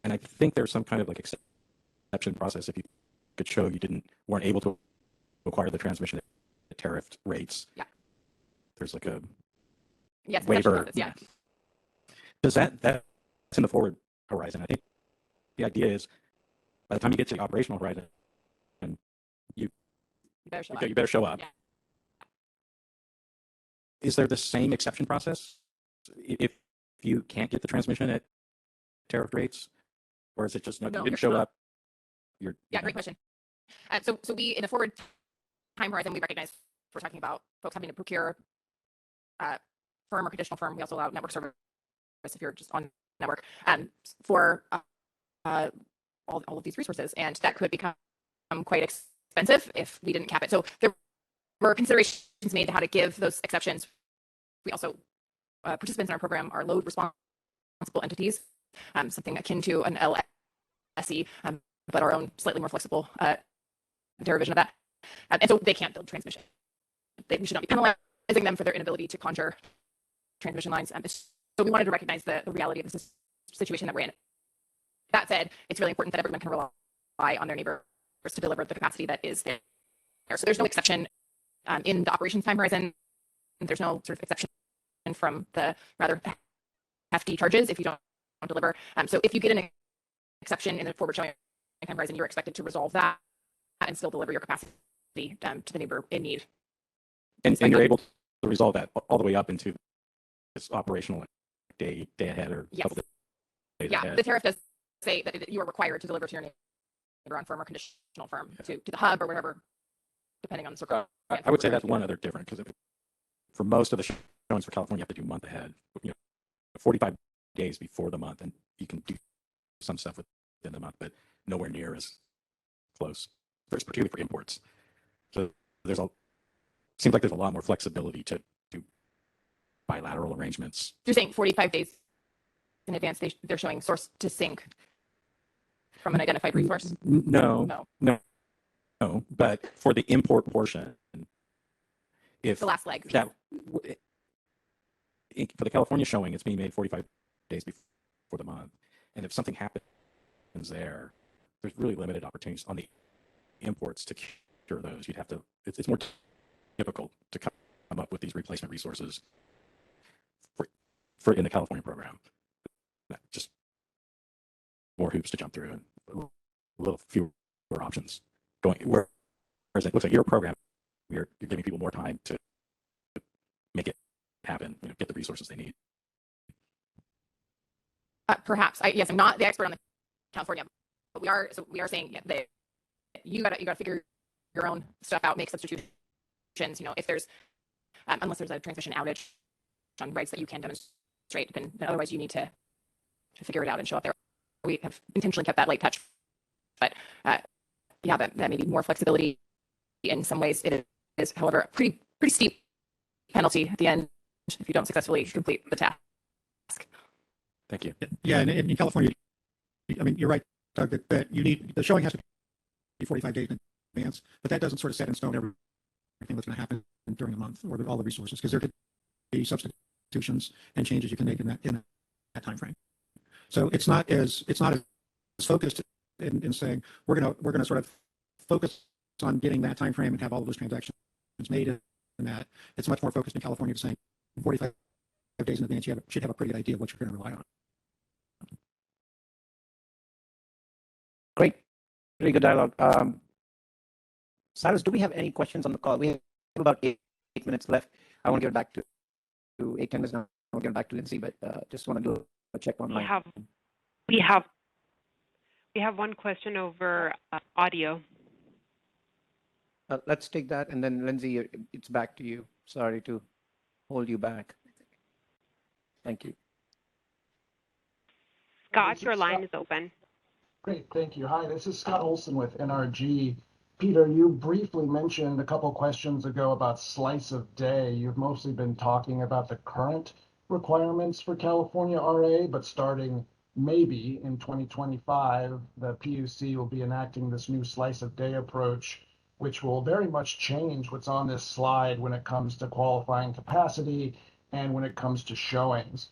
And I think there's some kind of like exception process if you could show you weren't able to acquire the transmission at tariffed rates. Yeah. There's like a Yes, waiver. process, yeah. Does that's in the forward horizon? I think the idea is by the time you get to the operational horizon, you better show up. Yeah. Is there the same exception process if you can't get the transmission at tariff rates, or is it just no, you didn't show up? Yeah, great question. So we in the forward time horizon, we recognize we're talking about folks having to procure firm or conditional firm. We also allow network service if you're just on network for all of these resources, and that could become quite expensive if we didn't cap it. So there were considerations made to how to give those exceptions. We also participants in our program are load responsible entities, something akin to an LSE, but our own slightly more flexible derivation of that. And so they can't build transmission. We should not be penalizing them for their inability to conjure transmission lines. So we wanted to recognize the reality of this situation that we're in. That said, it's really important that everyone can rely on their neighbors to deliver the capacity that is there. So there's no exception in the operations time horizon. There's no sort of exception from the rather hefty charges if you don't deliver. So if you get an exception in the forward showing time horizon, you're expected to resolve that and still deliver your capacity to the neighbor in need. And you're able to resolve that all the way up into this operational day ahead or Yes. couple days Yeah, ahead. the tariff does say that you are required to deliver to your neighbor on firm or conditional firm to the hub or whatever, depending on the circumstance. I would say that's one other different because for most of the showings for California, you have to do month ahead, 45 days before the month, and you can do some stuff within the month, but nowhere near as close. There's particularly for imports. So seems like there's a lot more flexibility to do bilateral arrangements. You're saying 45 days in advance, they're showing source to sink from an identified resource? No. But for the import portion, if the last leg. that for the California showing, it's being made 45 days before the month, and if something happens there's really limited opportunities on the imports to cure those. You'd have to. It's more difficult to come up with these replacement resources for in the California program. Just more hoops to jump through and a little fewer options going. Whereas it looks like your program, you're giving people more time to make it happen. Get the resources they need. Perhaps. Yes, I'm not the expert on the California, but we are saying that you gotta figure your own stuff out, make substitutions. If there's unless there's a transmission outage on rights that you can demonstrate, then otherwise you need to figure it out and show up there. We have intentionally kept that light touch, but yeah, that may be more flexibility in some ways. It is, however, a pretty steep penalty at the end if you don't successfully complete the task. Thank you. Yeah, and in California, I mean, you're right, Doug, that you need the showing has to be 45 days in advance, but that doesn't sort of set in stone everything that's going to happen during the month or all the resources, because there could be substitutions and changes you can make in that time frame. So it's not as focused in saying we're gonna sort of focus on getting that time frame and have all of those transactions made in that. It's much more focused in California saying 45 days in advance, you should have a pretty good idea of what you're going to rely on. Great. Very good dialogue. Cyrus, do we have any questions on the call? We have about eight minutes left. I want to give it back to 8-10 minutes now. I want to give it back to Lindsay, but just want to do a check online. We have one question over audio. Let's take that, and then Lindsay, it's back to you. Sorry to hold you back. Thank you. Scott, your line is open. Great, thank you. Hi, this is Scott Olson with NRG. Peter, you briefly mentioned a couple questions ago about slice of day. You've mostly been talking about the current requirements for California RA, but starting maybe in 2025, the PUC will be enacting this new slice of day approach, which will very much change what's on this slide when it comes to qualifying capacity and when it comes to showings.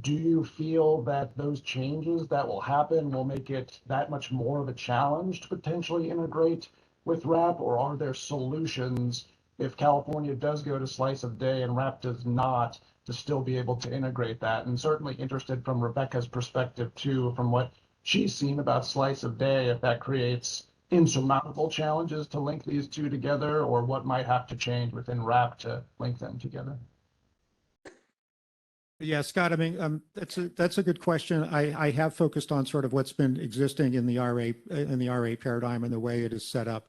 Do you feel that those changes that will happen will make it that much more of a challenge to potentially integrate with RAP, or are there solutions if California does go to slice of day and RAP does not, to still be able to integrate that? And certainly interested from Rebecca's perspective too, from what she's seen about slice of day, if that creates insurmountable challenges to link these two together, or what might have to change within RAP to link them together. Yeah, Scott, I mean, that's a good question. I have focused on sort of what's been existing in the RA paradigm and the way it is set up.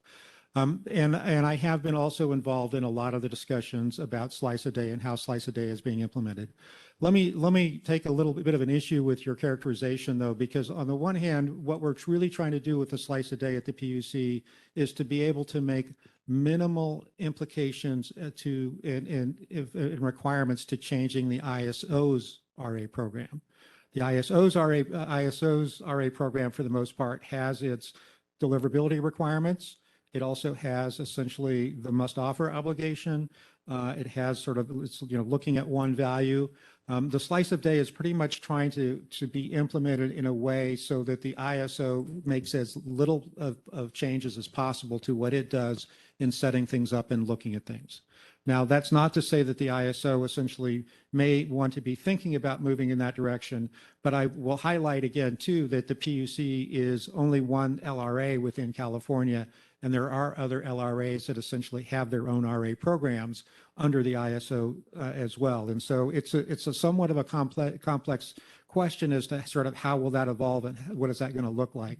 And I have been also involved in a lot of the discussions about slice a day and how slice a day is being implemented. Let me take a little bit of an issue with your characterization, though, because on the one hand, what we're really trying to do with the slice a day at the PUC is to be able to make minimal implications in requirements to changing the ISO's RA program. The ISO's RA program, for the most part, has its deliverability requirements. It also has essentially the must offer obligation. It has sort of, looking at one value. The slice of day is pretty much trying to be implemented in a way so that the ISO makes as little of changes as possible to what it does in setting things up and looking at things. Now, that's not to say that the ISO essentially may want to be thinking about moving in that direction, but I will highlight again, too, that the PUC is only one LRA within California, and there are other LRAs that essentially have their own RA programs under the ISO as well. And so it's a somewhat of a complex question as to sort of how will that evolve and what is that going to look like.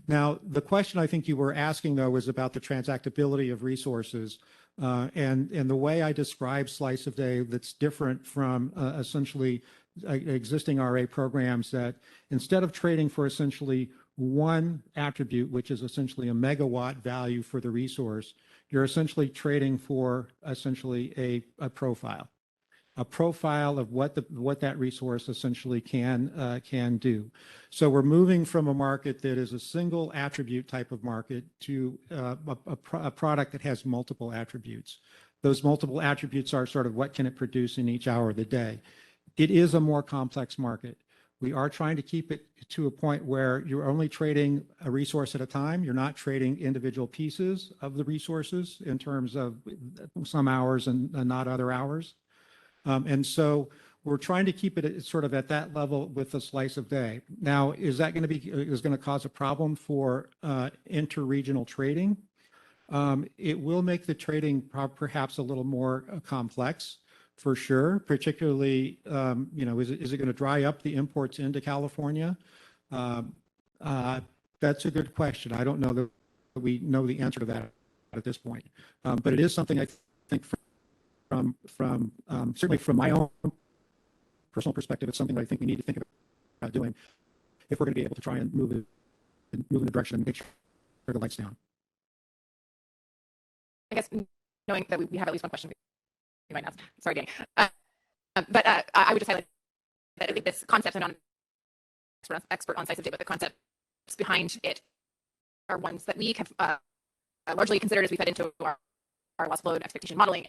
Now, the question I think you were asking, though, is about the transactability of resources. And the way I describe slice of day that's different from essentially existing RA programs, that instead of trading for essentially one attribute, which is essentially a megawatt value for the resource, you're essentially trading for essentially a profile of what that resource essentially can do. So we're moving from a market that is a single attribute type of market to a product that has multiple attributes. Those multiple attributes are sort of what can it produce in each hour of the day. It is a more complex market. We are trying to keep it to a point where you're only trading a resource at a time. You're not trading individual pieces of the resources in terms of some hours and not other hours. And so we're trying to keep it sort of at that level with a slice of day. Now, is that going to cause a problem for interregional trading? It will make the trading perhaps a little more complex, for sure. Particularly, is it going to dry up the imports into California? That's a good question. I don't know that we know the answer to that at this point, but it is something I think from certainly from my own personal perspective, it's something that I think we need to think about doing if we're going to be able to try and move in the direction and make sure the lights down. I guess knowing that we have at least one question we might ask. Sorry, Danny. But I would just highlight that I think this concept, I'm not an expert on slice of day, but the concepts behind it are ones that we have largely considered as we fed into our loss load expectation modeling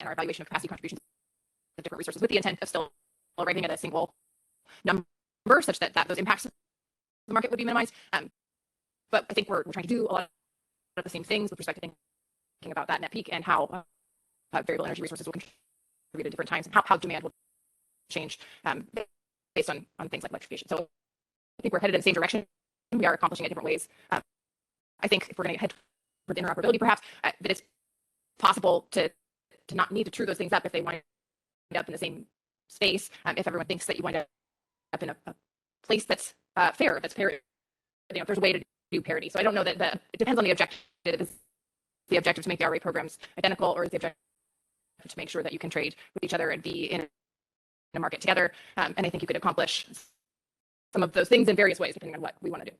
and our evaluation of capacity contributions of different resources, with the intent of still arriving at a single number such that those impacts of the market would be minimized. But I think we're trying to do a lot of the same things with respect to thinking about that net peak and how variable energy resources will contribute at different times, and how demand will change based on things like electrification. So I think we're headed in the same direction. We are accomplishing it different ways. I think if we're going to head for the interoperability, perhaps, that it's possible to not need to true those things up if they wind up in the same space. If everyone thinks that you wind up in a place that's fair, that's parity, there's a way to do parity. So I don't know that it depends on the objective. Is the objective to make the RA programs identical, or is the objective to make sure that you can trade with each other and be in a market together? And I think you could accomplish some of those things in various ways, depending on what we want to do.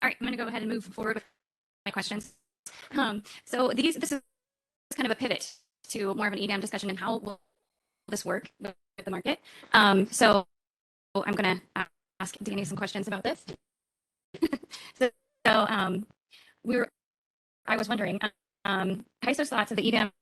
All right, I'm going to go ahead and move forward with my questions. So this is kind of a pivot to more of an EDAM discussion and how will this work with the market. So I'm going to ask Danny some questions about this. so I was wondering, CAISO's thoughts of the EDAM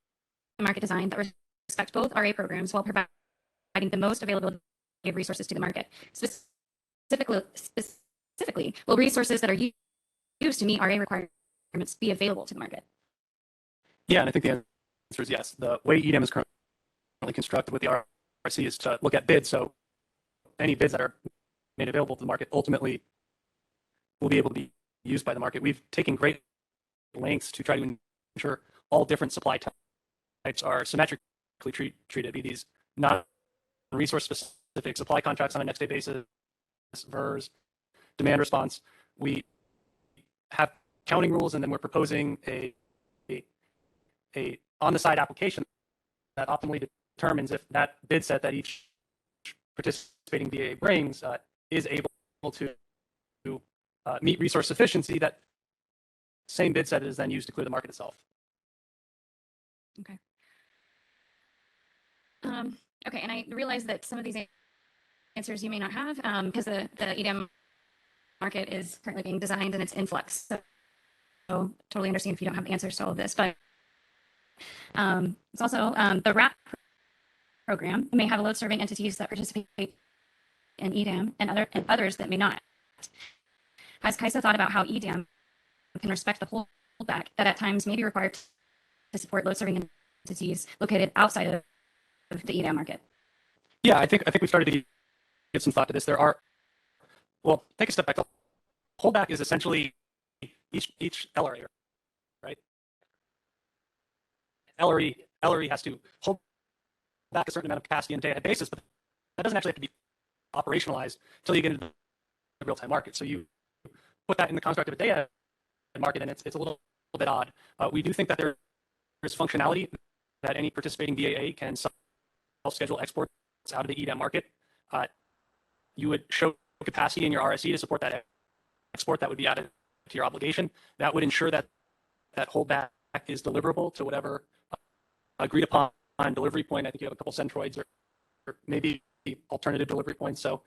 market design that respect both RA programs while providing the most availability of resources to the market. Specifically, will resources that are used to meet RA requirements be available to the market? Yeah, and I think the answer is yes. The way EDAM is currently constructed with the RC is to look at bids. So any bids that are made available to the market ultimately will be able to be used by the market. We've taken great lengths to try to ensure all different supply types are symmetrically treated, be these non-resource specific supply contracts on a next day basis, VERS, demand response. We have counting rules, and then we're proposing a on-the-side application that optimally determines if that bid set that each participating VA brings is able to meet resource sufficiency. That same bid set is then used to clear the market itself. Okay. Okay, and I realize that some of these answers you may not have because the EDAM market is currently being designed and it's in flux. So totally understand if you don't have the answers to all of this, but it's also the RAP program may have load serving entities that participate in EDAM and others that may not. Has CAISO thought about how EDAM can respect the holdback that at times may be required to support load serving entities located outside of the EDAM market? Yeah, I think we've started to give some thought to this. There are, well, take a step back. The holdback is essentially each LRA, right? LRE has to hold back a certain amount of capacity on a day-ahead basis, but that doesn't actually have to be operationalized until you get into the real-time market. So you put that in the construct of a day-ahead market, and it's a little bit odd. We do think that there is functionality that any participating VAA can self-schedule exports out of the EDAM market. You would show capacity in your RSE to support that export that would be added to your obligation. That would ensure that that holdback is deliverable to whatever agreed upon delivery point. I think you have a couple centroids or maybe alternative delivery points. So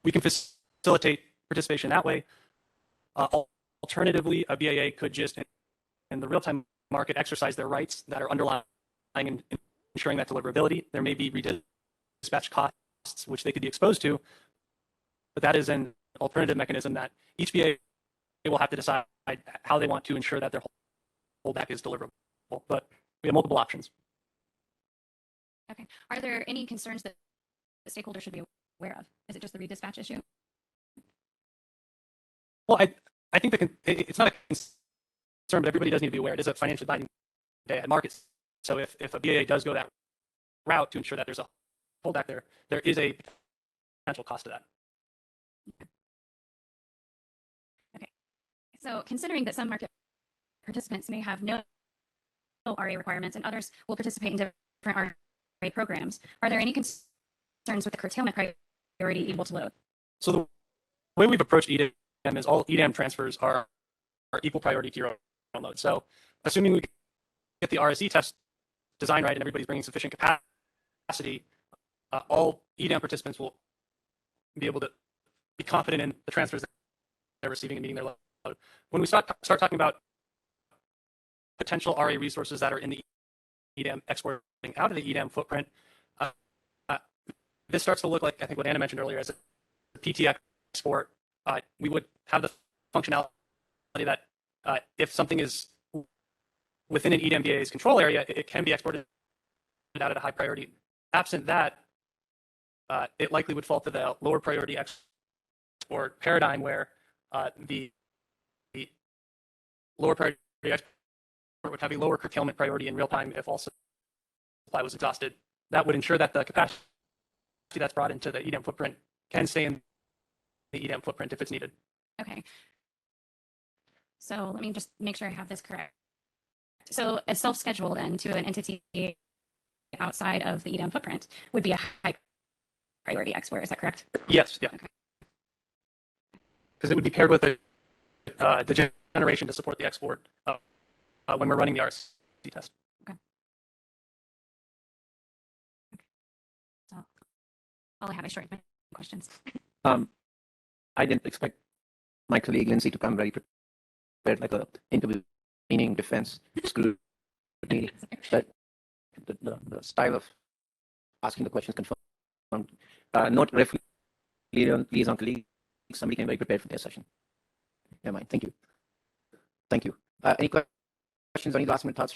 we can facilitate participation that way. Alternatively, a VAA could just, in the real-time market, exercise their rights that are underlying and ensuring that deliverability. There may be redispatch costs, which they could be exposed to, but that is an alternative mechanism that each VAA will have to decide how they want to ensure that their holdback is deliverable. But we have multiple options. Okay. Are there any concerns that the stakeholder should be aware of? Is it just the redispatch issue? Well, I think it's not a concern, but everybody does need to be aware. It is a financially binding day-ahead market. So if a VAA does go that route to ensure that there's a holdback there is a potential cost to that. Okay. So considering that some market participants may have no RA requirements and others will participate in different RA programs, are there any concerns with the curtailment priority equal to load? So the way we've approached EDAM is all EDAM transfers are equal priority to your own load. So assuming we get the RSE test design right and everybody's bringing sufficient capacity, all EDAM participants will be able to be confident in the transfers that they're receiving and meeting their load. When we start talking about potential RA resources that are in the EDAM exporting out of the EDAM footprint, this starts to look like, I think what Anna mentioned earlier, as a PT export. We would have the functionality that if something is within an EDAM VA's control area, it can be exported out at a high priority. Absent that, it likely would fall to the lower priority export paradigm where the lower priority export would have a lower curtailment priority in real time if all supply was exhausted. That would ensure that the capacity that's brought into the EDAM footprint can stay in the EDAM footprint if it's needed. Okay. So let me just make sure I have this correct. So a self-schedule then to an entity outside of the EDAM footprint would be a high priority export. Is that correct? Yes. Yeah. Because it would be paired with a the generation to support the export when we're running the RC test. Okay. So all I have is short questions. I didn't expect my colleague Lindsay to come very prepared, like a intervening defense scrutiny. But the style of asking the questions confirmed. Note ref liaison colleague, somebody came very prepared for their session. Never mind. Thank you. Thank you. Any questions or any last minute thoughts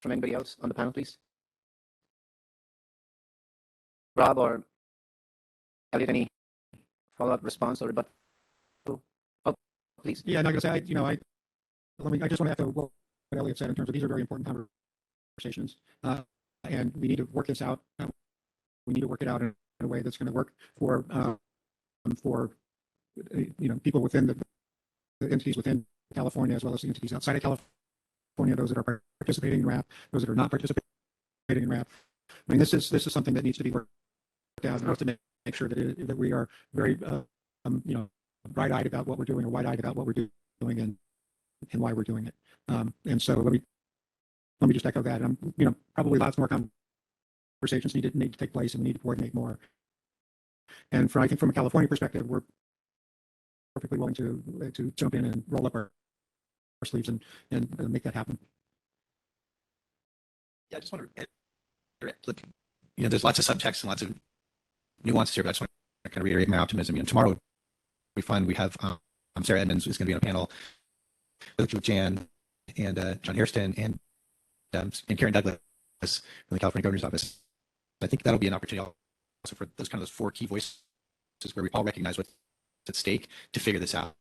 from anybody else on the panel, please? Rob or Elliot, any follow-up response or rebuttal? Oh, please. Yeah, I'm not going to say, I just want to echo what Elliot said in terms of these are very important conversations. And we need to work this out. We need to work it out in a way that's going to work for people within the entities within California, as well as the entities outside of California, those that are participating in RAP, those that are not participating in RAP. I mean, this is something that needs to be worked out in order to make sure that we are very, bright-eyed about what we're doing or wide-eyed about what we're doing and why we're doing it. And so let me just echo that. Probably lots more conversations need to take place, and we need to coordinate more. And I think from a California perspective, we're perfectly willing to jump in and roll up our sleeves and make that happen. Yeah, I just want to, there's lots of subtext and lots of nuances here, but I just want to kind of reiterate my optimism. Tomorrow we have Sarah Edmonds who's going to be on a panel with Jan and John Hairston and Karen Douglas from the California Governor's Office. I think that'll be an opportunity also for those four key voices where we all recognize what's at stake to figure this out.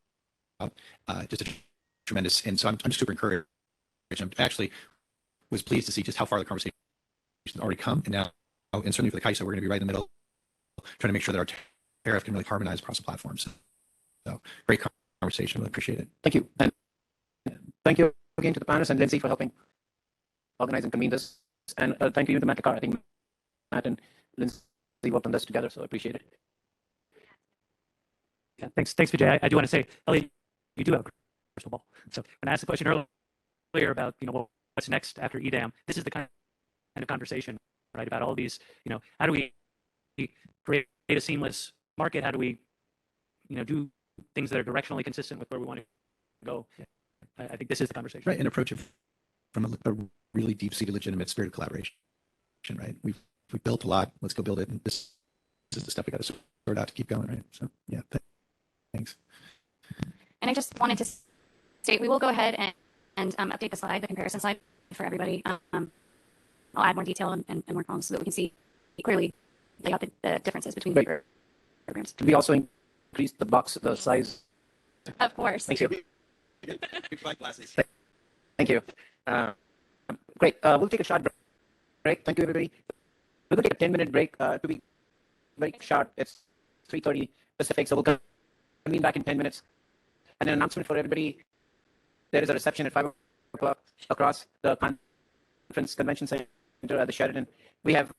Just a tremendous, and so I'm super encouraged. I actually was pleased to see just how far the conversation has already come, and now, and certainly for the CAISO, we're going to be right in the middle, trying to make sure that our tariff can really harmonize across the platforms. So great conversation. Really appreciate it. Thank you. And thank you again to the panelists and Lindsay for helping organize and convene this. And thank you to Matt Kakar. I think Matt and Lindsay worked on this together, so I appreciate it. Yeah, thanks, Vijay. I do want to say, Elliot, you do have a crystal ball. So when I asked the question earlier about, what's next after EDAM, this is the kind of conversation, right, about all these, how do we create a seamless market? How do we, do things that are directionally consistent with where we want to go? I think this is the conversation. Right, and approach it from a really deep-seated, legitimate spirit of collaboration, right? We've built a lot. Let's go build it. And this is the stuff we got to sort out to keep going, right? So, yeah, thanks. And I just wanted to state, we will go ahead and update the comparison slide for everybody. I'll add more detail and more columns so that we can see clearly lay out the differences between the programs. Can we also increase the size? Of course. Thank you. Thank you. Great. We'll take a short break. Thank you, everybody. We're going to take a 10-minute break. To be very short, it's 3:30 Pacific, so we'll convene back in 10 minutes. And an announcement for everybody. There is a reception at 5 o'clock across the convention center at the Sheraton. We have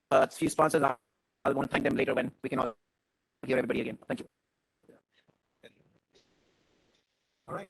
a few sponsors. I'll want to thank them later when we can all hear everybody again. Thank you. All right.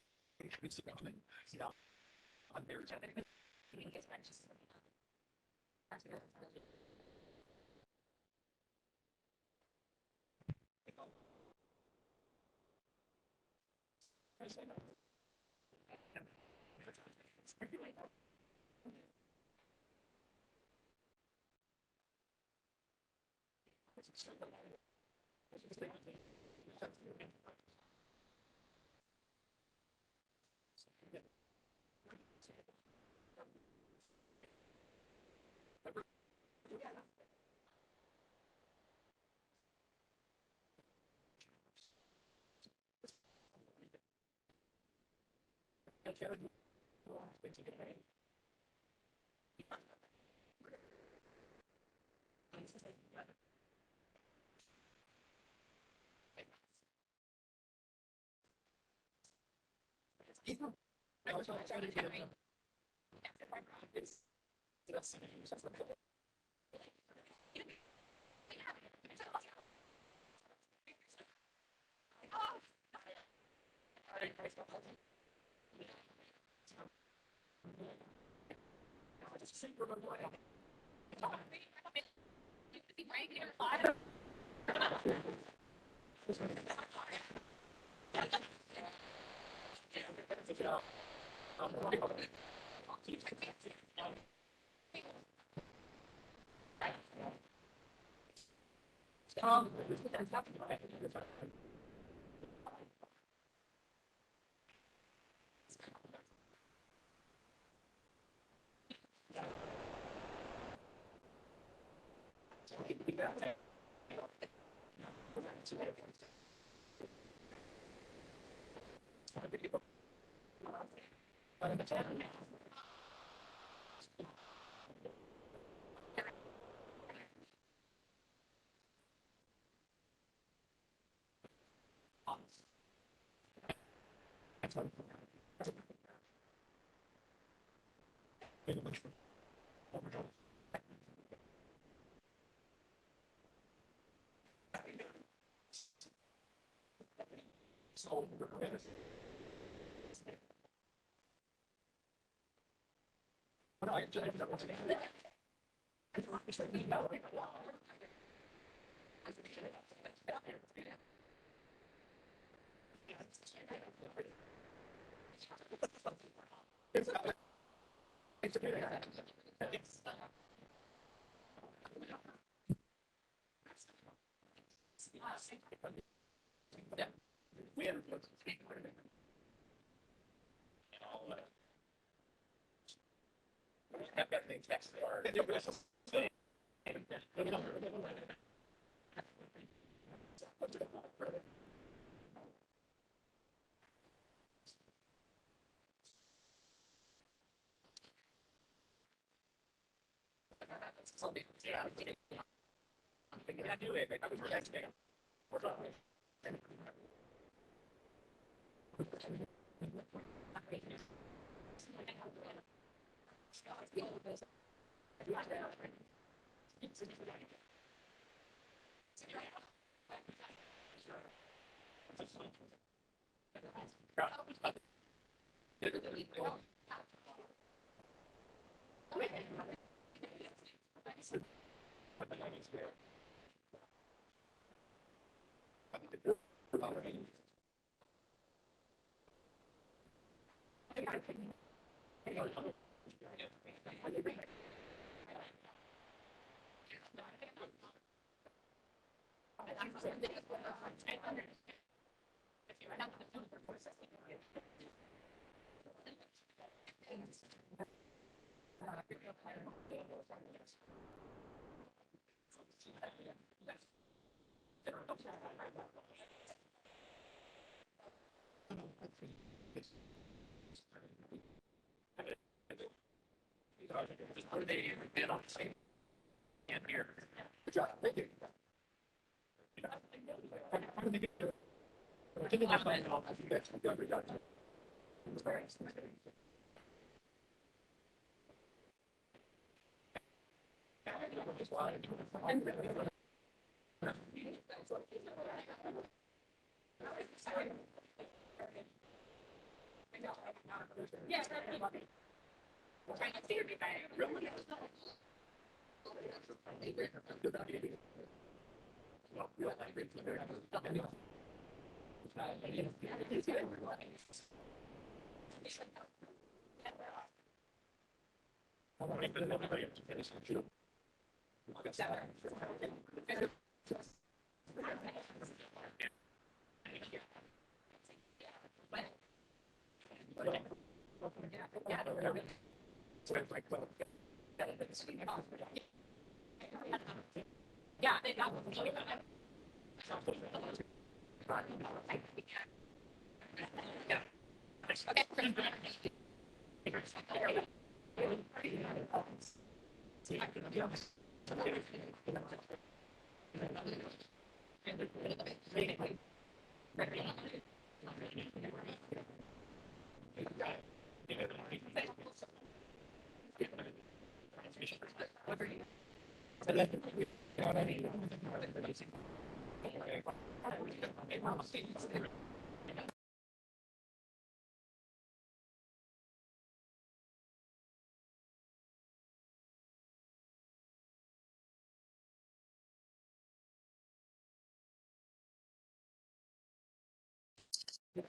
We're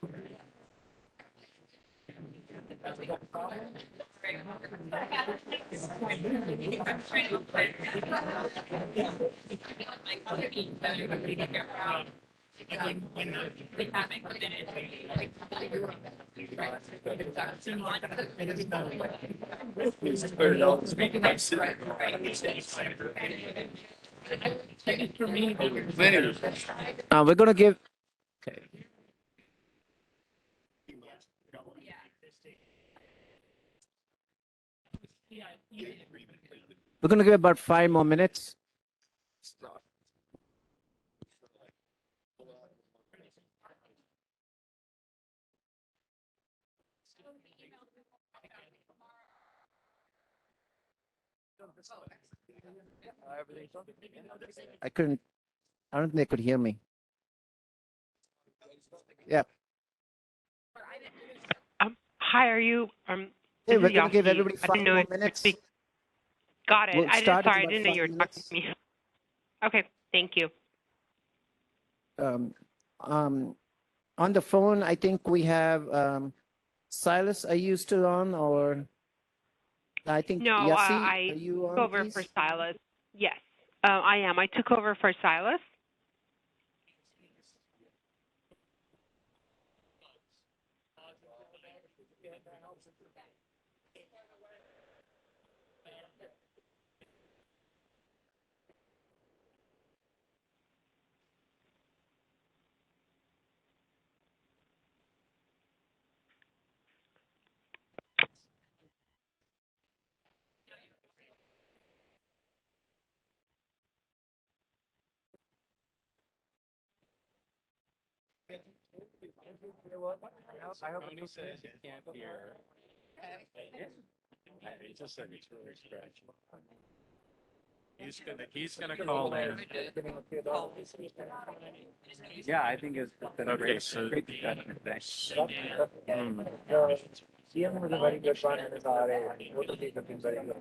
going to give. Okay. We're going to give about 5 more minutes. I don't think they could hear me. Yeah. Hi, are you? Hey, This we're is going to give Yasi. everybody I 5 didn't know more if you minutes. speak. Got it. We'll start in I about didn't know 5 you were talking minutes. to me. Okay, thank you. On the phone, I think we have Silas. Are you still on, or I think No, Yassi? I Are you took on, over for please? Silas. Yes, I am. I took over for Silas. I hope he says he can't hear. He just said he's really scratchy. He's gonna call in. Yeah, I think it's been a great discussion. Thanks. GM was a very good one, and his RA both been very good.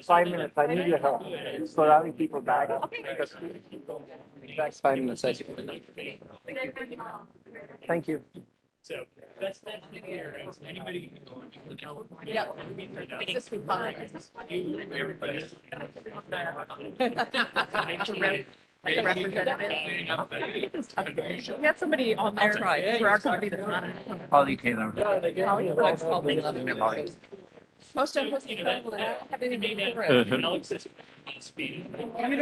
5 minutes. I need your help. So allowing people back. Because next 5 minutes. Thank you. So that's here. Anybody? Yeah. It's just been fun. Everybody. Like a representative. We have somebody on there for our company that's not. Holly Taylor. Most of us have anything for it. You know,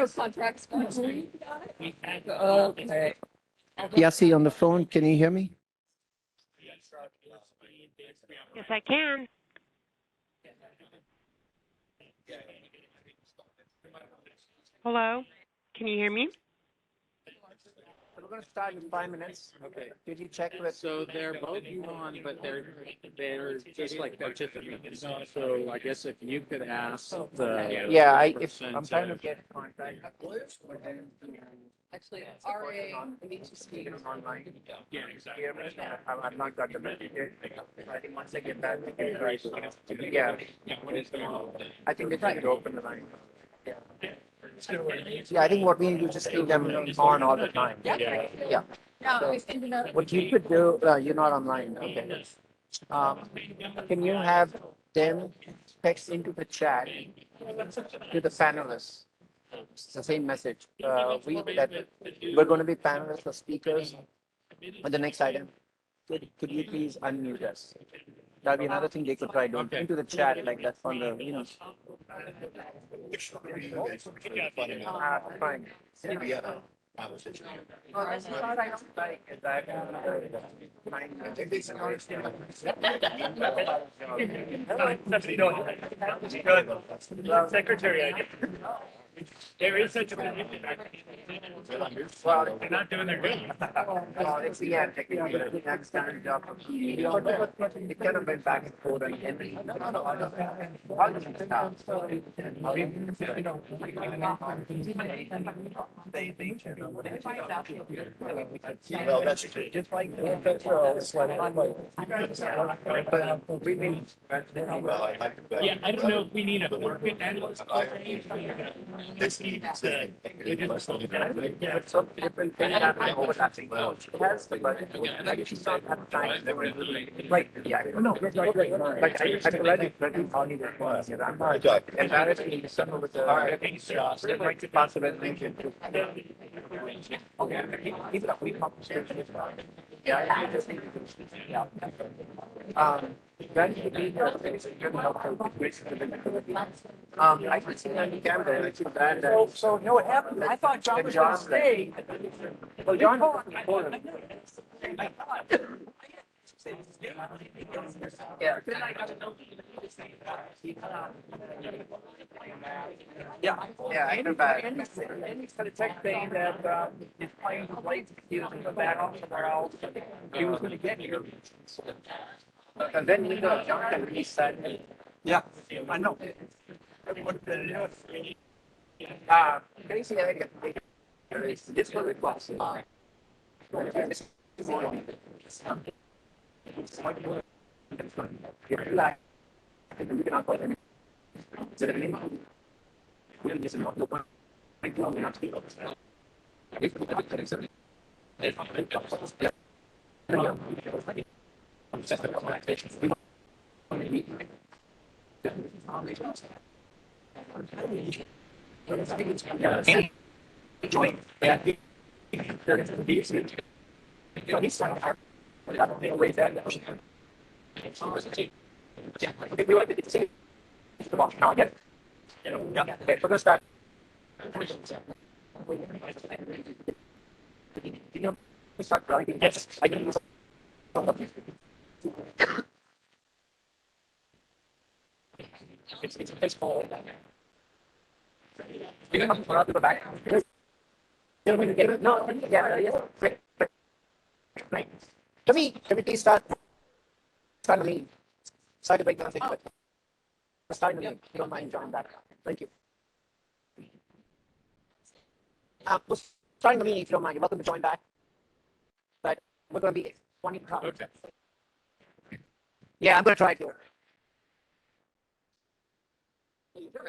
contracts. Okay. Yassi on the phone. Can you hear me? Yes, I can. Hello, can you hear me? We're going to start in 5 minutes. Okay. Did you check with? So they're both on, but they're just like participants. So I guess if you could ask the. Yeah, I'm trying to get contact. Actually, RA needs to speak. Online. Yeah, exactly. I've not got the message yet. I think once I get that, we can right. Yeah. I think they should open the line. Yeah, I think what we need to just keep them on all the time. Yeah. Yeah. So, what you could do, you're not online. Okay. Can you have them text into the chat to the panelists? It's the same message. We're going to be panelists or speakers on the next item. Could you please unmute us? That'll be another thing they could try doing into the chat, like that's on the, fine. Secretary, I guess. There is such a thing. Well, they're not doing their good. Well, it's the end, technically, that's standard job. It kind of went back and forth and Well, that's just like it's well, Yeah, I don't know if we need a market analyst. This needs to. Yeah, so different thing happening over that thing. Right, yeah, no, like I read on either class, and I'm not, and that is being similar with the, like the possible mention. Okay, even if we come to yeah, I just think, yeah. Then you be here, it's good to help her with I can see on the camera, and I see that. So, you know what happened? I thought John was gonna stay. Well, John. Yeah. Yeah, I know that. And he's gonna text saying that, his plane was late, he was gonna back off somewhere else, he was gonna get here. And then you know, John, and he said, yeah, I know. Can you see that again? It's really close. We're gonna start. You know, we start growing. Yes, I can. It's full. You can put out to the back. No, yeah, yeah. Right. To me, please start the meeting. Start the breakdown thing, but start the meeting. You don't mind joining that. Thank you. We're starting the meeting if you don't mind. You're welcome to join back. But we're going to be 20 problems. Okay. Yeah, I'm going to try it here.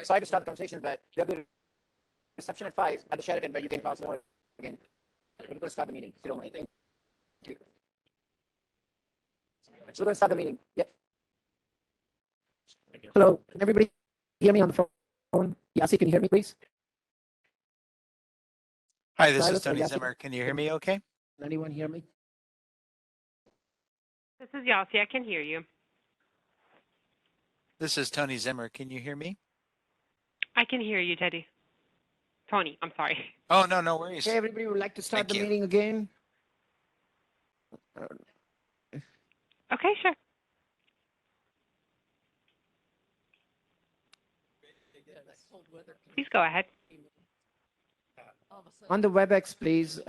So I can start the conversation, but there'll be a reception at 5 at the Sheraton, but you can pass more again. We're going to start the meeting if you don't mind. Thank you. So we're going to start the meeting. Yep. Hello, can everybody hear me on the phone? Yasi, can you hear me, please? Hi, this is Silas or Tony Yasi? Zimmer. Can you hear me okay? Can anyone hear me? This is Yasi. I can hear you. This is Tony Zimmer. Can you hear me? I can hear you, Teddy. Tony, I'm sorry. Oh, no, no worries. Okay, everybody would like to start Thank the you. meeting again. Okay, sure. Please go ahead. On the WebEx, please.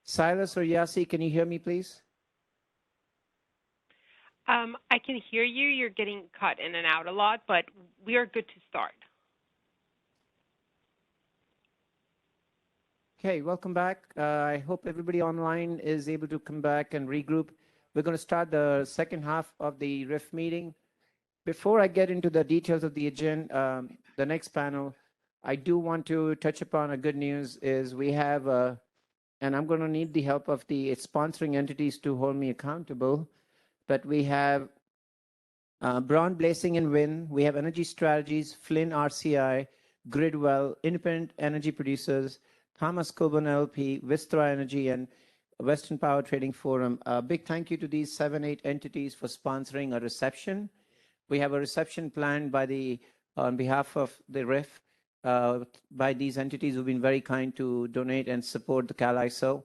Silas or Yasi, can you hear me, please? I can hear you. You're getting cut in and out a lot, but we are good to start. Okay, welcome back. I hope everybody online is able to come back and regroup. We're going to start the second half of the RIF meeting. Before I get into the details of the agenda, the next panel, I do want to touch upon a good news is we have, and I'm going to need the help of the sponsoring entities to hold me accountable, but we have Brown Blazing and Win, we have Energy Strategies, Flynn RCI, Gridwell, Independent Energy Producers, Thomas Coburn LP, Vistra Energy, and Western Power Trading Forum. A big thank you to these 7-8 entities for sponsoring a reception. We have a reception planned by on behalf of the RIF by these entities who've been very kind to donate and support the CalISO.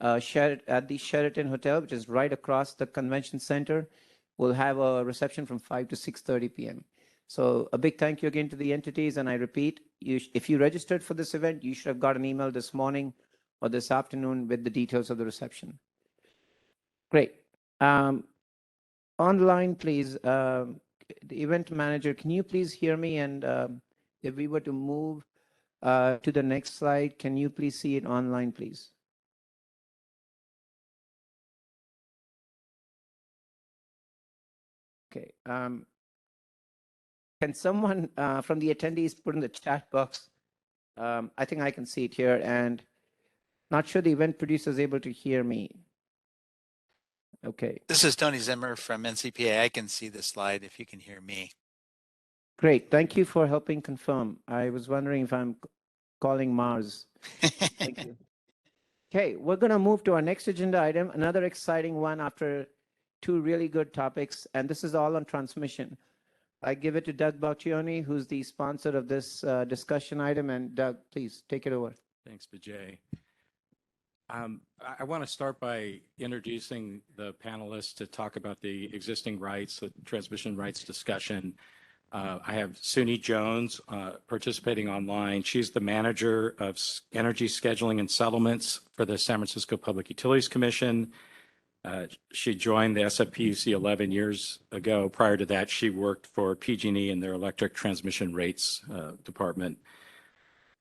At the Sheraton Hotel, which is right across the convention center. We'll have a reception from 5 to 6:30 p.m. So a big thank you again to the entities. And I repeat, if you registered for this event, you should have got an email this morning or this afternoon with the details of the reception. Great. Online, please. The event manager, can you please hear me? And if we were to move to the next slide, can you please see it online, please? Okay. Can someone from the attendees put in the chat box? I think I can see it here, and not sure the event producer is able to hear me. Okay, This is Tony Zimmer from NCPA. I can see the slide if you can hear me. great. Thank you for helping confirm. I was wondering if I'm calling Mars. Thank you. Okay, we're going to move to our next agenda item, another exciting one after two really good topics, and this is all on transmission. I give it to Doug Boccioni, who's the sponsor of this discussion item, and Doug, please take it over. Thanks, Vijay. I want to start by introducing the panelists to talk about the existing rights, the transmission rights discussion. I have Suni Jones participating online. She's the manager of energy scheduling and settlements for the San Francisco Public Utilities Commission. She joined the SFPUC 11 years ago. Prior to that, she worked for PG&E in their electric transmission rates department.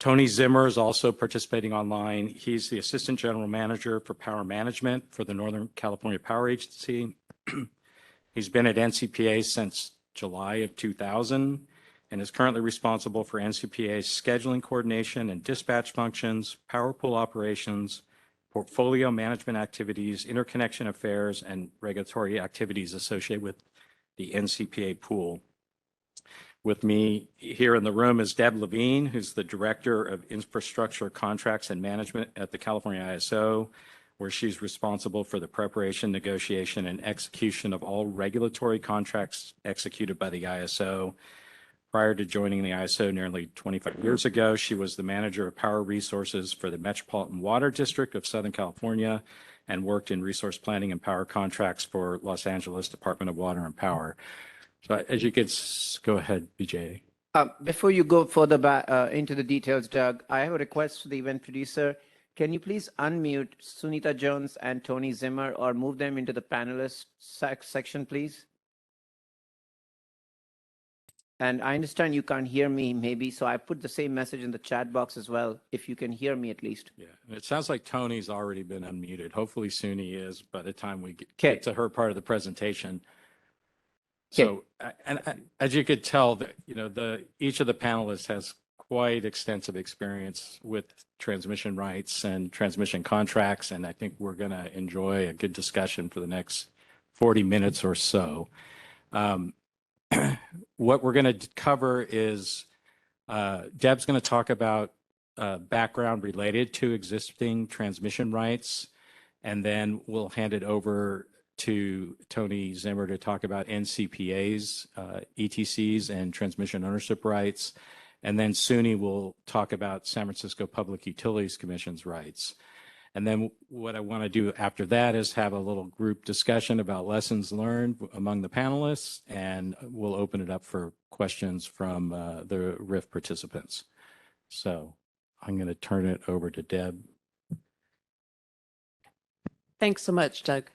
Tony Zimmer is also participating online. He's the Assistant General Manager for Power Management for the Northern California Power Agency. He's been at NCPA since July of 2000 and is currently responsible for NCPA's scheduling coordination and dispatch functions, power pool operations, portfolio management activities, interconnection affairs, and regulatory activities associated with the NCPA pool. With me here in the room is Deb Levine, who's the Director of Infrastructure Contracts and Management at the California ISO, where she's responsible for the preparation, negotiation, and execution of all regulatory contracts executed by the ISO. Prior to joining the ISO nearly 25 years ago, she was the Manager of Power Resources for the Metropolitan Water District of Southern California and worked in resource planning and power contracts for Los Angeles Department of Water and Power. So as you could go ahead, BJ. Before you go further back into the details, Doug, I have a request for the event producer. Can you please unmute Sunita Jones and Tony Zimmer or move them into the panelist section, please? And I understand you can't hear me, maybe, so I put the same message in the chat box as well, if you can hear me at least. Yeah, it sounds like Tony's already been unmuted. Hopefully Suni is by the time we get to her part of the presentation. So, and as you could tell, that each of the panelists has quite extensive experience with transmission rights and transmission contracts, and I think we're going to enjoy a good discussion for the next 40 minutes or so. What we're going to cover is Deb's going to talk about background related to existing transmission rights, and then we'll hand it over to Tony Zimmer to talk about NCPA's ETCs and transmission ownership rights. And then Suni will talk about San Francisco Public Utilities Commission's rights. And then what I want to do after that is have a little group discussion about lessons learned among the panelists, and we'll open it up for questions from the RIF participants. So I'm going to turn it over to Deb. Thanks so much, Doug.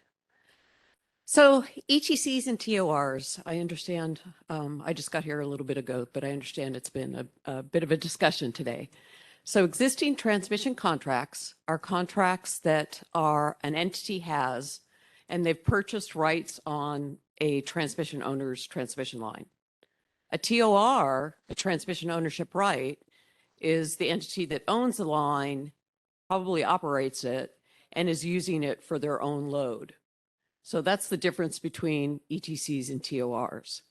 So ETCs and TORs, I understand, I just got here a little bit ago, but I understand it's been a bit of a discussion today. So existing transmission contracts are contracts that an entity has, and they've purchased rights on a transmission owner's transmission line. A TOR, a transmission ownership right, is the entity that owns the line, probably operates it, and is using it for their own load. So that's the difference between ETCs and TORs.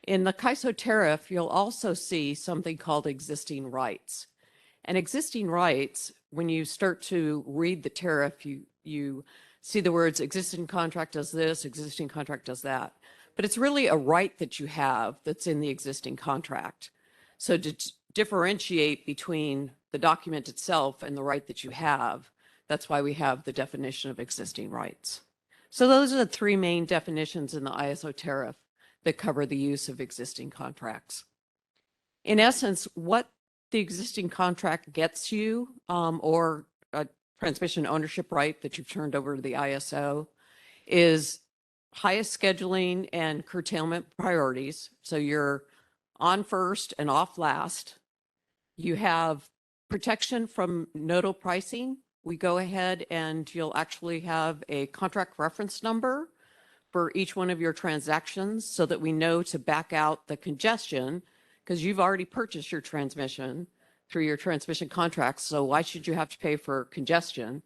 In the CAISO tariff, you'll also see something called existing rights. And existing rights, when you start to read the tariff, you see the words existing contract does this, existing contract does that. But it's really a right that you have that's in the existing contract. So to differentiate between the document itself and the right that you have, that's why we have the definition of existing rights. So those are the three main definitions in the ISO tariff that cover the use of existing contracts. In essence, what the existing contract gets you, or a transmission ownership right that you've turned over to the ISO, is highest scheduling and curtailment priorities. So you're on first and off last. You have protection from nodal pricing. We go ahead and you'll actually have a contract reference number for each one of your transactions so that we know to back out the congestion, because you've already purchased your transmission through your transmission contracts. So why should you have to pay for congestion?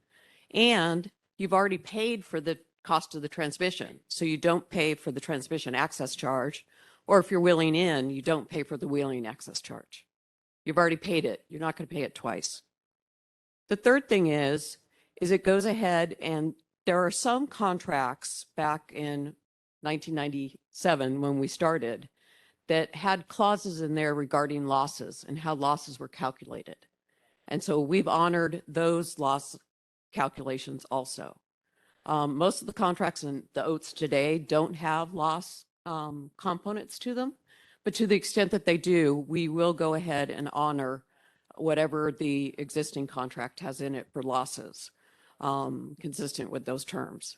And you've already paid for the cost of the transmission. So you don't pay for the transmission access charge. Or if you're wheeling in, you don't pay for the wheeling access charge. You've already paid it. You're not going to pay it twice. The third thing is it goes ahead, and there are some contracts back in 1997 when we started that had clauses in there regarding losses and how losses were calculated. And so we've honored those loss calculations also. Most of the contracts in the OATs today don't have loss components to them, but to the extent that they do, we will go ahead and honor whatever the existing contract has in it for losses, consistent with those terms.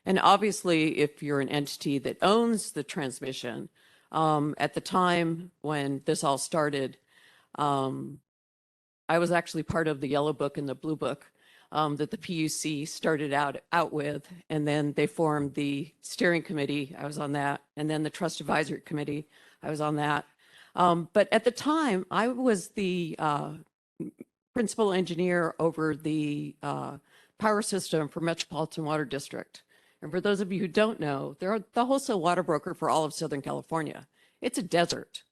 And obviously, if you're an entity that owns the transmission, at the time when this all started, I was actually part of the Yellow Book and the Blue Book that the PUC started out with, and then they formed the steering committee. I was on that, and then the trust advisory committee. I was on that. But at the time, I was the principal engineer over the power system for Metropolitan Water District. And for those of you who don't know, they're the wholesale water broker for all of Southern California. It's a desert.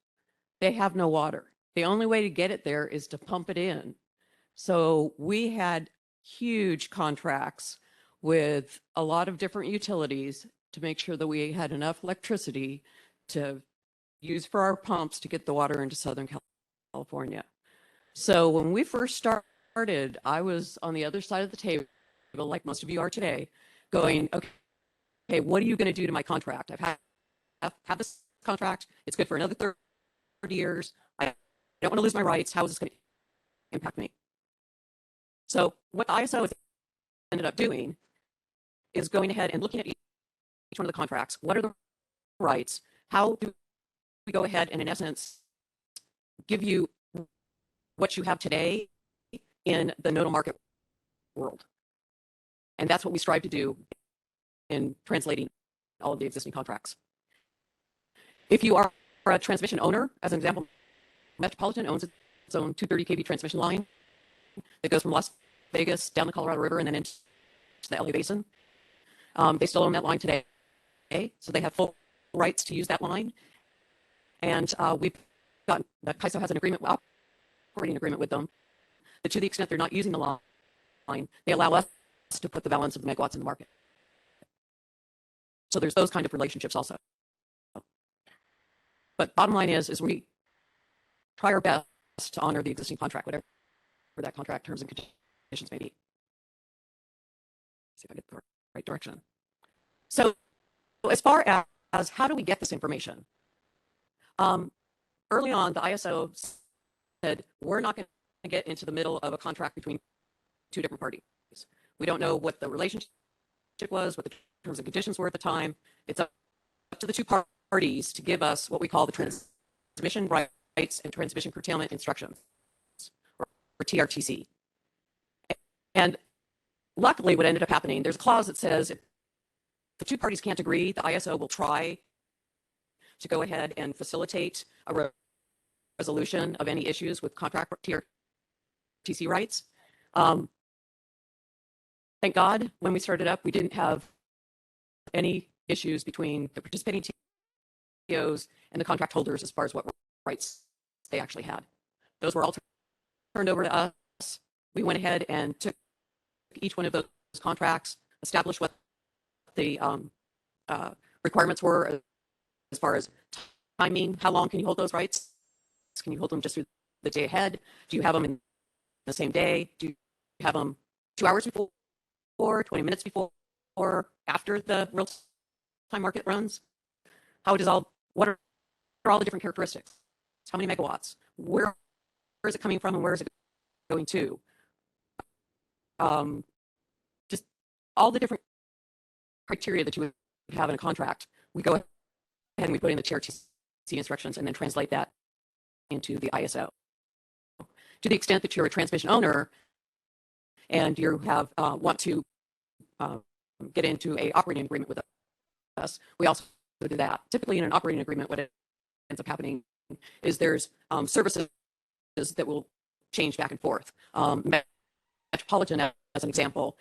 They have no water. The only way to get it there is to pump it in. So we had huge contracts with a lot of different utilities to make sure that we had enough electricity to use for our pumps to get the water into Southern California. So when we first started, I was on the other side of the table, like most of you are today, going, okay, what are you going to do to my contract? I've had this contract. It's good for another 30 years. I don't want to lose my rights. How is this going to impact me? So what the ISO has ended up doing is going ahead and looking at each one of the contracts. What are the rights? How do we go ahead and, in essence, give you what you have today in the nodal market world? And that's what we strive to do in translating all of the existing contracts. If you are a transmission owner, as an example, Metropolitan owns its own 230 kV transmission line that goes from Las Vegas down the Colorado River and then into the LA Basin. They still own that line today, so they have full rights to use that line. And we've got, CAISO has an agreement, operating agreement with them, that to the extent they're not using the line, they allow us to put the balance of the megawatts in the market. So there's those kind of relationships also. But bottom line is we try our best to honor the existing contract, whatever that contract terms and conditions may be. See if I get the right direction. So as far as how do we get this information? Early on, the ISO said, we're not going to get into the middle of a contract between two different parties. We don't know what the relationship was, what the terms and conditions were at the time. It's up to the two parties to give us what we call the transmission rights and transmission curtailment instructions, or TRTC. And luckily, what ended up happening, there's a clause that says if the two parties can't agree, the ISO will try to go ahead and facilitate a resolution of any issues with contract TRTC rights. Thank God, when we started up, we didn't have any issues between the participating TOs and the contract holders as far as what rights they actually had. Those were all turned over to us. We went ahead and took each one of those contracts, established what the requirements were as far as timing. How long can you hold those rights? Can you hold them just through the day ahead? Do you have them in the same day? Do you have them 2 hours before, 20 minutes before, or after the real-time market runs? What are all the different characteristics? How many megawatts? Where is it coming from and where is it going to? Just all the different criteria that you would have in a contract. We go ahead and we put in the TRTC instructions and then translate that into the ISO. To the extent that you're a transmission owner and you have want to get into an operating agreement with we also do that. Typically in an operating agreement, what ends up happening is there's services that will change back and forth. Metropolitan, as an example,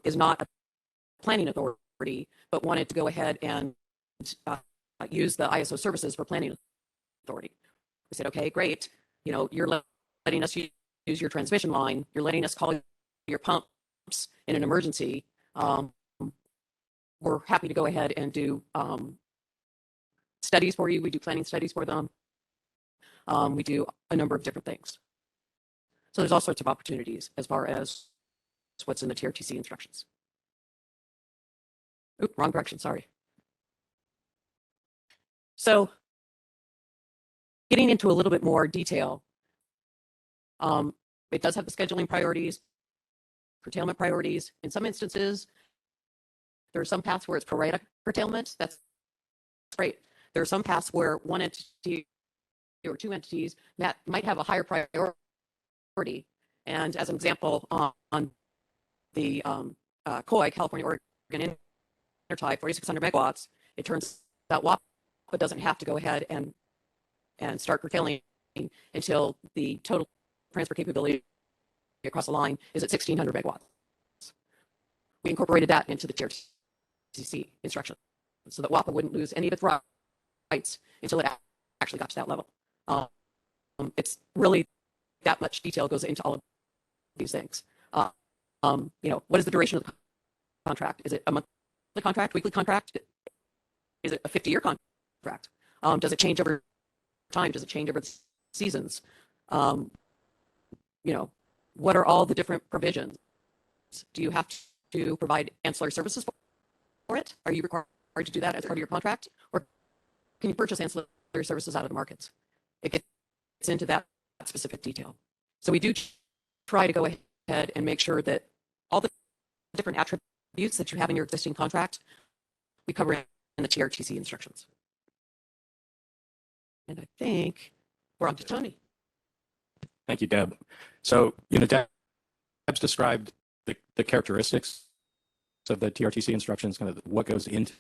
is not a planning authority, but wanted to go ahead and use the ISO services for planning authority. We said, okay, great. You know, you're letting us use your transmission line. You're letting us call your pumps in an emergency. We're happy to go ahead and do studies for you. We do planning studies for them. We do a number of different things. So there's all sorts of opportunities as far as what's in the TRTC instructions. Oop, wrong direction, sorry. So getting into a little bit more detail, it does have the scheduling priorities, curtailment priorities. In some instances, there are some paths where it's pro rata curtailment. That's great. There are some paths where one entity or two entities might have a higher priority. And as an example, on the COI, California Oregon Intertie, 4,600 megawatts, it turns out WAPA doesn't have to go ahead and start curtailing until the total transfer capability across the line is at 1,600 megawatts. We incorporated that into the TRTC instruction so that WAPA wouldn't lose any of its rights until it actually got to that level. It's really that much detail goes into all of these things. You know, what is the duration of the contract? Is it a monthly contract, weekly contract? Is it a 50-year contract? Does it change over time? Does it change over the seasons? You know, what are all the different provisions? Do you have to provide ancillary services for it? Are you required to do that as part of your contract? Or can you purchase ancillary services out of the markets? It gets into that specific detail. So we do try to go ahead and make sure that all the different attributes that you have in your existing contract, we cover in the TRTC instructions. And I think we're on to Tony. Thank you, Deb. So, you know, Deb's described the characteristics of the TRTC instructions, kind of what goes into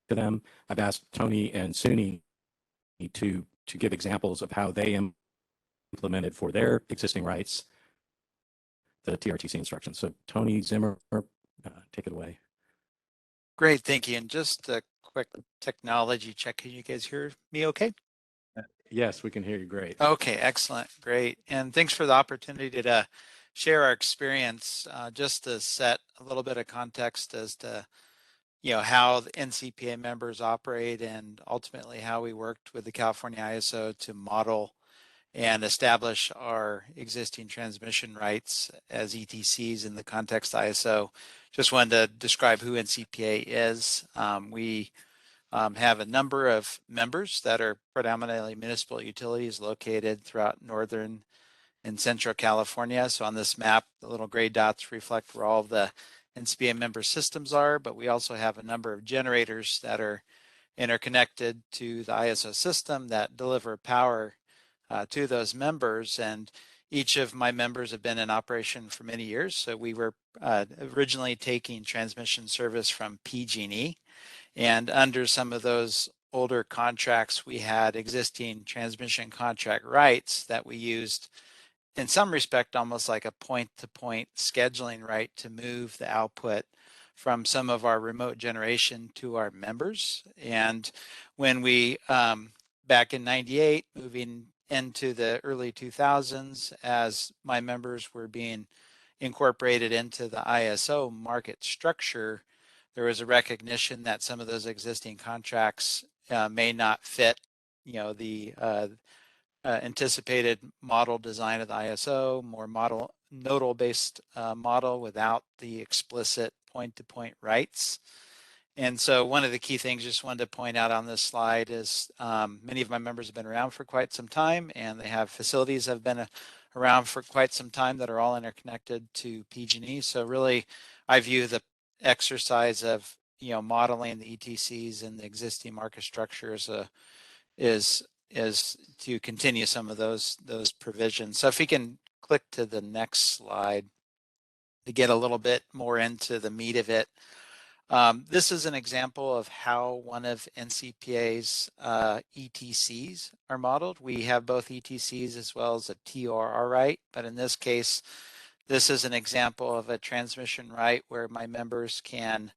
them. I've asked Tony and Suni to give examples of how they implemented for their existing rights the TRTC instructions. So Tony Zimmer, take it away. Great, thank you. And just a quick technology check. Can you guys hear me okay? Yes, we can hear you great. Okay, excellent, great. And thanks for the opportunity to share our experience, just to set a little bit of context as to, you know, how the NCPA members operate and ultimately how we worked with the California ISO to model and establish our existing transmission rights as ETCs in the context ISO. Just wanted to describe who NCPA is. We have a number of members that are predominantly municipal utilities located throughout Northern and Central California. So on this map, the little gray dots reflect where all of the NCPA member systems are, but we also have a number of generators that are interconnected to the ISO system that deliver power to those members. And each of my members have been in operation for many years. So we were originally taking transmission service from PG&E, and under some of those older contracts, we had existing transmission contract rights that we used in some respect almost like a point-to-point scheduling right to move the output from some of our remote generation to our members. And when we, back in '98, moving into the early 2000s, as my members were being incorporated into the ISO market structure, there was a recognition that some of those existing contracts may not fit, you know, the anticipated model design of the ISO, more nodal based model without the explicit point-to-point rights. And so one of the key things just wanted to point out on this slide is many of my members have been around for quite some time, and they have facilities that have been around for quite some time that are all interconnected to PG&E. So really, I view the exercise of, you know, modeling the ETCs and the existing market structure is to continue some of those provisions. So if we can click to the next slide to get a little bit more into the meat of it. This is an example of how one of NCPA's ETCs are modeled. We have both ETCs as well as a TOR right, but in this case, this is an example of a transmission right where my members can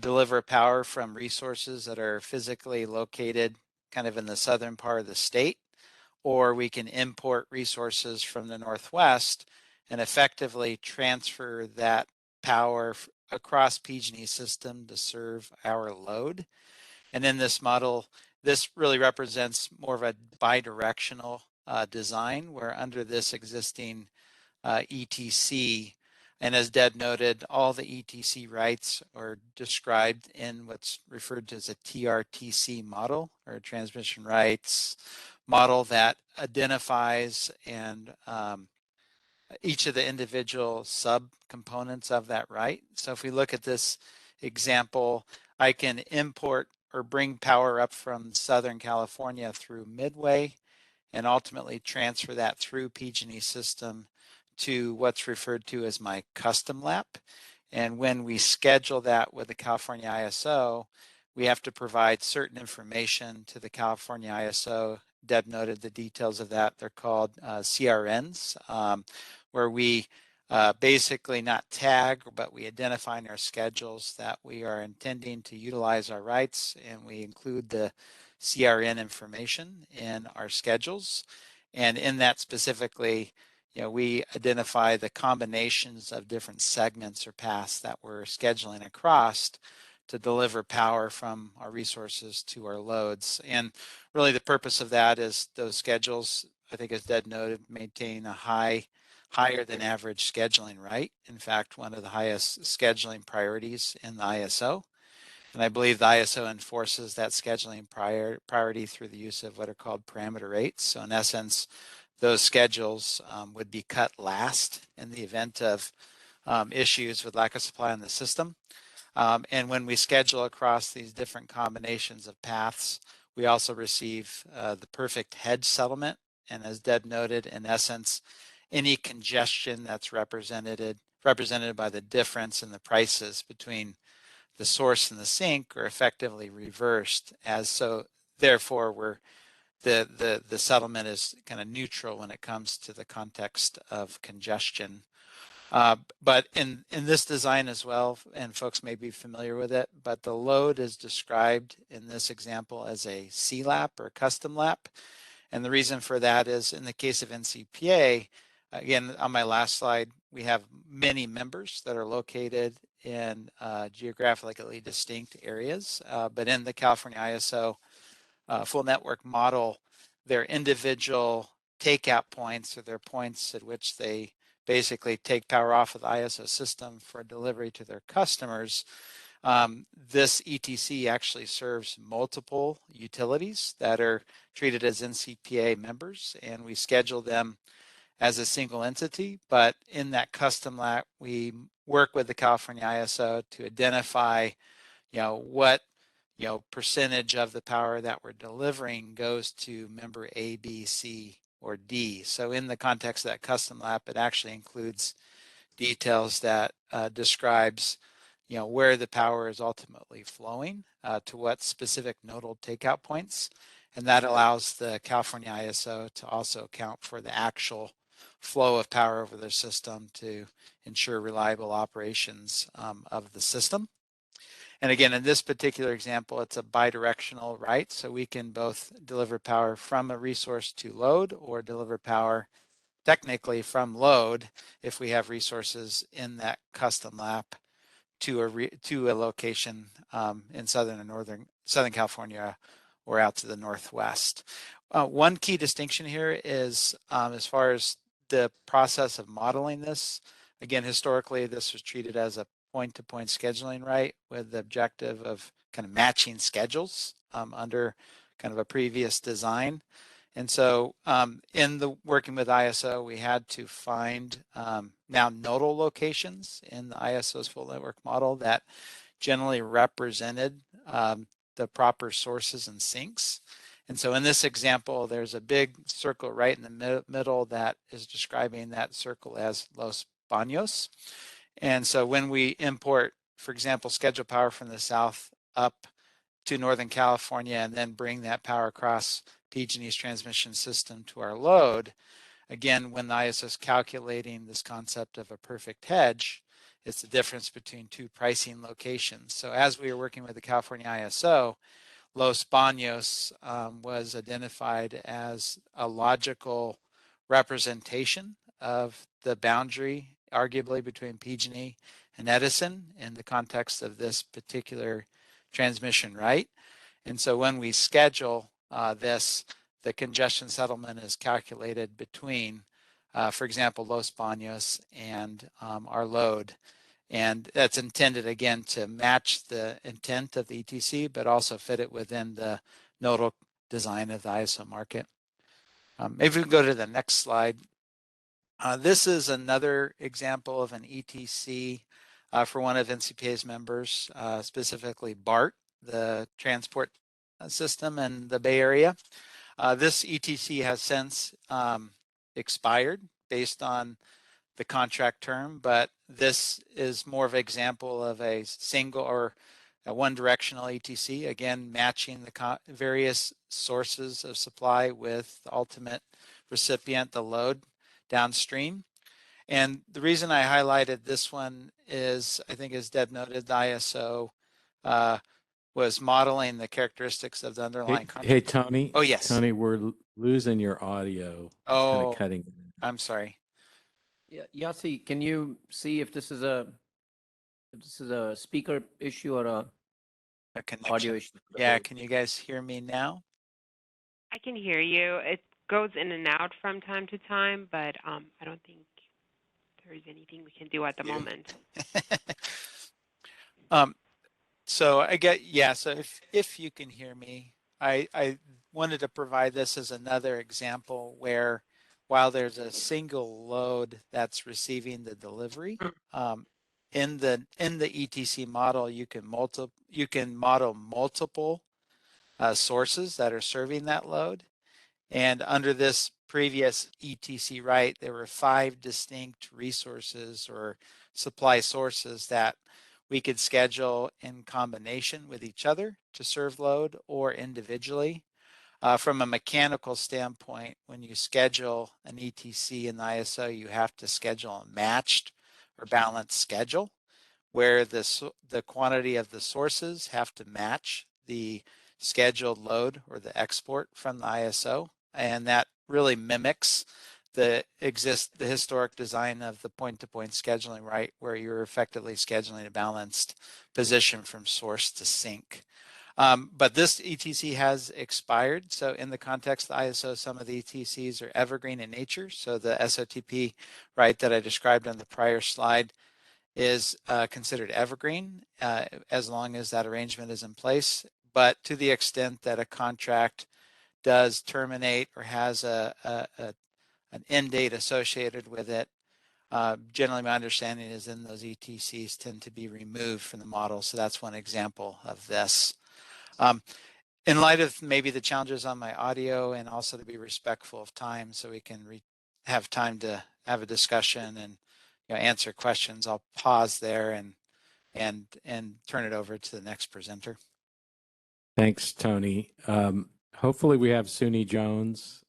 deliver power from resources that are physically located kind of in the southern part of the state, or we can import resources from the Northwest and effectively transfer that power across PG&E system to serve our load. And in this model, this really represents more of a bidirectional design, where under this existing ETC, and as Deb noted, all the ETC rights are described in what's referred to as a TRTC model, or a transmission rights model that identifies and each of the individual subcomponents of that right. So if we look at this example, I can import or bring power up from Southern California through Midway and ultimately transfer that through PG&E system to what's referred to as my custom lap. And when we schedule that with the California ISO, we have to provide certain information to the California ISO. Deb noted the details of that. They're called CRNs, where we basically not tag, but we identify in our schedules that we are intending to utilize our rights, and we include the CRN information in our schedules. And in that specifically, we identify the combinations of different segments or paths that we're scheduling across to deliver power from our resources to our loads. And really the purpose of that is those schedules, I think as Deb noted, maintain a higher than average scheduling right. In fact, one of the highest scheduling priorities in the ISO. And I believe the ISO enforces that scheduling priority through the use of what are called parameter rates. So in essence, those schedules would be cut last in the event of issues with lack of supply in the system. And when we schedule across these different combinations of paths, we also receive the perfect hedge settlement. And as Deb noted, in essence, any congestion that's represented by the difference in the prices between the source and the sink are effectively reversed, as so therefore the settlement is kind of neutral when it comes to the context of congestion. But in this design as well, and folks may be familiar with it, but the load is described in this example as a C-lap or custom lap. And the reason for that is in the case of NCPA, again, on my last slide, we have many members that are located in geographically distinct areas, but in the California ISO full network model, their individual takeout points, or their points at which they basically take power off of the ISO system for delivery to their customers. This ETC actually serves multiple utilities that are treated as NCPA members, and we schedule them as a single entity. But in that custom lap, we work with the California ISO to identify, what percentage of the power that we're delivering goes to member A, B, C, or D. So in the context of that custom lap, it actually includes details that describes where the power is ultimately flowing to what specific nodal takeout points. And that allows the California ISO to also account for the actual flow of power over their system to ensure reliable operations of the system. And again, in this particular example, it's a bidirectional right. So we can both deliver power from a resource to load, or deliver power technically from load if we have resources in that custom lap to a location in Southern California or out to the Northwest. One key distinction here is as far as the process of modeling this. Again, historically, this was treated as a point-to-point scheduling right, with the objective of kind of matching schedules under kind of a previous design. And so in the working with ISO, we had to find now nodal locations in the ISO's full network model that generally represented the proper sources and sinks. And so in this example, there's a big circle right in the middle that is describing that circle as Los Baños. And so when we import for example, schedule power from the south up to Northern California and then bring that power across PG&E's transmission system to our load. Again, when the ISO is calculating this concept of a perfect hedge, it's the difference between two pricing locations. So as we were working with the California ISO, Los Baños was identified as a logical representation of the boundary, arguably between PG&E and Edison in the context of this particular transmission right. And so when we schedule this, the congestion settlement is calculated between, for example, Los Baños and our load. And that's intended, again, to match the intent of the ETC, but also fit it within the nodal design of the ISO market. Maybe we can go to the next slide. This is another example of an ETC for one of NCPA's members, specifically BART, the transport system in the Bay Area. This ETC has since expired based on the contract term, but this is more of an example of a single or a one-directional ETC, again, matching the various sources of supply with the ultimate recipient, the load downstream. And the reason I highlighted this one is, I think as Deb noted, the ISO was modeling the characteristics of the underlying contract. Hey, Tony. Oh, yes. Tony, we're losing your audio. It's kind of cutting. I'm sorry. Yeah, Yasi, can you see if this is a speaker issue or a audio issue? Yeah, can you guys hear me now? I can hear you. It goes in and out from time to time, but I don't think there's anything we can do at the moment. So I get, yeah, so if you can hear me, I wanted to provide this as another example where while there's a single load that's receiving the delivery, in the ETC model, you can model multiple sources that are serving that load. And under this previous ETC right, there were 5 distinct resources or supply sources that we could schedule in combination with each other to serve load or individually. From a mechanical standpoint, when you schedule an ETC in the ISO, you have to schedule a matched or balanced schedule where the quantity of the sources have to match the scheduled load or the export from the ISO. And that really mimics the historic design of the point-to-point scheduling, right, where you're effectively scheduling a balanced position from source to sink. But this ETC has expired. So in the context of the ISO, some of the ETCs are evergreen in nature. So the SOTP, right, that I described on the prior slide is considered evergreen as long as that arrangement is in place. But to the extent that a contract does terminate or has an end date associated with it, generally my understanding is then those ETCs tend to be removed from the model. So that's one example of this. In light of maybe the challenges on my audio and also to be respectful of time so we can have time to have a discussion and answer questions, I'll pause there and turn it over to the next presenter. Thanks, Tony. Hopefully we have Suni Jones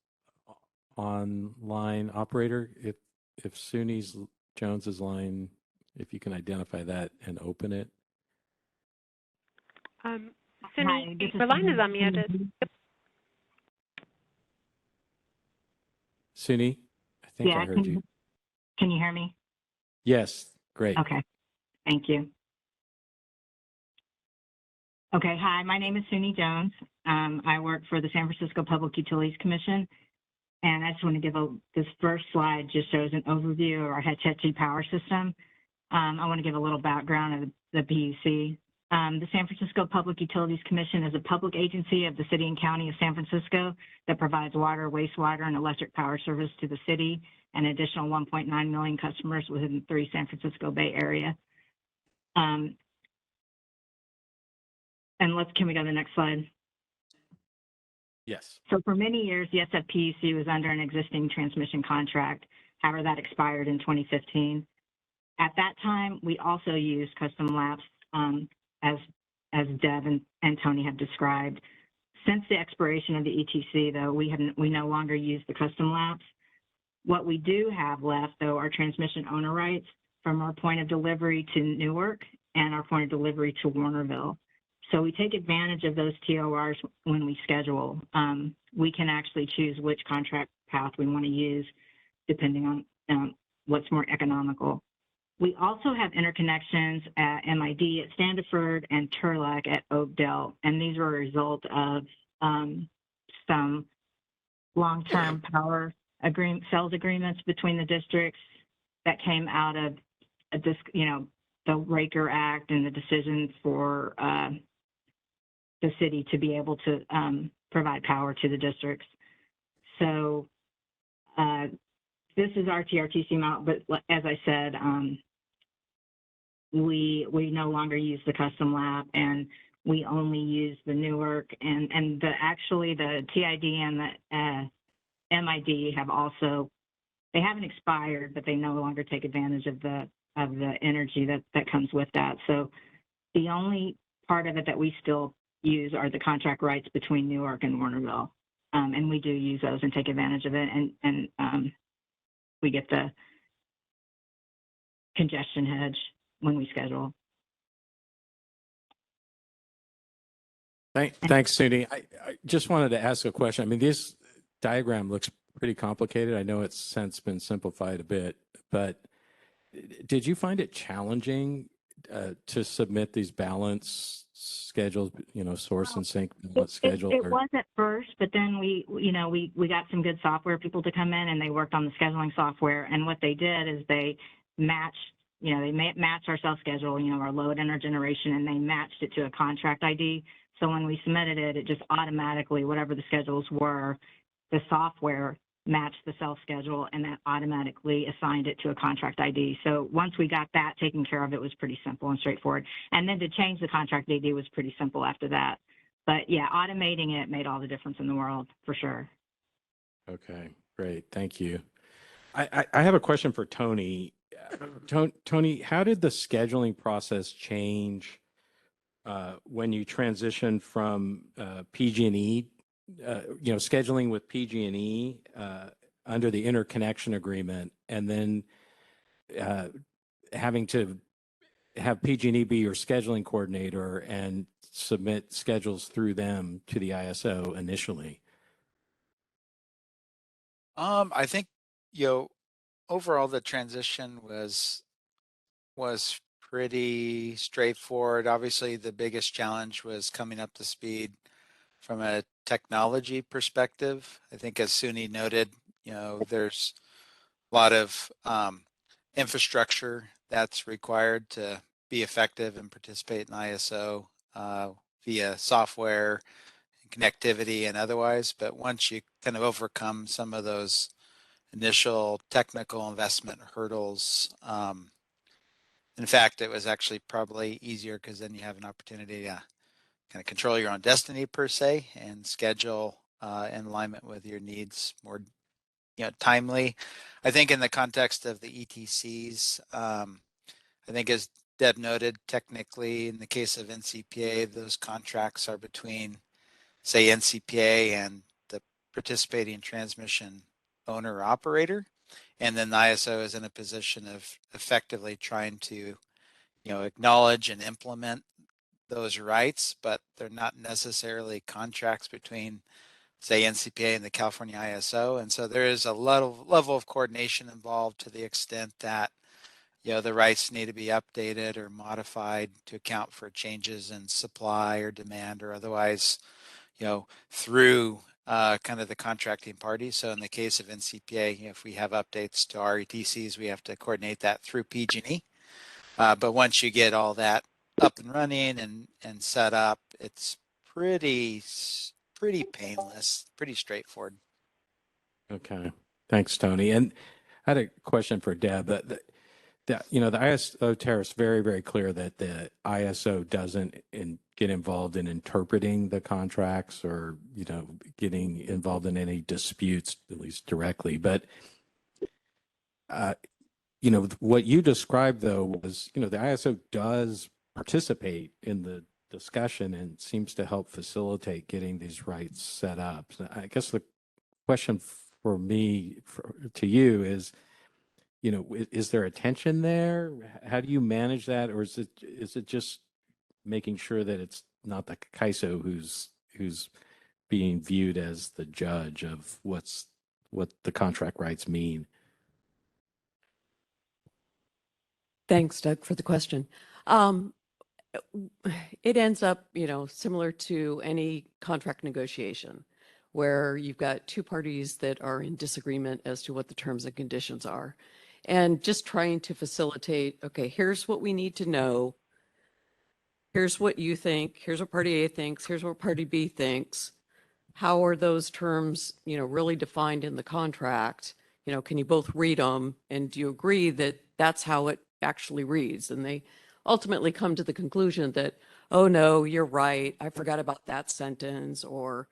online. Operator, if Suni's Jones's line, if you can identify that and open it. Suni, your line is unmuted. Suni, I think I heard you. Can you hear me? Yes, great. Okay, thank you. Okay, hi, my name is Suni Jones. I work for the San Francisco Public Utilities Commission, and I just want to give this first slide just shows an overview of our Hetch Hetchy power system. I want to give a little background of the PUC. The San Francisco Public Utilities Commission is a public agency of the City and County of San Francisco that provides water, wastewater, and electric power service to the city and additional 1.9 million customers within the 3 San Francisco Bay Area. And can we go to the next slide? Yes. So for many years, the SFPUC was under an existing transmission contract. However, that expired in 2015. At that time, we also used custom lapse as Deb and Tony have described. Since the expiration of the ETC, though, we no longer use the custom laps. What we do have left, though, are transmission owner rights from our point of delivery to Newark and our point of delivery to Warnerville. So we take advantage of those TORs when we schedule. We can actually choose which contract path we want to use depending on what's more economical. We also have interconnections at MID at Standiford and Turlock at Oakdale, and these were a result of some long-term power sales agreements between the districts that came out of this, the Raker Act and the decision for the city to be able to provide power to the districts. So this is our TRTC amount, but as I said, we no longer use the custom lap, and we only use the Newark, and actually the TID and the MID have also, they haven't expired, but they no longer take advantage of the energy that comes with that. So the only part of it that we still use are the contract rights between Newark and Warnerville, and we do use those and take advantage of it, and we get the congestion hedge when we schedule. Thanks, Suni. I just wanted to ask a question. I mean, this diagram looks pretty complicated. I know it's since been simplified a bit, but did you find it challenging to submit these balance schedules, source and sync balance schedule? It was at first, but then we got some good software people to come in, and they worked on the scheduling software. And what they did is they matched, they matched our self-schedule, our load and our generation, and they matched it to a contract ID. So when we submitted it, it just automatically, whatever the schedules were, the software matched the self-schedule, and that automatically assigned it to a contract ID. So once we got that taken care of, it was pretty simple and straightforward. And then to change the contract ID was pretty simple after that. But yeah, automating it made all the difference in the world, for sure. Okay, great. Thank you. I have a question for Tony. Tony, how did the scheduling process change when you transition from PG&E, scheduling with PG&E under the interconnection agreement, and then having to have PG&E be your scheduling coordinator and submit schedules through them to the ISO initially? I think, overall the transition was pretty straightforward. Obviously, the biggest challenge was coming up to speed from a technology perspective. I think, as Suni noted, there's a lot of infrastructure that's required to be effective and participate in ISO via software, connectivity, and otherwise. But once you kind of overcome some of those initial technical investment hurdles, in fact, it was actually probably easier because then you have an opportunity to kind of control your own destiny per se and schedule in alignment with your needs more timely. I think in the context of the ETCs, I think as Deb noted, technically in the case of NCPA, those contracts are between, say, NCPA and the participating transmission owner or operator. And then the ISO is in a position of effectively trying to, acknowledge and implement those rights, but they're not necessarily contracts between, say, NCPA and the California ISO. And so there is a level of coordination involved to the extent that, the rights need to be updated or modified to account for changes in supply or demand or otherwise, through kind of the contracting party. So in the case of NCPA, if we have updates to our ETCs, we have to coordinate that through PG&E. But once you get all that up and running and set up, it's pretty painless, pretty straightforward. Okay, thanks, Tony. And I had a question for Deb. The ISO tariff is very, very clear that the ISO doesn't get involved in interpreting the contracts or, getting involved in any disputes, at least directly. But, what you described, though, was, the ISO does participate in the discussion and seems to help facilitate getting these rights set up. So I guess the question for me to you is, is there a tension there? How do you manage that, or is it just making sure that it's not the CAISO who's being viewed as the judge of what the contract rights mean? Thanks, Doug, for the question. It ends up, similar to any contract negotiation, where you've got two parties that are in disagreement as to what the terms and conditions are. And just trying to facilitate, okay, here's what we need to know. Here's what you think. Here's what party A thinks. Here's what party B thinks. How are those terms, really defined in the contract? Can you both read them? And do you agree that that's how it actually reads? And they ultimately come to the conclusion that, oh no, you're right. I forgot about that sentence. Or,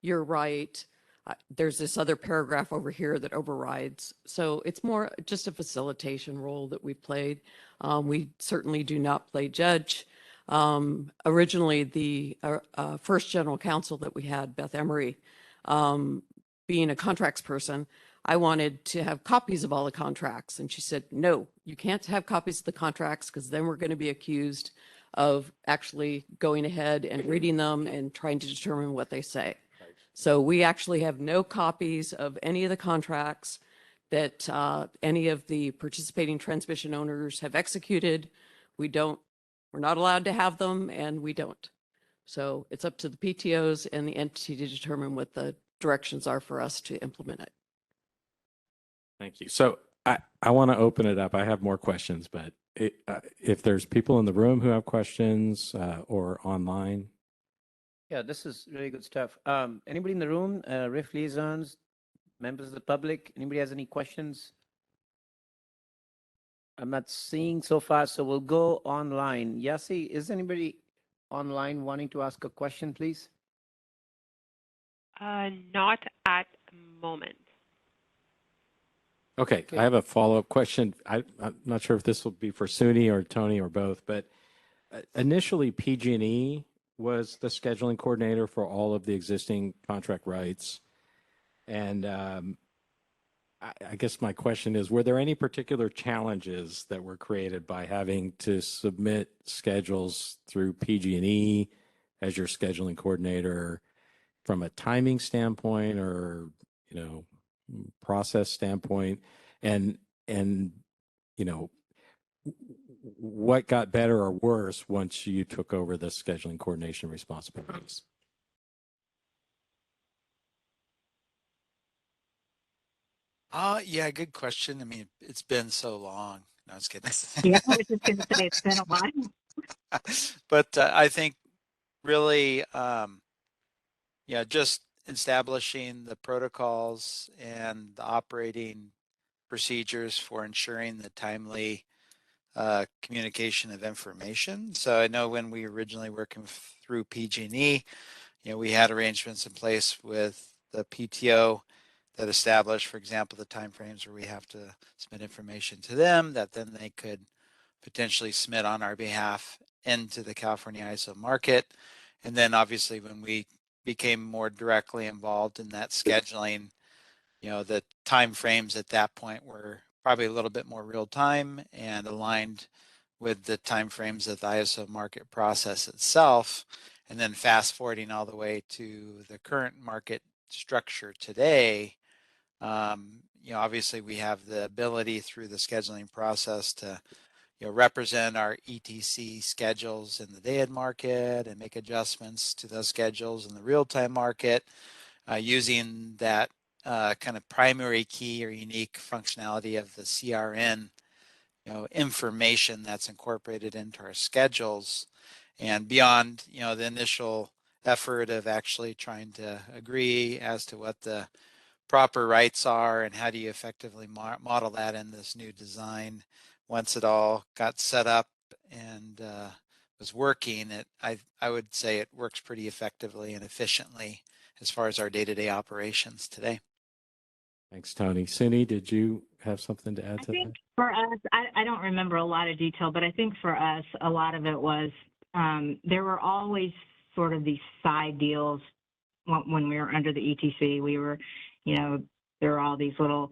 you're right. There's this other paragraph over here that overrides. So it's more just a facilitation role that we've played. We certainly do not play judge. Originally, the first general counsel that we had, Beth Emery, being a contracts person, I wanted to have copies of all the contracts. And she said, no, you can't have copies of the contracts because then we're going to be accused of actually going ahead and reading them and trying to determine what they say. So we actually have no copies of any of the contracts that any of the participating transmission owners have executed. We're not allowed to have them, and we don't. So it's up to the PTOs and the entity to determine what the directions are for us to implement it. Thank you. So I want to open it up. I have more questions, but if there's people in the room who have questions or online. Yeah, this is really good stuff. Anybody in the room, RIF liaisons, members of the public, anybody has any questions? I'm not seeing so far, so we'll go online. Yasi, is anybody online wanting to ask a question, please? Not at the moment. Okay, I have a follow-up question. I'm not sure if this will be for Suni or Tony or both, but initially PG&E was the scheduling coordinator for all of the existing contract rights. And I guess my question is, were there any particular challenges that were created by having to submit schedules through PG&E as your scheduling coordinator from a timing standpoint or, process standpoint? And what got better or worse once you took over the scheduling coordination responsibilities? Yeah, good question. I mean, it's been so long. No, I was kidding. Yeah, I was just going to say it's been a while. But I think really, just establishing the protocols and the operating procedures for ensuring the timely communication of information. So I know when we originally working through PG&E, we had arrangements in place with the PTO that established, for example, the timeframes where we have to submit information to them that then they could potentially submit on our behalf into the California ISO market. And then obviously when we became more directly involved in that scheduling, the timeframes at that point were probably a little bit more real time and aligned with the timeframes of the ISO market process itself. And then fast forwarding all the way to the current market structure today, obviously we have the ability through the scheduling process to represent our ETC schedules in the day-ahead market and make adjustments to those schedules in the real-time market using that kind of primary key or unique functionality of the CRN information that's incorporated into our schedules. And beyond the initial effort of actually trying to agree as to what the proper rights are and how do you effectively model that in this new design. Once it all got set up and was working, I would say it works pretty effectively and efficiently as far as our day-to-day operations today. Thanks, Tony. Suni, did you have something to add I to think that? for us, I don't remember a lot of detail, but I think for us, a lot of it was there were always sort of these side deals when we were under the ETC. We were, there were all these little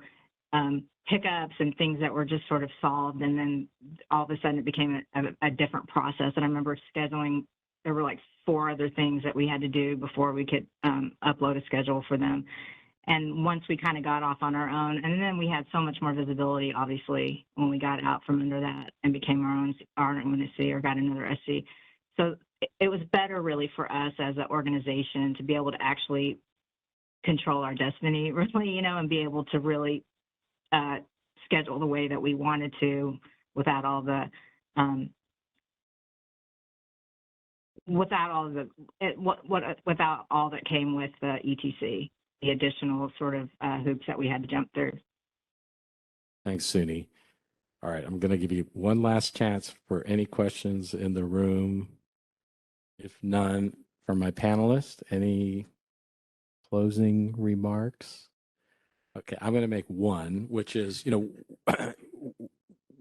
hiccups and things that were just sort of solved, and then all of a sudden it became a different process. And I remember scheduling, there were like 4 other things that we had to do before we could upload a schedule for them. And once we kind of got off on our own, and then we had so much more visibility, obviously, when we got out from under that and became our own SC or got another SC. So it was better really for us as an organization to be able to actually control our destiny, really, and be able to really schedule the way that we wanted to without all the without all that came with the ETC, the additional sort of hoops that we had to jump through. Thanks, Suni. All right, I'm going to give you one last chance for any questions in the room. If none, from my panelists, any closing remarks? Okay, I'm going to make one, which is,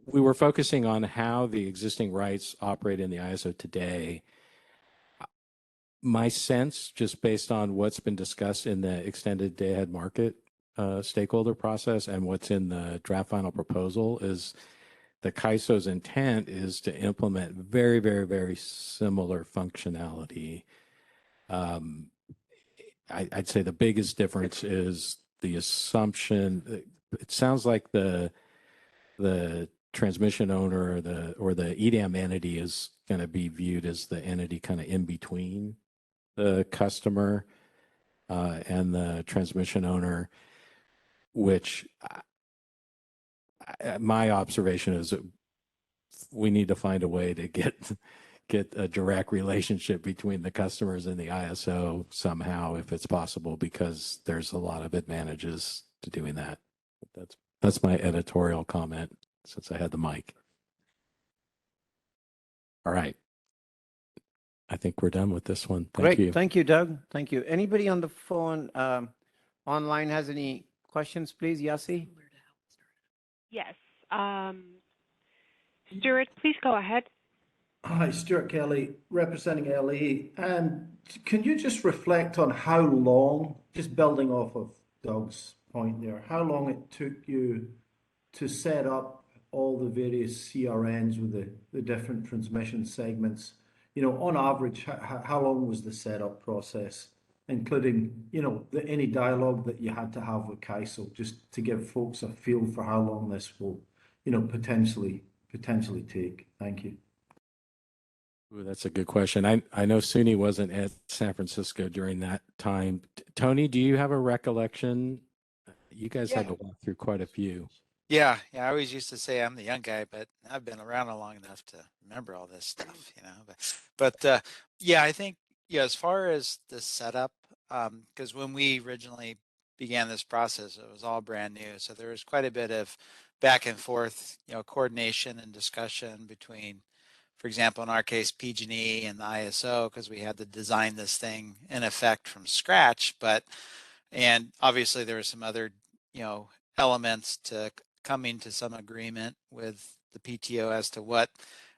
we were focusing on how the existing rights operate in the ISO today. My sense, just based on what's been discussed in the extended day-ahead market stakeholder process and what's in the draft final proposal, is the CAISO's intent is to implement very, very, very similar functionality. I'd say the biggest difference is the assumption. It sounds like the transmission owner or the EDAM entity is going to be viewed as the entity kind of in between the customer and the transmission owner, which my observation is that we need to find a way to get a direct relationship between the customers and the ISO somehow, if it's possible, because there's a lot of advantages to doing that. That's my editorial comment since I had the mic. All right. I think we're done with this one. Thank you. Thank you, Doug. Thank you. Anybody on the phone online has any questions, please? Yasi? Yes. Stuart, please go ahead. Hi, Stuart Kelly, representing LE. Can you just reflect on how long, just building off of Doug's point there, how long it took you to set up all the various CRNs with the different transmission segments? On average, how long was the setup process, including, any dialogue that you had to have with CAISO, just to give folks a feel for how long this will, potentially take? Thank you. Ooh, that's a good question. I know Suni wasn't at San Francisco during that time. Tony, do you have a recollection? You guys had to walk through quite a few. Yeah. I always used to say I'm the young guy, but I've been around long enough to remember all this stuff, But yeah, I think as far as the setup, because when we originally began this process, it was all brand new, so there was quite a bit of back and forth, coordination and discussion between, for example, in our case, PG&E and the ISO, because we had to design this thing in effect from scratch. And obviously there were some other, elements to coming to some agreement with the PTO as to what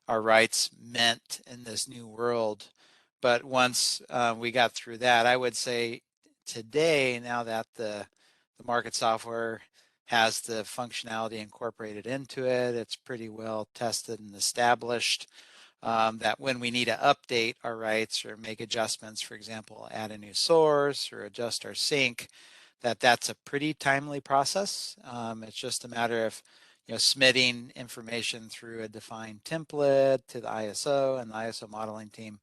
our rights meant in this new world. But once we got through that, I would say today, now that the market software has the functionality incorporated into it, it's pretty well tested and established, that when we need to update our rights or make adjustments, for example, add a new source or adjust our sync, that's a pretty timely process. It's just a matter of submitting information through a defined template to the ISO, and the ISO modeling team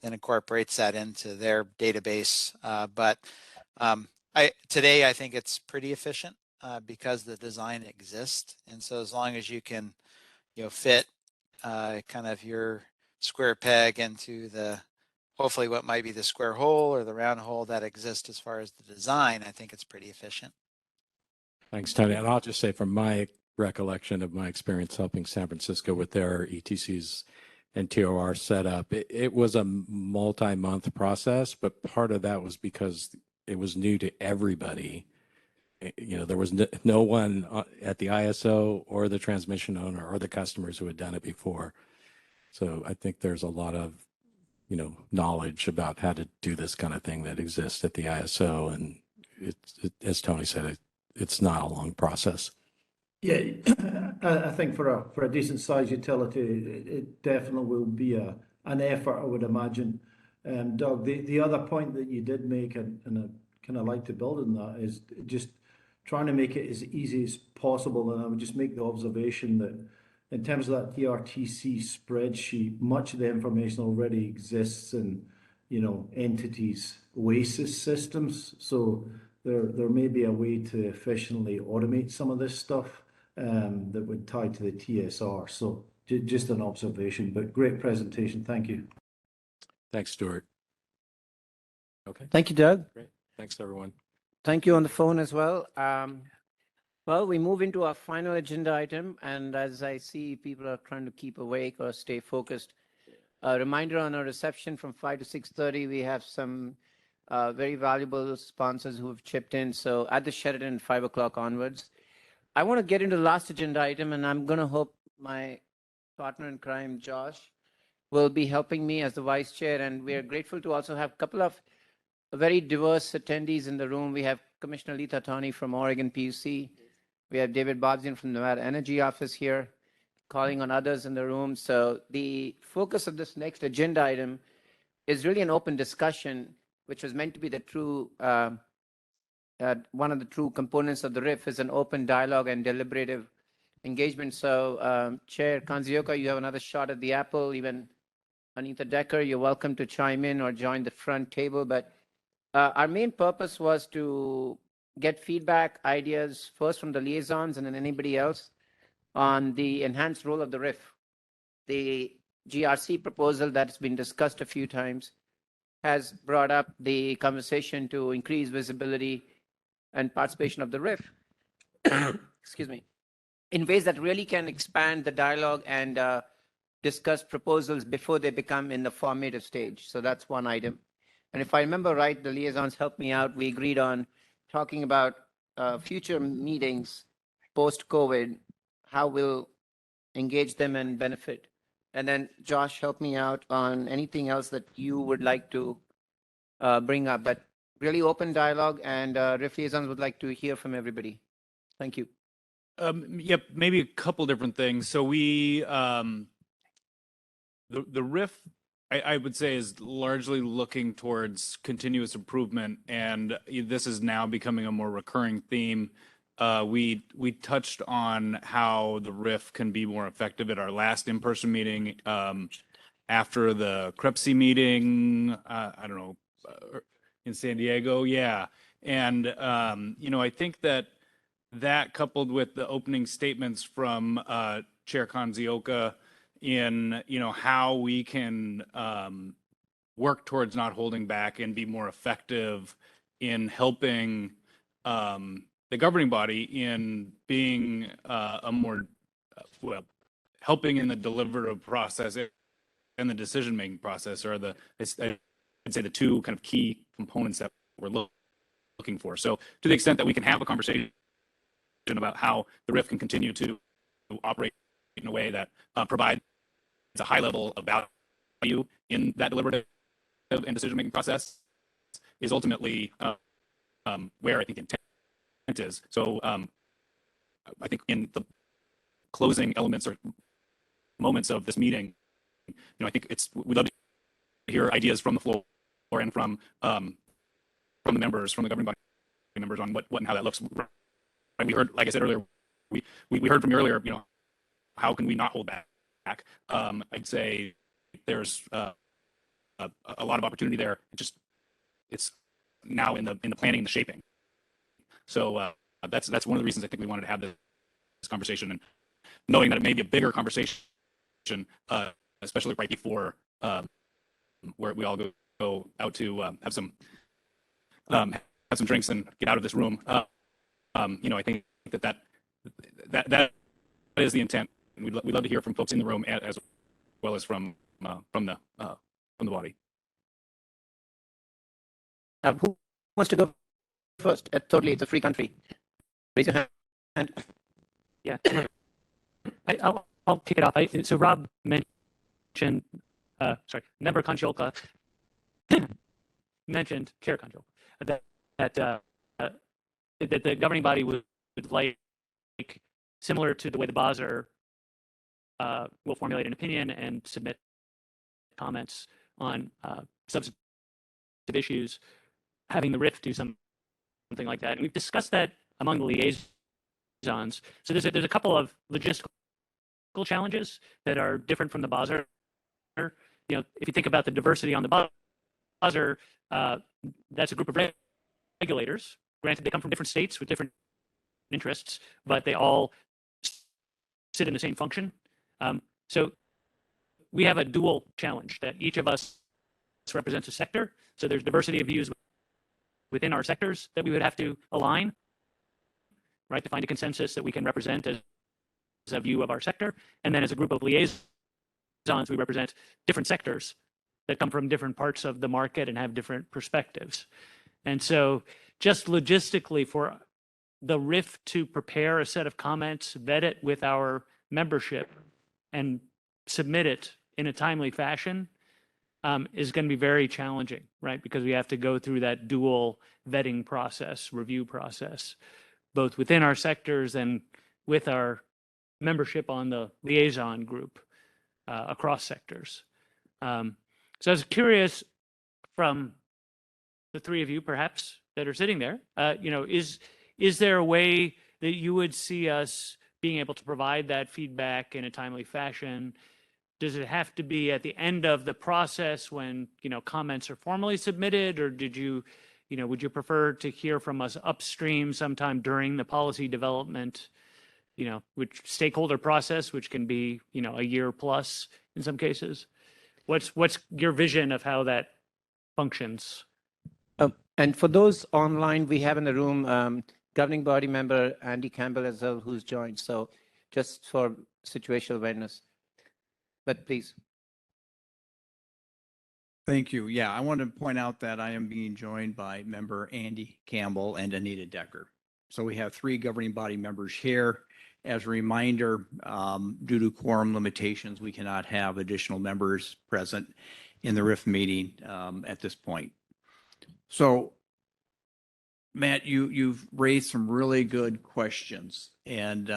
then incorporates that into their database. But today I think it's pretty efficient because the design exists, and so as long as you can fit kind of your square peg into the hopefully what might be the square hole or the round hole that exists as far as the design, I think it's pretty efficient. Thanks, Tony. And I'll just say from my recollection of my experience helping San Francisco with their ETCs and TOR setup, it was a multi-month process, but part of that was because it was new to everybody. there was no one at the ISO or the transmission owner or the customers who had done it before. So I think there's a lot of, knowledge about how to do this kind of thing that exists at the ISO. And as Tony said, it's not a long process. Yeah, I think for a decent sized utility, it definitely will be an effort, I would imagine. Doug, the other point that you did make, and I kind of like to build on that, is just trying to make it as easy as possible. And I would just make the observation that in terms of that DRTC spreadsheet, much of the information already exists in, entities' OASIS systems. So there may be a way to efficiently automate some of this stuff that would tie to the TSR. So just an observation, but great presentation. Thank you. Thanks, Stuart. Okay. Thank you, Doug. Great. Thanks, everyone. Thank you on the phone as well. Well, we move into our final agenda item, and as I see people are trying to keep awake or stay focused, a reminder on our reception from 5 to 6:30, we have some very valuable sponsors who have chipped in. So at the Sheraton, 5 o'clock onwards. I want to get into the last agenda item, and I'm going to hope my partner in crime, Josh, will be helping me as the vice chair. And we are grateful to also have a couple of very diverse attendees in the room. We have Commissioner Leetha Tawney from Oregon PUC. We have David Bobzian from the Nevada Energy Office here, calling on others in the room. So the focus of this next agenda item is really an open discussion, which was meant to be the true, one of the true components of the RIF is an open dialogue and deliberative engagement. So Chair Kanzioka, you have another shot at the apple. Even Anita Decker, you're welcome to chime in or join the front table. But our main purpose was to get feedback, ideas, first from the liaisons and then anybody else on the enhanced role of the RIF. The GRC proposal that's been discussed a few times has brought up the conversation to increase visibility and participation of the RIF, excuse me, in ways that really can expand the dialogue and discuss proposals before they become in the formative stage. So that's one item. And if I remember right, the liaisons helped me out. We agreed on talking about future meetings post-COVID, how we'll engage them and benefit. And then Josh helped me out on anything else that you would like to bring up. But really open dialogue, and RIF liaisons would like to hear from everybody. Thank you. Yep, maybe a couple different things. So we, the RIF, I would say, is largely looking towards continuous improvement, and this is now becoming a more recurring theme. We touched on how the RIF can be more effective at our last in-person meeting after the CREPC meeting. I don't know, in San Diego, yeah. And I think that coupled with the opening statements from Chair Kanzioka in how we can work towards not holding back and be more effective in helping the governing body in being a more helping in the deliberative process and the decision-making process are I'd say the two kind of key components that we're looking for. So to the extent that we can have a conversation about how the RIF can continue to operate in a way that provides a high level of value in that deliberative and decision-making process is ultimately where I think intent is. So I think in the closing elements or moments of this meeting, I think we'd love to hear ideas from the floor and from the members, from the governing body members on what and how that looks. Right? We heard, like I said earlier, we heard from you earlier, how can we not hold back? I'd say there's a lot of opportunity there. It's now in the planning and the shaping. So that's one of the reasons I think we wanted to have this conversation, and knowing that it may be a bigger conversation, especially right before where we all go out to have some drinks and get out of this room. I think that is the intent. We'd love to hear from folks in the room as well as from the body. Who wants to go first? Totally, it's a free country. raise your hand. Yeah. I'll kick it off. So Rob mentioned, Member Konjolka mentioned, Chair Konjolka, that the governing body would like, similar to the way the BOSR will formulate an opinion and submit comments on substantive issues, having the RIF do something like that. And we've discussed that among the liaisons. So there's a couple of logistical challenges that are different from the BOSR. If you think about the diversity on the BOSR, that's a group of regulators. Granted, they come from different states with different interests, but they all sit in the same function. So we have a dual challenge that each of us represents a sector. So there's diversity of views within our sectors that we would have to align, right, to find a consensus that we can represent as a view of our sector. And then as a group of liaisons, we represent different sectors that come from different parts of the market and have different perspectives. And so just logistically, for the RIF to prepare a set of comments, vet it with our membership, and submit it in a timely fashion is going to be very challenging, right? Because we have to go through that dual vetting process, review process, both within our sectors and with our membership on the liaison group across sectors. So I was curious, from the three of you perhaps that are sitting there, is there a way that you would see us being able to provide that feedback in a timely fashion? Does it have to be at the end of the process when comments are formally submitted, or would you prefer to hear from us upstream sometime during the policy development, which stakeholder process, which can be a year plus in some cases? What's your vision of how that functions? And for those online, we have in the room governing body member Andy Campbell as well, who's joined. So just for situational awareness. But please. Thank you. Yeah, I want to point out that I am being joined by member Andy Campbell and Anita Decker. So we have three governing body members here. As a reminder, due to quorum limitations, we cannot have additional members present in the RIF meeting at this point. So, Matt, you've raised some really good questions, and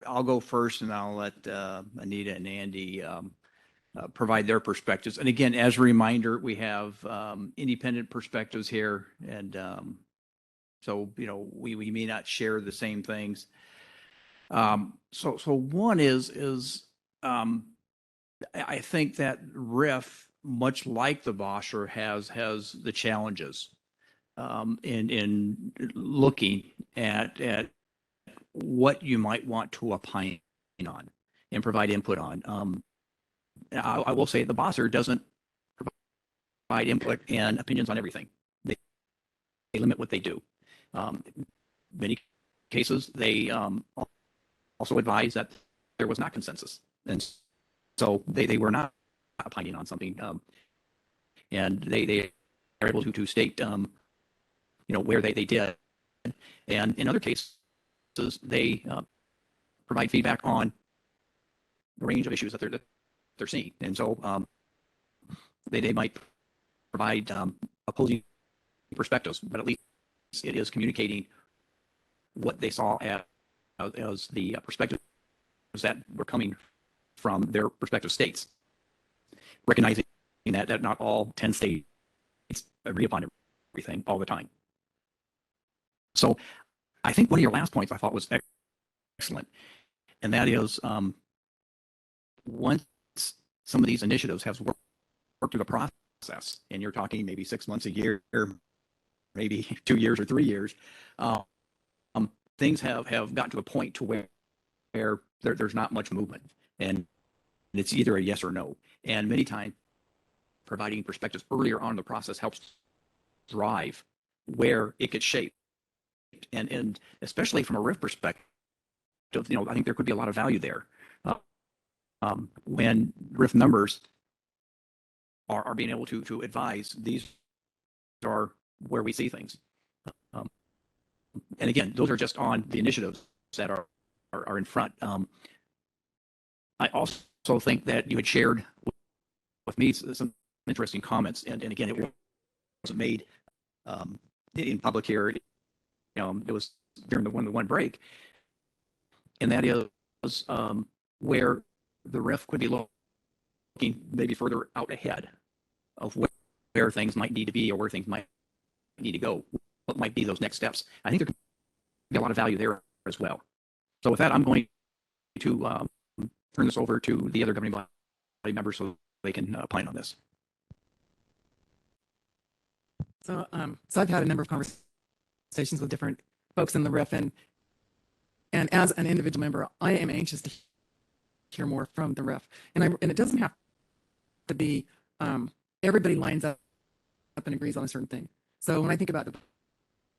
I'll go first, and I'll let Anita and Andy provide their perspectives. And again, as a reminder, we have independent perspectives here, and so we may not share the same things. So one is I think that RIF, much like the BOSR, has the challenges in looking at what you might want to opine on and provide input on. I will say the BOSR doesn't provide input and opinions on everything. They limit what they do. Many cases, they also advise that there was not consensus. And so they were not opining on something. And they are able to state, where they did. And in other cases, they provide feedback on the range of issues that they're seeing. And so they might provide opposing perspectives, but at least it is communicating what they saw as the perspectives that were coming from their respective states, recognizing that not all 10 states agree upon everything all the time. So I think one of your last points I thought was excellent, and that is once some of these initiatives have worked through the process, and you're talking maybe 6 months, a year, maybe 2 years or 3 years, things have gotten to a point to where there's not much movement, and it's either a yes or no. And many times, providing perspectives earlier on in the process helps drive where it gets shaped. And especially from a RIF perspective, I think there could be a lot of value there. When RIF members are being able to advise, these are where we see things. And again, those are just on the initiatives that are in front. I also think that you had shared with me some interesting comments, and again, it wasn't made in public here. It was during the one break, and that is where the RIF could be looking maybe further out ahead of where things might need to be or where things might need to go. What might be those next steps? I think there could be a lot of value there as well. So with that, I'm going to turn this over to the other governing body members so they can opine on this. So I've had a number of conversations with different folks in the RIF, and as an individual member, I am anxious to hear more from the RIF. And it doesn't have to be everybody lines up and agrees on a certain thing. So when I think about the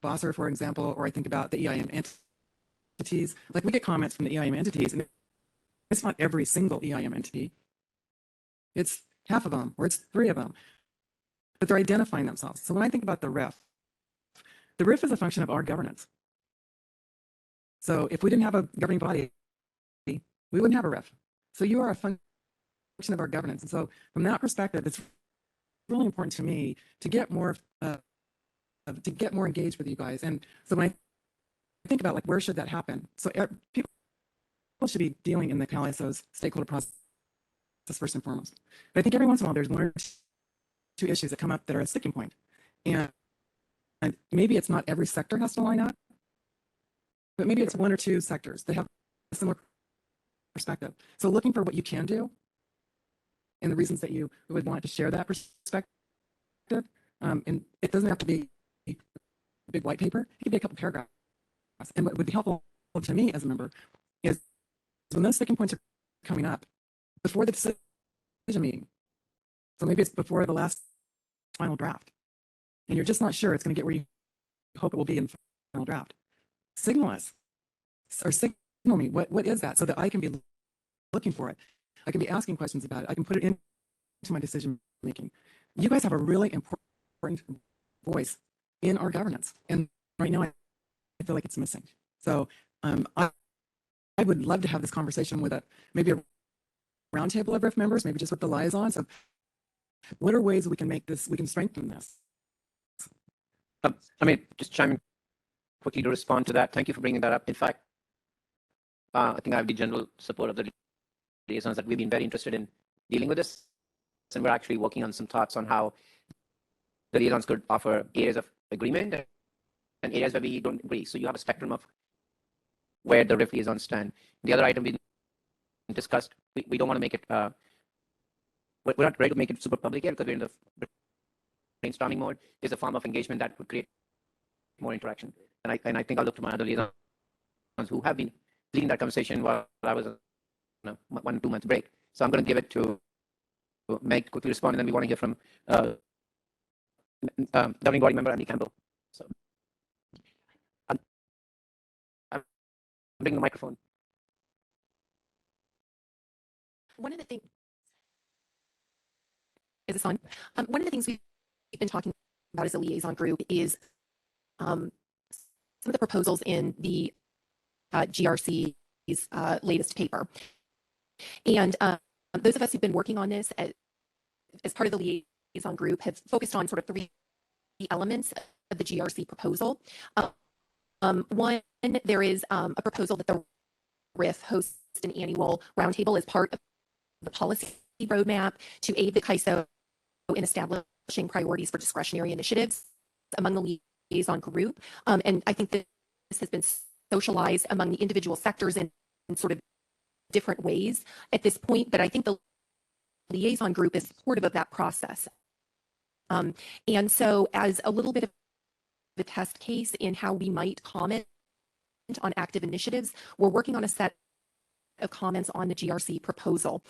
BOSSer, for example, or I think about the EIM entities, like we get comments from the EIM entities, and it's not every single EIM entity. It's half of them, or it's 3 of them, but they're identifying themselves. So when I think about the RIF is a function of our governance. So if we didn't have a governing body, we wouldn't have a RIF. So you are a function of our governance. And so from that perspective, it's really important to me to get more engaged with you guys. And so when I think about like where should that happen, so people should be dealing in the CalISO's stakeholder process first and foremost. But I think every once in a while there's 1 or 2 issues that come up that are a sticking point, and maybe it's not every sector has to line up, but maybe it's 1 or 2 sectors that have a similar perspective. So looking for what you can do and the reasons that you would want to share that perspective. And it doesn't have to be a big white paper. It could be a couple paragraphs. And what would be helpful to me as a member is when those sticking points are coming up before the decision meeting. So maybe it's before the last final draft, and you're just not sure it's going to get where you hope it will be in the final draft. Signal us or signal me what is that, so that I can be looking for it. I can be asking questions about it. I can put it into my decision making. You guys have a really important voice in our governance, and right now I feel like it's missing. So I would love to have this conversation with maybe a roundtable of RIF members, maybe just with the liaisons. So what are ways we can make this, we can strengthen this? I mean, just chime in quickly to respond to that. Thank you for bringing that up. In fact, I think I have the general support of the liaisons that we've been very interested in dealing with this. And we're actually working on some thoughts on how the liaisons could offer areas of agreement and areas where we don't agree. So you have a spectrum of where the RIF liaisons stand. The other item we discussed, we don't want to make it, we're not ready to make it super public yet because we're in the brainstorming mode. Is a form of engagement that would create more interaction. And I think I'll look to my other liaisons who have been leading that conversation while I was on a 1 or 2 month break. So I'm going to give it to Meg quickly respond, and then we want to hear from governing body member Andy Campbell. So I'm bringing the microphone. One of the things is this on. One of the things we've been talking about as a liaison group is some of the proposals in the GRC's latest paper. And those of us who've been working on this as part of the liaison group have focused on sort of 3 elements of the GRC proposal. One, there is a proposal that the RIF hosts an annual roundtable as part of the policy roadmap to aid the CAISO in establishing priorities for discretionary initiatives among the liaison group. And I think that this has been socialized among the individual sectors in sort of different ways at this point, but I think the liaison group is supportive of that process. And so as a little bit of the test case in how we might comment on active initiatives, we're working on a set of comments on the GRC proposal.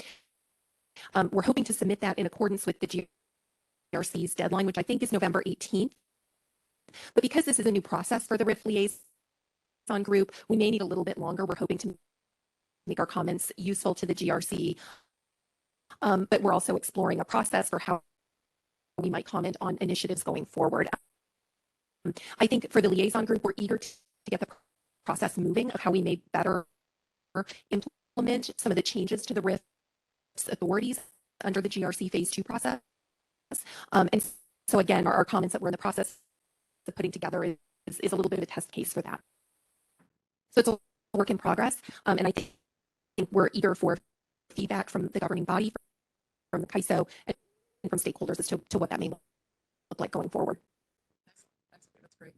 We're hoping to submit that in accordance with the GRC's deadline, which I think is November 18th. But because this is a new process for the RIF liaison group, we may need a little bit longer. We're hoping to make our comments useful to the GRC, but we're also exploring a process for how we might comment on initiatives going forward. I think for the liaison group, we're eager to to get the process moving of how we may better implement some of the changes to the RIF's authorities under the GRC Phase 2 process. And so again, our comments that we're in the process of putting together is a little bit of a test case for that. So it's a work in progress, and I think we're eager for feedback from the governing body, from the CAISO, and from stakeholders as to what that may look like going forward. That's great.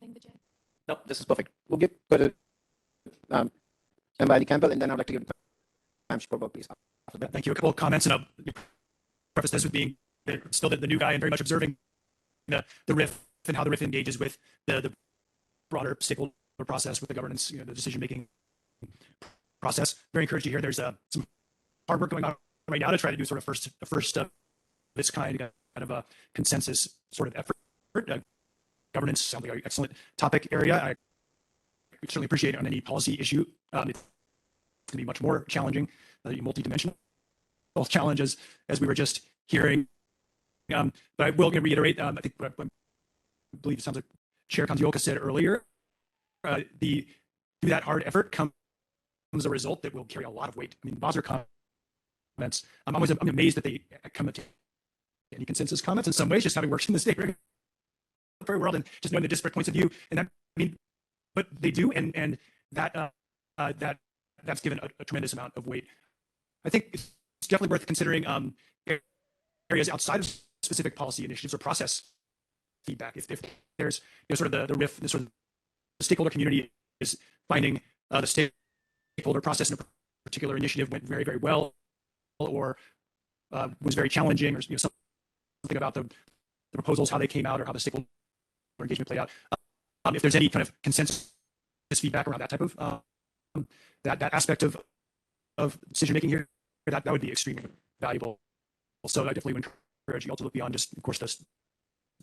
Anything, Vijay? No, this is perfect. We'll go to Emily Campbell, and then I'd like to give Pam Shporberg, please. Thank you. A couple of comments, and I'll preface this with being still the new guy and very much observing the RIF and how the RIF engages with the broader stakeholder process, with the governance, the decision-making process. Very encouraged to hear there's some hard work going on right now to try to do sort of a first of this kind of a consensus sort of effort. Governance sounds like an excellent topic area. I certainly appreciate it on any policy issue. It's going to be much more challenging, multidimensional challenges, as we were just hearing. But I will reiterate, I think I believe it sounds like Chair Kanzioka said earlier, through that hard effort comes a result that will carry a lot of weight. I mean, Basra comments, I'm amazed that they come to any consensus comments in some ways, just having worked in the state regulatory world and just knowing the disparate points of view. And that, I mean, but they do, and that's given a tremendous amount of weight. I think it's definitely worth considering areas outside of specific policy initiatives or process feedback. If there's sort of the RIF, the sort of the stakeholder community is finding the stakeholder process in a particular initiative went very, very well, or was very challenging, or something about the proposals, how they came out, or how the stakeholder engagement played out. If there's any kind of consensus feedback around that type of that aspect of decision making here, that would be extremely valuable. So I definitely would encourage you all to look beyond just, of course, the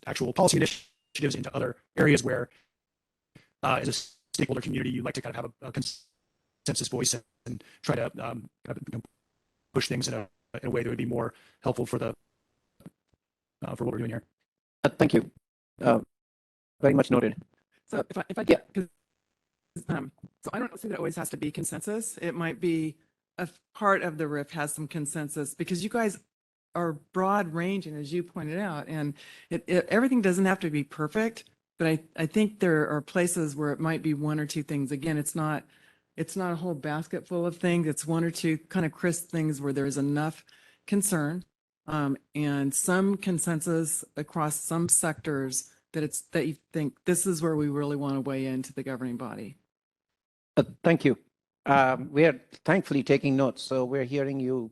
actual policy initiatives into other areas where, as a stakeholder community, you'd like to kind of have a consensus voice and try to kind of push things in a way that would be more helpful for what we're doing here. Thank you. Very much noted. So if I get, so I don't say that it always has to be consensus. It might be a part of the RIF has some consensus, because you guys are broad ranging, as you pointed out, and everything doesn't have to be perfect. But I think there are places where it might be one or two things. Again, it's not a whole basket full of things. It's one or two kind of crisp things where there's enough concern and some consensus across some sectors that you think this is where we really want to weigh into the governing body. Thank you. We are thankfully taking notes, so we're hearing you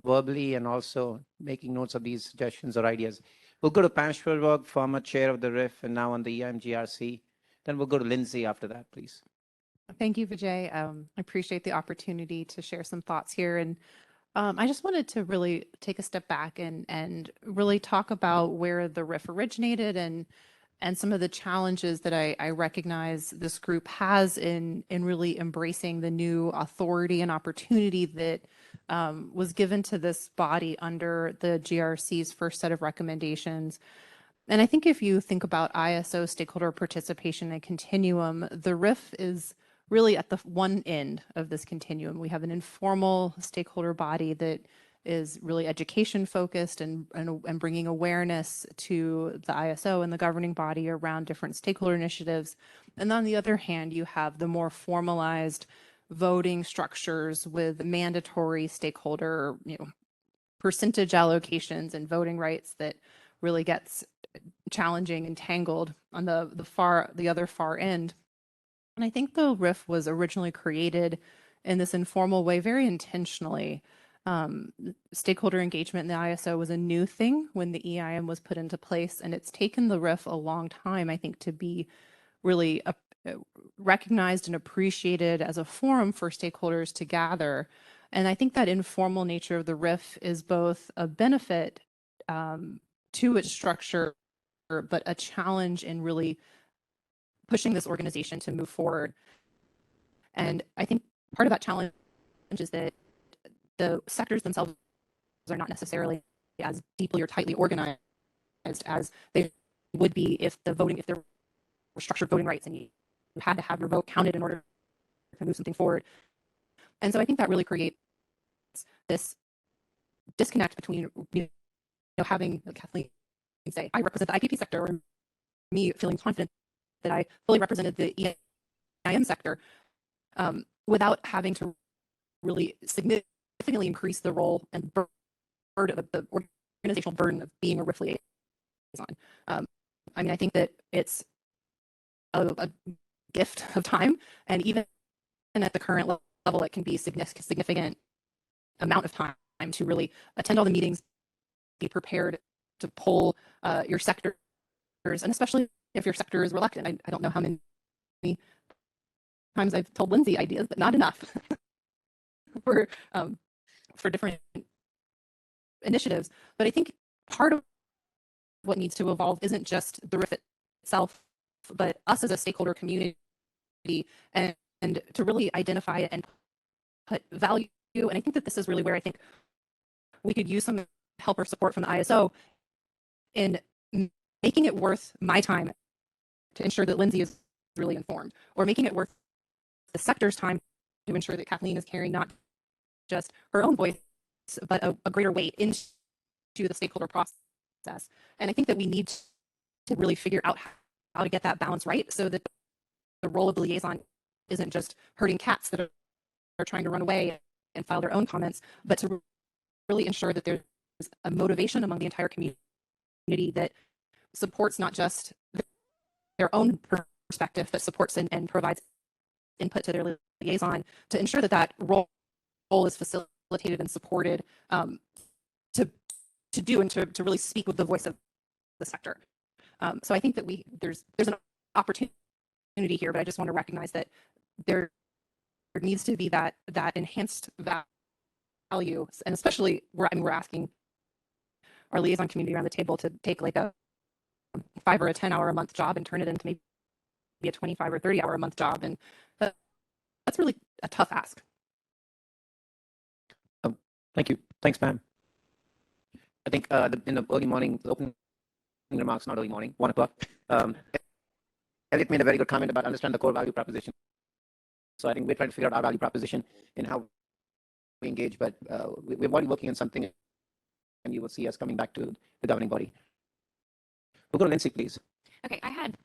verbally and also making notes of these suggestions or ideas. We'll go to Pam Shporberg, former chair of the RIF and now on the EIM-GRC. Then we'll go to Lindsay after that, please. Thank you, Vijay. I appreciate the opportunity to share some thoughts here. And I just wanted to really take a step back and really talk about where the RIF originated and some of the challenges that I recognize this group has in really embracing the new authority and opportunity that was given to this body under the GRC's first set of recommendations. And I think if you think about ISO stakeholder participation and continuum, the RIF is really at the one end of this continuum. We have an informal stakeholder body that is really education focused and bringing awareness to the ISO and the governing body around different stakeholder initiatives. And on the other hand, you have the more formalized voting structures with mandatory stakeholder, percentage allocations and voting rights that really gets challenging and tangled on the other far end. And I think the RIF was originally created in this informal way, very intentionally. Stakeholder engagement in the ISO was a new thing when the EIM was put into place, and it's taken the RIF a long time, I think, to be really recognized and appreciated as a forum for stakeholders to gather. And I think that informal nature of the RIF is both a benefit to its structure, but a challenge in really pushing this organization to move forward. And I think part of that challenge is that the sectors themselves are not necessarily as deeply or tightly organized as they would be if there were structured voting rights and you had to have your vote counted in order to move something forward. And so I think that really creates this disconnect between having, like Kathleen say, I represent the IPP sector, or me feeling confident that I fully represented the EIM sector, without having to really significantly increase the role and burden of the organizational burden of being a RIF liaison. I mean, I think that it's a gift of time, and even at the current level, it can be significant amount of time to really attend all the meetings, be prepared to poll your sectors, and especially if your sector is reluctant. I don't know how many times I've told Lindsay ideas, but not enough for different initiatives. But I think part of what needs to evolve isn't just the RIF itself, but us as a stakeholder community, and to really identify it and put value. And I think that this is really where I think we could use some help or support from the ISO in making it worth my time to ensure that Lindsay is really informed, or making it worth the sector's time to ensure that Kathleen is carrying not just her own voice, but a greater weight into the stakeholder process. And I think that we need to really figure out how to get that balance right, so that the role of the liaison isn't just herding cats that are trying to run away and file their own comments, but to really ensure that there's a motivation among the entire community that supports not just their own perspective, but supports and provides input to their liaison, to ensure that that role is facilitated and supported, to do and to really speak with the voice of the sector. So I think that there's an opportunity here, but I just want to recognize that there needs to be that enhanced value, and especially we're asking our liaison community around the table to take like a 5 or a 10 hour a month job and turn it into maybe a 25 or 30 hour a month job, and that's really a tough ask. Thank you. Thanks, Pam. I think in the early morning, the opening remarks, not early morning, 1 o'clock, Elliot made a very good comment about understand the core value proposition. So I think we're trying to figure out our value proposition in how we engage, but we're already working on something, and you will see us coming back to the governing body. We'll go to Lindsay, please. Okay, I had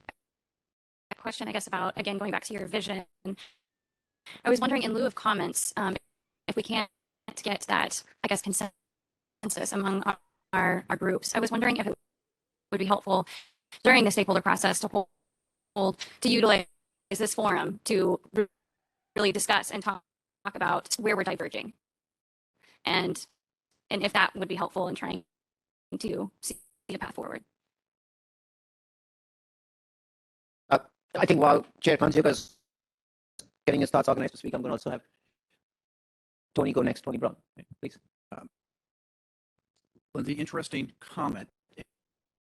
a question, I guess, about, again, going back to your vision. I was wondering, in lieu of comments, if we can't get that, I guess, consensus among our groups, I was wondering if it would be helpful during the stakeholder process to utilize this forum to really discuss and talk about where we're diverging, and if that would be helpful in trying to see a path forward. I think while Chair Kanziuka is getting his thoughts organized to speak, I'm going to also have Tony go next. Tony Brown, please. Well, the interesting comment,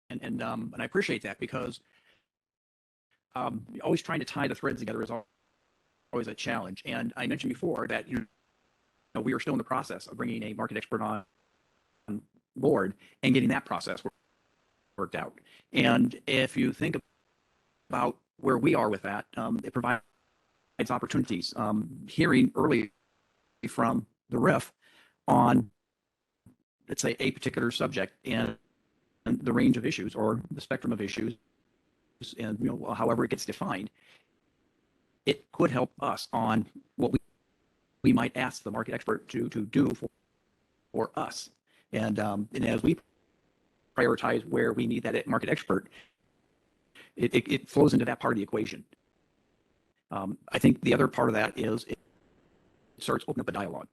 and I appreciate that, because always trying to tie the threads together is always a challenge. And I mentioned before that we are still in the process of bringing a market expert on board and getting that process worked out. And if you think about where we are with that, it provides opportunities. Hearing early from the RIF on, let's say, a particular subject and the range of issues or the spectrum of issues, and however it gets defined, it could help us on what we might ask the market expert to do for us. And as we prioritize where we need that market expert, it flows into that part of the equation. I think the other part of that is it starts opening up a dialogue.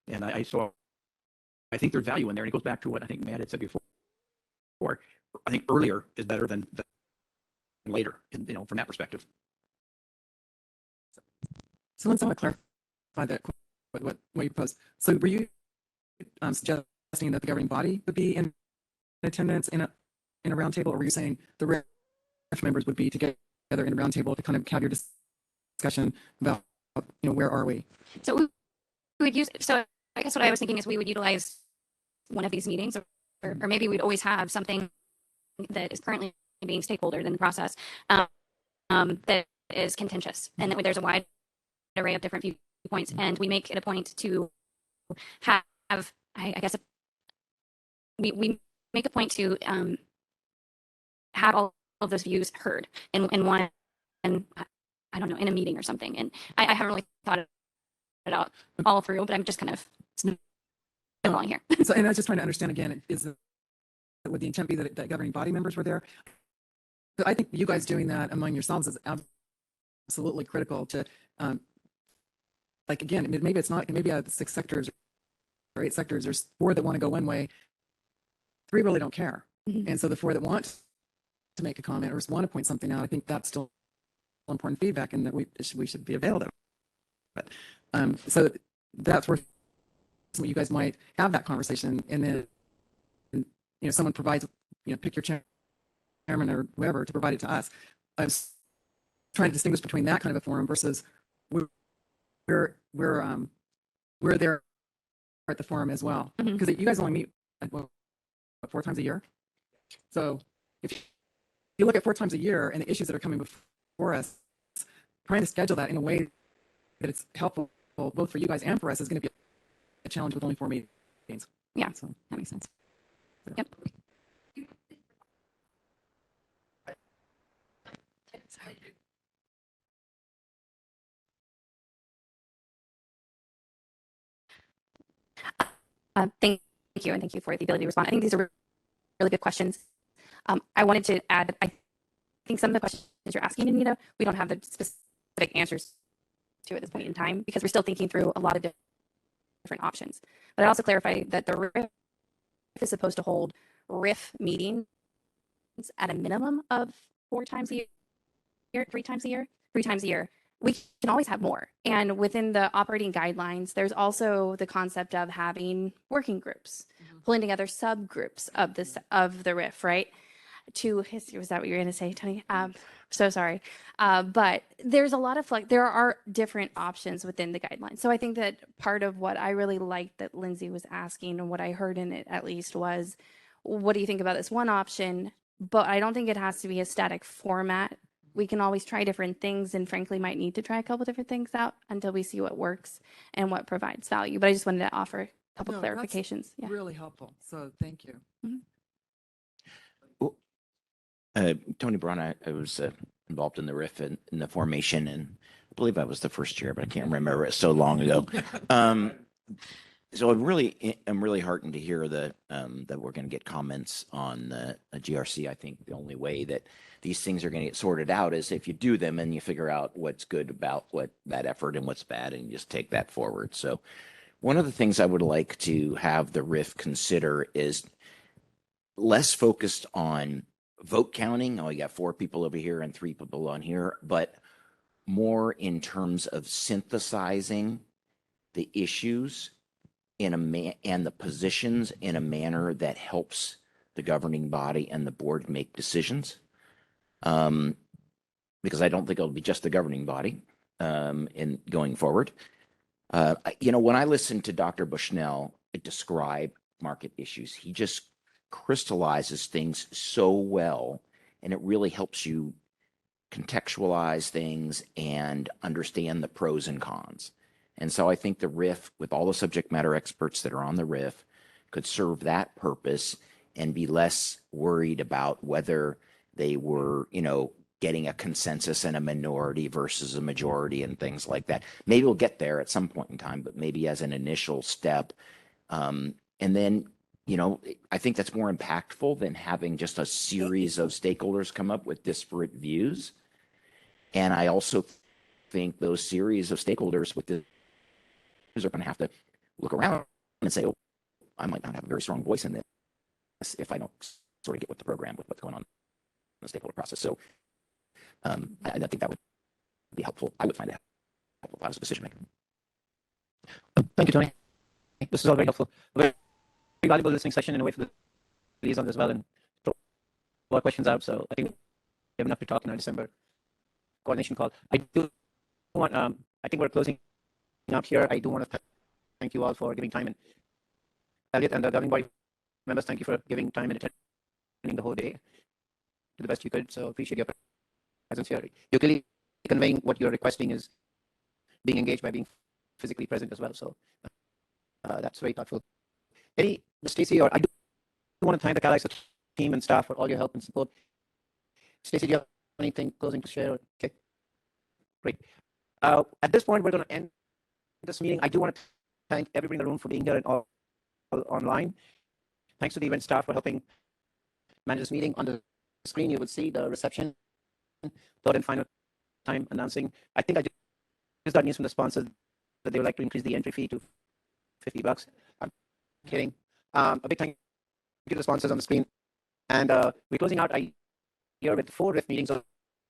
And I think there's value in there. And it goes back to what I think Matt had said before. I think earlier is better than later, from that perspective. So let's clarify that what you proposed. So were you suggesting that the governing body would be in attendance in a roundtable, or were you saying the RIF members would be together in a roundtable to kind of have your discussion about where are we? So we would use. So I guess what I was thinking is we would utilize one of these meetings, or maybe we'd always have something that is currently being stakeholdered in the process, that is contentious and that there's a wide array of different viewpoints, and we make it a point to have, I guess, we make a point to have all of those views heard in one, and I don't know, in a meeting or something. And I haven't really thought it out all through, but I'm just kind of snowballing here. So, and I was just trying to understand again, is that would the intent be that governing body members were there? But I think you guys doing that among yourselves is absolutely critical to, like, again, maybe it's not, maybe out of the 6 sectors or 8 sectors, there's 4 that want to go one way, 3 really don't care. And so the 4 that want to make a comment or want to point something out, I think that's still important feedback, and that we should be available. But so that's where you guys might have that conversation, and then someone provides, pick your chairman or whoever to provide it to us. I was trying to distinguish between that kind of a forum versus we're there at the forum as well, because you guys only meet 4 times a year. So if you look at 4 times a year and the issues that are coming before us, trying to schedule that in a way that it's helpful both for you guys and for us is going to be a challenge with only 4 meetings. Yeah, so that makes sense. Yep. Thank you, and thank you for the ability to respond. I think these are really good questions. I wanted to add, I think some of the questions you're asking, Anita, we don't have the specific answers to at this point in time because we're still thinking through a lot of different options. But I also clarify that the RIF is supposed to hold RIF meetings at a minimum of 4 times a year, 3 times a year, 3 times a year. We can always have more. And within the operating guidelines, there's also the concept of having working groups, pulling together subgroups of the RIF, right? Was that what you were going to say, Tony? So sorry. But there's a lot of there are different options within the guidelines. So I think that part of what I really liked that Lindsay was asking, and what I heard in it at least, was, what do you think about this one option? But I don't think it has to be a static format. We can always try different things, and frankly might need to try a couple different things out until we see what works and what provides value. But I just wanted to offer a couple clarifications. Yeah, really helpful. So thank you. Tony Braun, I was involved in the RIF in the formation, and I believe I was the first chair, but I can't remember it so long ago. So I'm really heartened to hear that we're going to get comments on the GRC. I think the only way that these things are going to get sorted out is if you do them and you figure out what's good about that effort and what's bad, and you just take that forward. So one of the things I would like to have the RIF consider is less focused on vote counting. Oh, you got 4 people over here and 3 people on here, but more in terms of synthesizing the issues and the positions in a manner that helps the governing body and the board make decisions. Because I don't think it'll be just the governing body in going forward. When I listened to Dr. Bushnell describe market issues, he just crystallizes things so well, and it really helps you contextualize things and understand the pros and cons. And so I think the RIF, with all the subject matter experts that are on the RIF, could serve that purpose and be less worried about whether they were, getting a consensus and a minority versus a majority and things like that. Maybe we'll get there at some point in time, but maybe as an initial step. And then, I think that's more impactful than having just a series of stakeholders come up with disparate views. And I also think those series of stakeholders with the are going to have to look around and say, oh, I might not have a very strong voice in this if I don't sort of get with the program, with what's going on in the stakeholder process. So I think that would be helpful. I would find it helpful as a decision maker. Thank you, Tony. This is all very helpful. Very valuable listening session in a way for the liaisons as well, and a lot of questions out. So I think we have enough to talk in our December coordination call. I do want, I think we're closing up here. I do want to thank you all for giving time, and Elliot and the governing body members, thank you for giving time and attending the whole day to the best you could. So appreciate your presence here. Yukili, conveying what you're requesting is being engaged by being physically present as well. So that's very thoughtful. Stacy, or I do want to thank the CalISO team and staff for all your help and support. Stacy, do you have anything closing to share? Okay, great. At this point, we're going to end this meeting. I do want to thank everybody in the room for being here and all online. Thanks to the event staff for helping manage this meeting. On the screen, you will see the reception, third and final time announcing. I think I just got news from the sponsors that they would like to increase the entry fee to $50. I'm kidding. A big thank you to the sponsors on the screen. And we're closing out a year with 4 RIF meetings over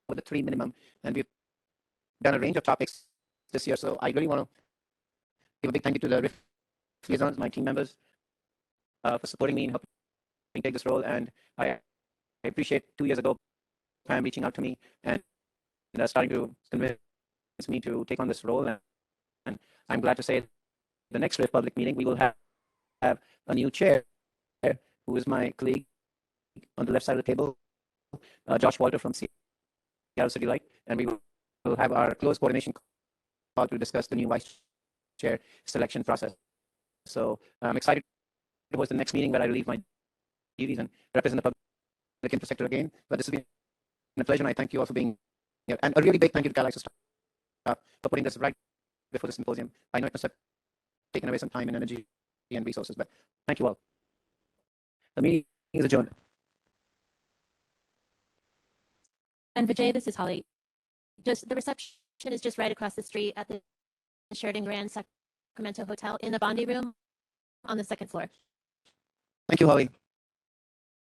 the 3 minimum. And we've done a range of topics this year. So I really want to give a big thank you to the RIF liaisons, my team members, for supporting me and helping me take this role. And I appreciate 2 years ago, Pam reaching out to me and starting to convince me to take on this role. And I'm glad to say the next RIF public meeting, we will have a new chair, who is my colleague on the left side of the table, Josh Walter from Seattle City Light. And we will have our close coordination call to discuss the new vice chair selection process. So I'm excited to host the next meeting where I relieve my duties and represent the public interest sector again. But this has been a pleasure, and I thank you all for being here. And a really big thank you to CalISO staff for putting this right before the symposium. I know it must have taken away some time and energy and resources, but thank you all. The meeting is adjourned. And Vijay, this is Holly. Just the reception is just right across the street at the Sheridan Grand Sacramento Hotel in the Bondi room on the 2nd floor. Thank you, Holly.